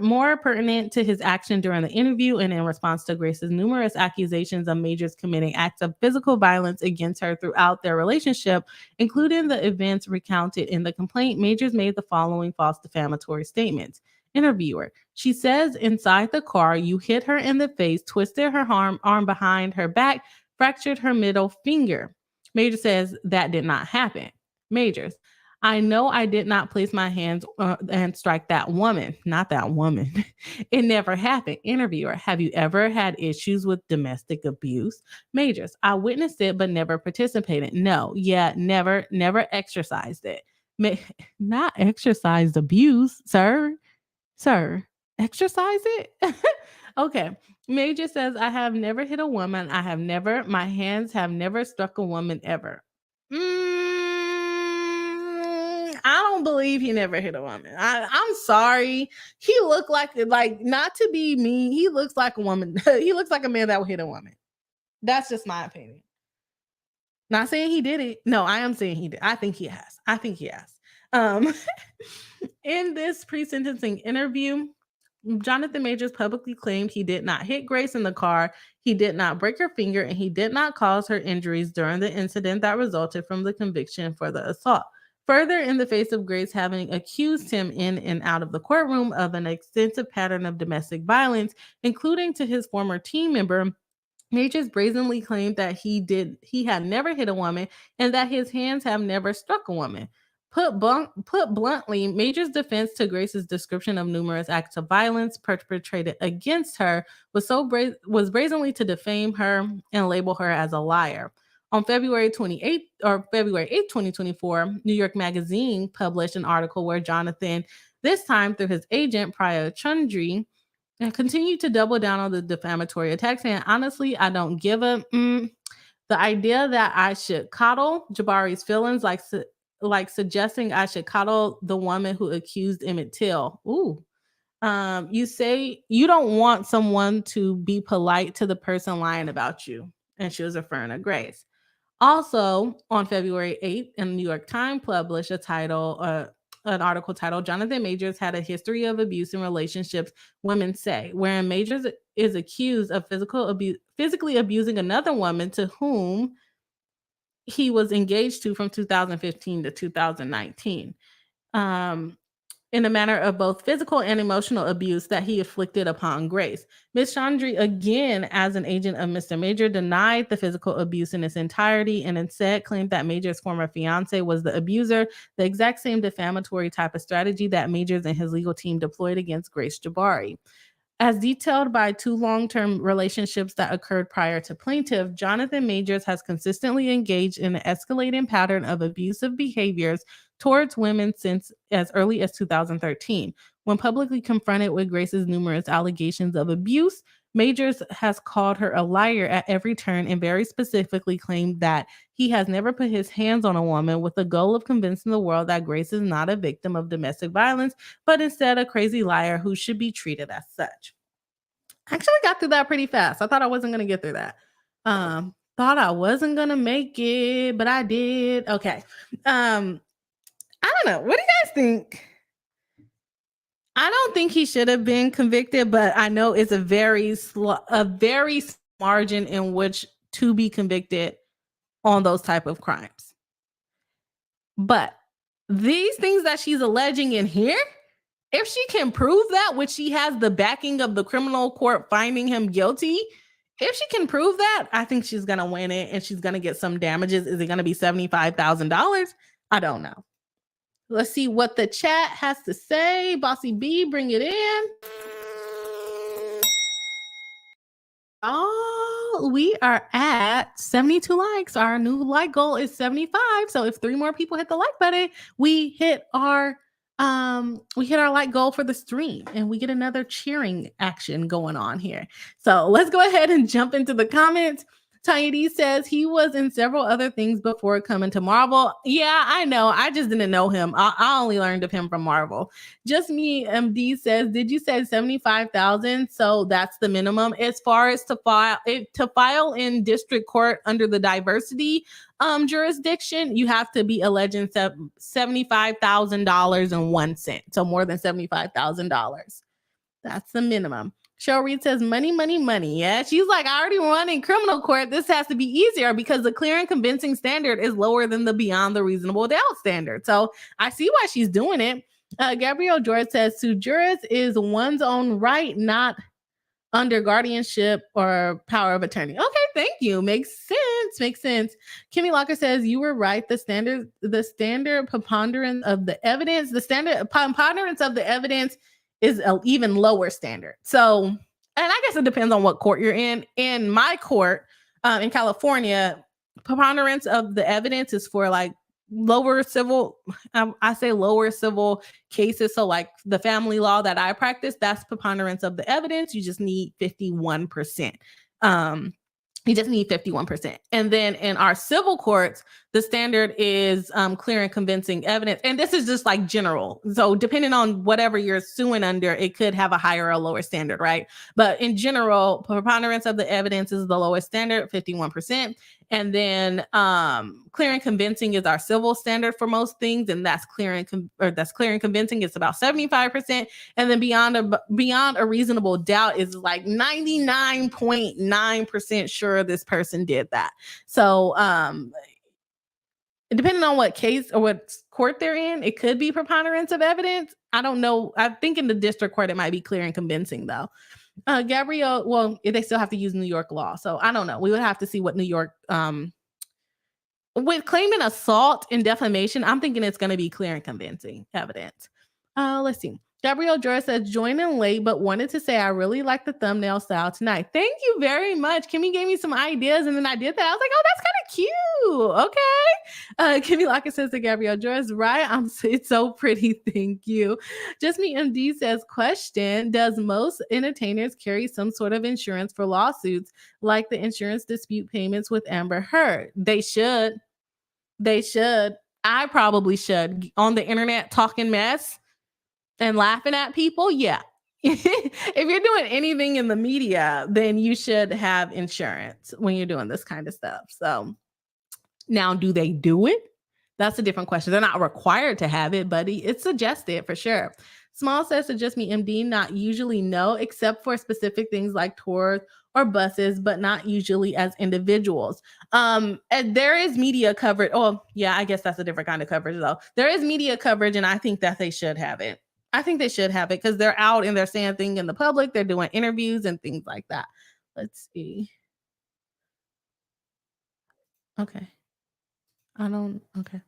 More pertinent to his action during the interview and in response to Grace's numerous accusations of Majors committing acts of physical violence against her throughout their relationship, including the events recounted in the complaint, Majors made the following false defamatory statements. Interviewer: she says inside the car, you hit her in the face, twisted her arm behind her back, fractured her middle finger. Major says that did not happen. Majors: I know I did not place my hands and strike that woman. Not that woman. It never happened. Interviewer: have you ever had issues with domestic abuse? Majors: I witnessed it but never participated. No, yeah, never exercised it. Not exercised abuse, sir. Sir, exercise it? Okay. Major says, I have never hit a woman. My hands have never struck a woman ever. I don't believe he never hit a woman. I'm sorry. He looked like, not to be mean, he looks like a woman. He looks like a man that would hit a woman. That's just my opinion. Not saying he did it. No, I am saying he did. I think he has. In this pre-sentencing interview, Jonathan Majors publicly claimed he did not hit Grace in the car, he did not break her finger, and he did not cause her injuries during the incident that resulted from the conviction for the assault. Further, in the face of Grace having accused him in and out of the courtroom of an extensive pattern of domestic violence, including to his former team member, Majors brazenly claimed that he had never hit a woman and that his hands have never struck a woman. Put bluntly, Major's defense to Grace's description of numerous acts of violence perpetrated against her was brazenly to defame her and label her as a liar. On February 8th, 2024, New York Magazine published an article where Jonathan, this time through his agent Priya Chundry, and continued to double down on the defamatory attacks, saying, honestly, I don't give a the idea that I should coddle Jabari's feelings, like suggesting I should coddle the woman who accused Emmett Till. Ooh. You say you don't want someone to be polite to the person lying about you. And she was referring to Grace. Also, on February 8th, the New York Times published an article titled Jonathan Majors had a history of abuse in relationships, women say, wherein Majors is accused of physically abusing another woman to whom he was engaged to from 2015 to 2019. in the manner of both physical and emotional abuse that he inflicted upon Grace. Ms. Chandri, again, as an agent of Mr. Major, denied the physical abuse in its entirety and instead claimed that Major's former fiance was the abuser, the exact same defamatory type of strategy that Majors and his legal team deployed against Grace Jabari. As detailed by two long-term relationships that occurred prior to plaintiff, Jonathan Majors has consistently engaged in an escalating pattern of abusive behaviors towards women since as early as 2013. When publicly confronted with Grace's numerous allegations of abuse, Majors has called her a liar at every turn and very specifically claimed that he has never put his hands on a woman with the goal of convincing the world that Grace is not a victim of domestic violence, but instead a crazy liar who should be treated as such. I actually got through that pretty fast. I thought I wasn't going to get through that. Thought I wasn't going to make it, but I did. Okay. I don't know. What do you guys think? I don't think he should have been convicted, but I know it's a very margin in which to be convicted on those type of crimes. But these things that she's alleging in here, if she can prove that, which she has the backing of the criminal court finding him guilty, if she can prove that, I think she's going to win it and she's going to get some damages. Is it going to be $75,000? I don't know. Let's see what the chat has to say. Bossy B, bring it in. Oh, we are at 72 likes. Our new like goal is 75. So if 3 more people hit the like button, we hit our like goal for the stream and we get another cheering action going on here. So let's go ahead and jump into the comments. Tanya D says he was in several other things before coming to Marvel. Yeah, I know. I just didn't know him. I only learned of him from Marvel. Just Me MD says, did you say 75,000? So that's the minimum. As far as to file in district court under the diversity jurisdiction, you have to be alleging $75,000.01. So more than $75,000. That's the minimum. Cheryl Reed says, money, money, money. Yeah, she's like, I already run in criminal court. This has to be easier because the clear and convincing standard is lower than the beyond the reasonable doubt standard. So I see why she's doing it. Gabrielle George says, to jurors is one's own right, not under guardianship or power of attorney. Okay, thank you. Makes sense. Kimmy Locker says, you were right. The standard preponderance of the evidence, is an even lower standard. So, and I guess it depends on what court you're in. In my court, in California, preponderance of the evidence is for like lower civil, I say lower civil cases. So like the family law that I practice, that's preponderance of the evidence. You just need 51%. You just need 51%. And then in our civil courts, the standard is clear and convincing evidence. And this is just like general. So depending on whatever you're suing under, it could have a higher or lower standard, right? But in general, preponderance of the evidence is the lowest standard, 51%. And then clear and convincing is our civil standard for most things, and that's clear and convincing. It's about 75%, and then beyond a reasonable doubt is like 99.9% sure this person did that. So depending on what case or what court they're in, it could be preponderance of evidence. I don't know. I think in the district court it might be clear and convincing though. Gabrielle, well, they still have to use New York law. So I don't know. We would have to see what New York, with claiming assault and defamation, I'm thinking it's going to be clear and convincing evidence. Let's see. Gabrielle George says, joining late, but wanted to say I really like the thumbnail style tonight. Thank you very much. Kimmy gave me some ideas and then I did that. I was like, oh, that's kind of cute. Okay. Kimmy Lockett says to Gabrielle George, right? It's so pretty. Thank you. Just Me MD says, question, does most entertainers carry some sort of insurance for lawsuits like the insurance dispute payments with Amber Heard? They should. I probably should. On the internet talking mess and laughing at people, yeah. If you're doing anything in the media, then you should have insurance when you're doing this kind of stuff. So now, do they do it? That's a different question. They're not required to have it, but it's suggested for sure. Small says to Just Me MD, not usually no, except for specific things like tours or buses, but not usually as individuals. And there is media coverage. Oh, yeah, I guess that's a different kind of coverage though. There is media coverage, and I think that they should have it. I think they should have it because they're out and they're saying things in the public. They're doing interviews and things like that. Let's see. Okay. I don't. Okay.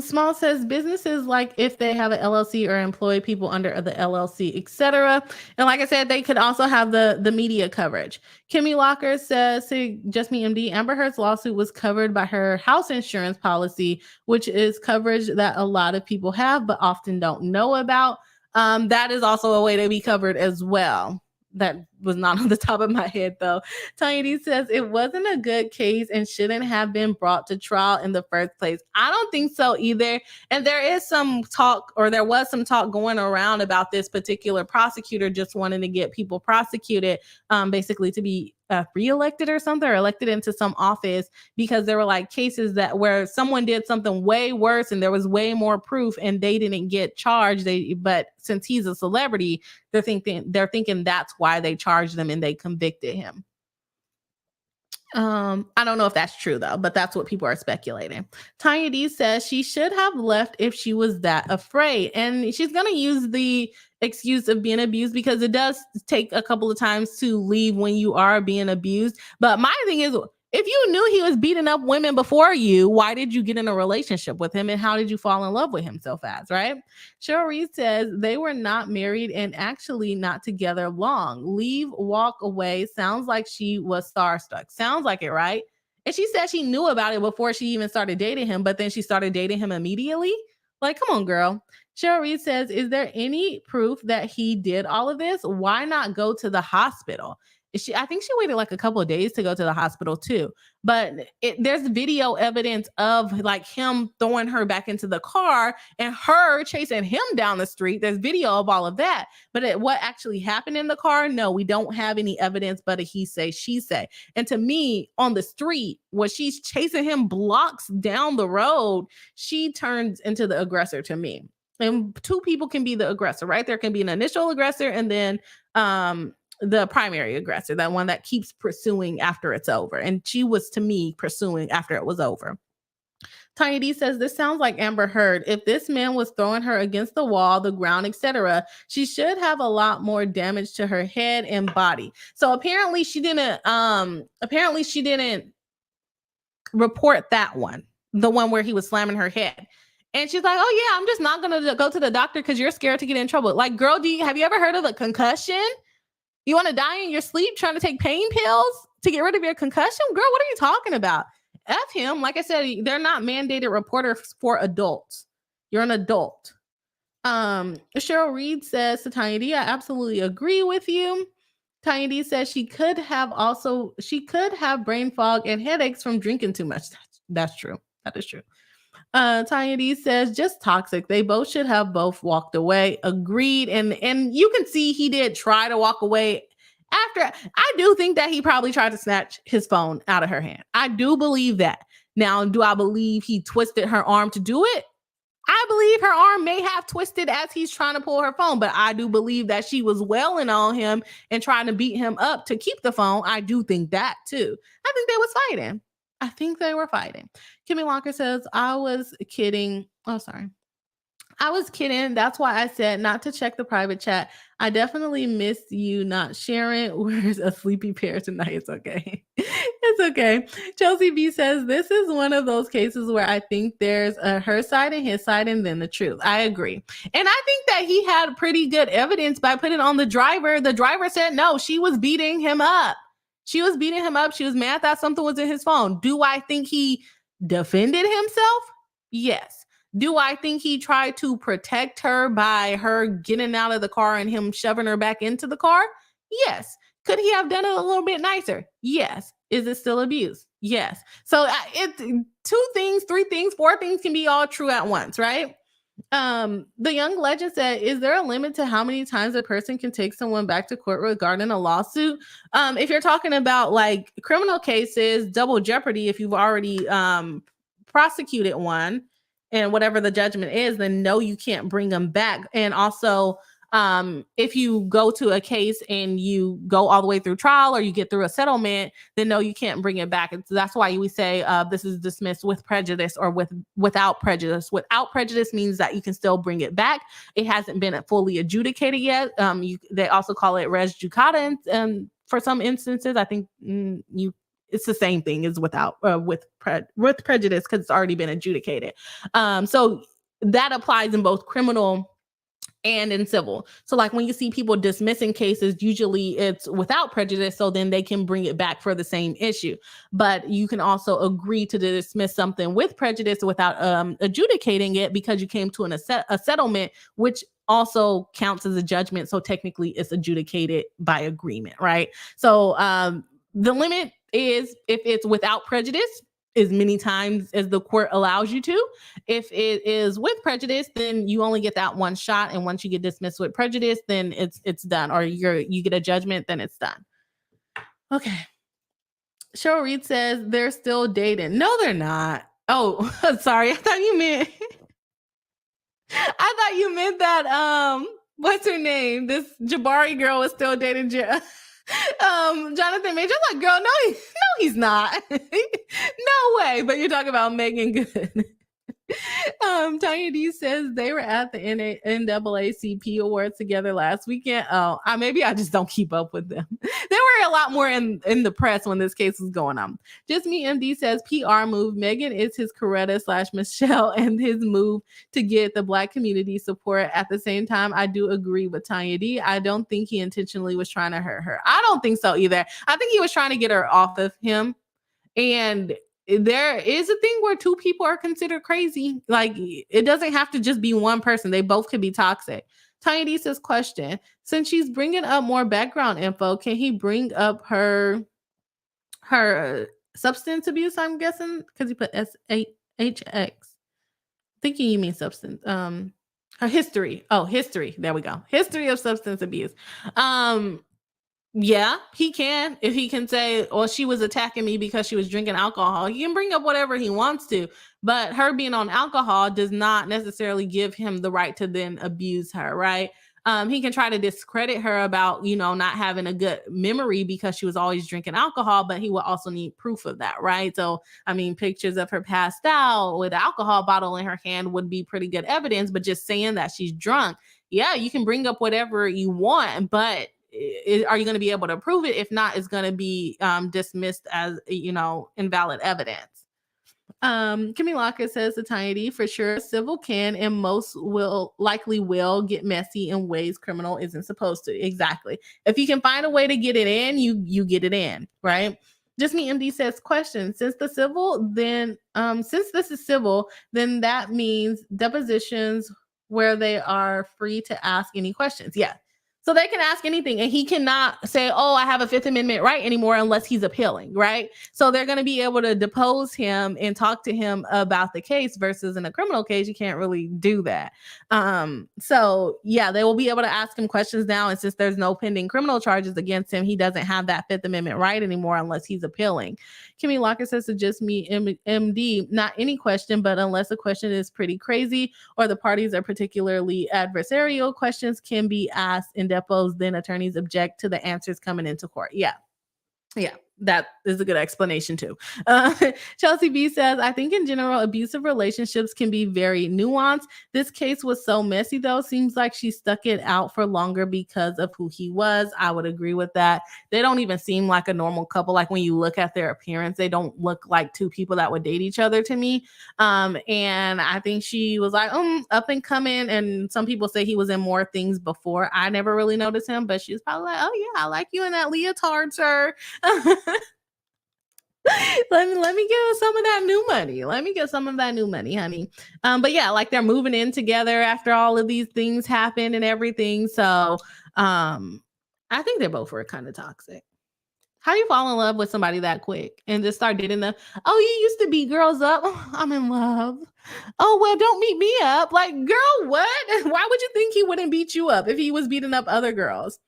Small says businesses like if they have an LLC or employ people under the LLC, etc. And like I said, they could also have the media coverage. Kimmy Walker says, "Say Just Me MD, Amber Heard's lawsuit was covered by her house insurance policy, which is coverage that a lot of people have but often don't know about. That is also a way to be covered as well." That was not on the top of my head though. Tanya D says it wasn't a good case and shouldn't have been brought to trial in the first place. I don't think so either. And there is some talk, or there was some talk going around about this particular prosecutor just wanting to get people prosecuted, basically to be reelected or something, or elected into some office, because there were like cases that where someone did something way worse and there was way more proof and they didn't get charged. But since he's a celebrity, they're thinking that's why they charged them and they convicted him. I don't know if that's true though, but that's what people are speculating. Tanya D says she should have left if she was that afraid. And she's going to use the excuse of being abused because it does take a couple of times to leave when you are being abused. But my thing is, if you knew he was beating up women before you, why did you get in a relationship with him and how did you fall in love with him so fast, right? Cheryl Reed says they were not married and actually not together long. Leave, walk away. Sounds like she was starstruck. Sounds like it, right? And she said she knew about it before she even started dating him, but then she started dating him immediately. Like, come on, girl. Cheryl Reed says, is there any proof that he did all of this? Why not go to the hospital? I think she waited like a couple of days to go to the hospital too. But there's video evidence of like him throwing her back into the car and her chasing him down the street. There's video of all of that. But what actually happened in the car? No, we don't have any evidence but a he say, she say. And to me, on the street, when she's chasing him blocks down the road, she turns into the aggressor to me. And two people can be the aggressor, right? There can be an initial aggressor and then the primary aggressor, that one that keeps pursuing after it's over. And she was, to me, pursuing after it was over. Tanya D says, this sounds like Amber Heard. If this man was throwing her against the wall, the ground, etc., she should have a lot more damage to her head and body. So apparently she didn't report that one, the one where he was slamming her head. And she's like, oh yeah, I'm just not going to go to the doctor because you're scared to get in trouble. Like, girl, have you ever heard of a concussion? You want to die in your sleep trying to take pain pills to get rid of your concussion? Girl, what are you talking about? F him. Like I said, they're not mandated reporters for adults. You're an adult. Cheryl Reed says to Tanya D, I absolutely agree with you. Tanya D says she could have brain fog and headaches from drinking too much. That's true. That is true. Tanya D says just toxic. They both should have both walked away. Agreed. And you can see he did try to walk away after. I do think that he probably tried to snatch his phone out of her hand. I do believe that. Now, do I believe he twisted her arm to do it? I believe her arm may have twisted as he's trying to pull her phone, but I do believe that she was wailing on him and trying to beat him up to keep the phone. I do think that too. I think they was fighting. I think they were fighting. Kimmy Walker says, I was kidding. Oh, sorry. I was kidding. That's why I said not to check the private chat. I definitely missed you not sharing. Where's a sleepy pair tonight? It's okay. It's okay. Chelsea B says, this is one of those cases where I think there's her side and his side and then the truth. I agree. And I think that he had pretty good evidence by putting on the driver. The driver said, no, she was beating him up. She was beating him up. She was mad that something was in his phone. Do I think he defended himself? Yes. Do I think he tried to protect her by her getting out of the car and him shoving her back into the car? Yes. Could he have done it a little bit nicer? Yes. Is it still abuse? Yes. So it's 2 things, 3 things, 4 things can be all true at once, right? The young legend said, is there a limit to how many times a person can take someone back to court regarding a lawsuit? If you're talking about like criminal cases, double jeopardy, if you've already prosecuted one and whatever the judgment is, then no, you can't bring them back. And also If you go to a case and you go all the way through trial or you get through a settlement, then no, you can't bring it back. That's why we say this is dismissed with prejudice or without prejudice. Without prejudice means that you can still bring it back. It hasn't been fully adjudicated yet. They also call it res judicata, and for some instances, I think it's the same thing as without with prejudice because it's already been adjudicated. So that applies in both criminal and in civil. So like when you see people dismissing cases, usually it's without prejudice, so then they can bring it back for the same issue. But you can also agree to dismiss something with prejudice without adjudicating it because you came to a settlement, which also counts as a judgment. So technically it's adjudicated by agreement, right? So the limit is if it's without prejudice, as many times as the court allows you to. If it is with prejudice, then you only get that one shot. And once you get dismissed with prejudice, then it's done. Or you get a judgment, then it's done. Okay. Cheryl Reed says they're still dating. No, they're not. Oh, sorry. I thought you meant that what's her name? This Jabari girl was still dating Jonathan Major. I'm like, girl, no, he's not. No way. But you're talking about Megan Good. Tanya D says they were at the NAACP Awards together last weekend. Oh, maybe I just don't keep up with them. They were a lot more in the press when this case was going on. Just Me MD says PR move. Megan is his Coretta/Michelle and his move to get the Black community support. At the same time, I do agree with Tanya D. I don't think he intentionally was trying to hurt her. I don't think so either. I think he was trying to get her off of him. And there is a thing where two people are considered crazy. Like, it doesn't have to just be one person. They both could be toxic. Tiny D says, question, since she's bringing up more background info, can he bring up her substance abuse, I'm guessing? Because he put SHX. Thinking you mean substance. Her history. Oh, history. There we go. History of substance abuse. Yeah, he can. If he can say, well, she was attacking me because she was drinking alcohol, he can bring up whatever he wants to. But her being on alcohol does not necessarily give him the right to then abuse her, right? He can try to discredit her about, not having a good memory because she was always drinking alcohol, but he will also need proof of that, right? So, I mean, pictures of her passed out with an alcohol bottle in her hand would be pretty good evidence, but just saying that she's drunk, yeah, you can bring up whatever you want, but are you going to be able to prove it? If not, it's going to be dismissed as, invalid evidence. Kimmy Lockett says the Tiny D, for sure, civil can and most will get messy in ways criminal isn't supposed to. Exactly. If you can find a way to get it in, you get it in, right? Just Me MD says, question, since this is civil, then that means depositions where they are free to ask any questions. Yeah. So they can ask anything, and he cannot say, oh, I have a Fifth Amendment right anymore unless he's appealing, right? So they're going to be able to depose him and talk to him about the case versus in a criminal case, you can't really do that. So yeah, they will be able to ask him questions now. And since there's no pending criminal charges against him, he doesn't have that Fifth Amendment right anymore unless he's appealing. Kimmy Locker says to Just Me MD, not any question, but unless a question is pretty crazy or the parties are particularly adversarial, questions can be asked in depots, then attorneys object to the answers coming into court. Yeah, that is a good explanation too. Chelsea B says, I think in general, abusive relationships can be very nuanced. This case was so messy though. Seems like she stuck it out for longer because of who he was. I would agree with that. They don't even seem like a normal couple. Like when you look at their appearance, they don't look like two people that would date each other to me. And I think she was like, up and coming. And some people say he was in more things before. I never really noticed him, but she's probably like, oh yeah, I like you in that leotard, sir. Let me get some of that new money. Let me get some of that new money, honey. But yeah, like they're moving in together after all of these things happen and everything. So I think they both were kind of toxic. How do you fall in love with somebody that quick and just start dating them? Oh, you used to beat girls up. Oh, I'm in love. Oh, well, don't beat me up. Like, girl, what? Why would you think he wouldn't beat you up if he was beating up other girls?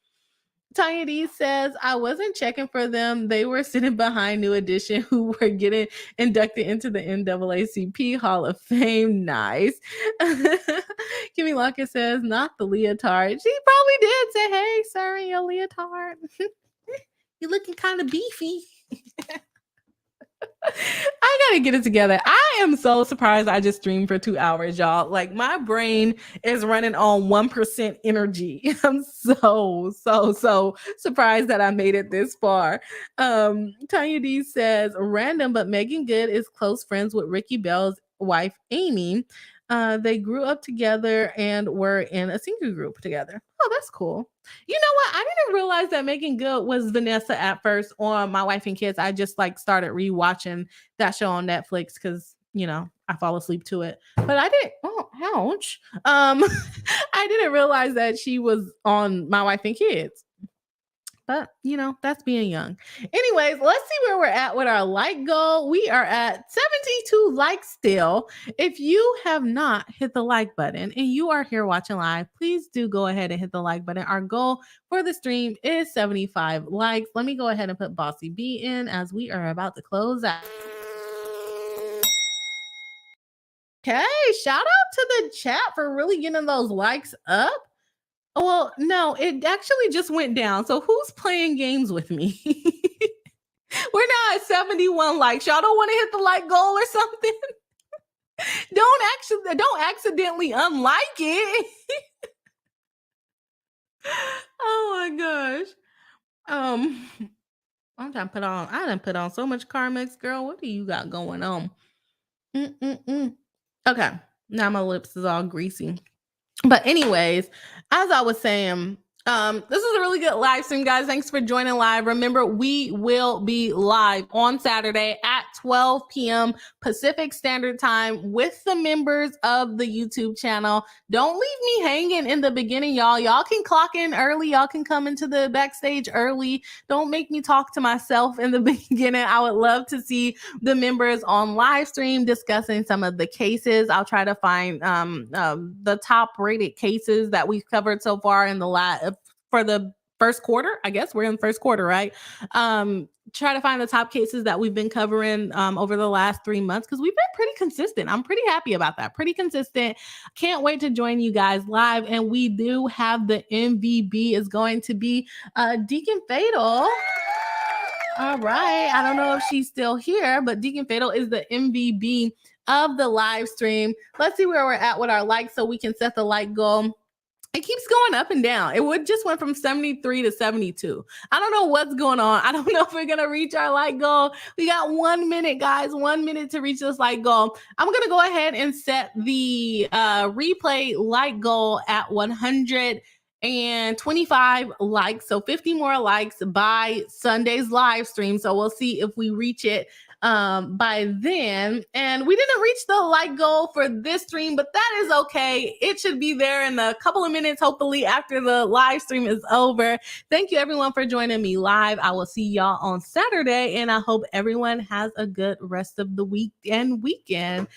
Tanya D says, I wasn't checking for them. They were sitting behind New Edition who were getting inducted into the NAACP Hall of Fame. Nice. Kimmy Lockett says, not the leotard. She probably did say, hey, sir, in your leotard. You're looking kind of beefy. I gotta get it together. I am so surprised I just streamed for 2 hours, y'all. Like my brain is running on 1% energy. I'm so surprised that I made it this far. Tanya D says, random, but Megan Good is close friends with Ricky Bell's wife, Amy. They grew up together and were in a singing group together. Oh, that's cool. You know what? I didn't realize that Megan Good was Vanessa at first on My Wife and Kids. I just like started rewatching that show on Netflix because I fall asleep to it. But I didn't. Oh, ouch. I didn't realize that she was on My Wife and Kids. But, that's being young. Anyways, let's see where we're at with our like goal. We are at 72 likes still. If you have not hit the like button and you are here watching live, please do go ahead and hit the like button. Our goal for the stream is 75 likes. Let me go ahead and put Bossy B in as we are about to close out. Okay, shout out to the chat for really getting those likes up. Well, no, it actually just went down. So who's playing games with me? We're now at 71 likes. Y'all don't want to hit the like goal or something? Don't accidentally unlike it. Oh my gosh. I done put on so much Carmex, girl. What do you got going on? Okay. Now my lips is all greasy. But anyways, as I was saying, this is a really good live stream, guys. Thanks for joining live. Remember, we will be live on Saturday at 12 p.m. Pacific Standard Time with the members of the YouTube channel. Don't leave me hanging in the beginning, y'all. Y'all can clock in early. Y'all can come into the backstage early. Don't make me talk to myself in the beginning. I would love to see the members on live stream discussing some of the cases. I'll try to find the top rated cases that we've covered so far in the for the first quarter. I guess we're in the first quarter, right? Try to find the top cases that we've been covering over the last 3 months because we've been pretty consistent. I'm pretty happy about that. Pretty consistent. Can't wait to join you guys live. And we do have the MVB is going to be Deacon Fatal. All right. I don't know if she's still here, but Deacon Fatal is the MVB of the live stream. Let's see where we're at with our likes so we can set the like goal. It keeps going up and down. It just went from 73 to 72. I don't know what's going on. I don't know if we're going to reach our like goal. We got 1 minute, guys, 1 minute to reach this like goal. I'm going to go ahead and set the replay like goal at 125 likes. So 50 more likes by Sunday's live stream. So we'll see if we reach it by then. And we didn't reach the like goal for this stream, but that is okay. It should be there in a couple of minutes, hopefully after the live stream is over. Thank you everyone for joining me live. I will see y'all on Saturday, and I hope everyone has a good rest of the week and weekend.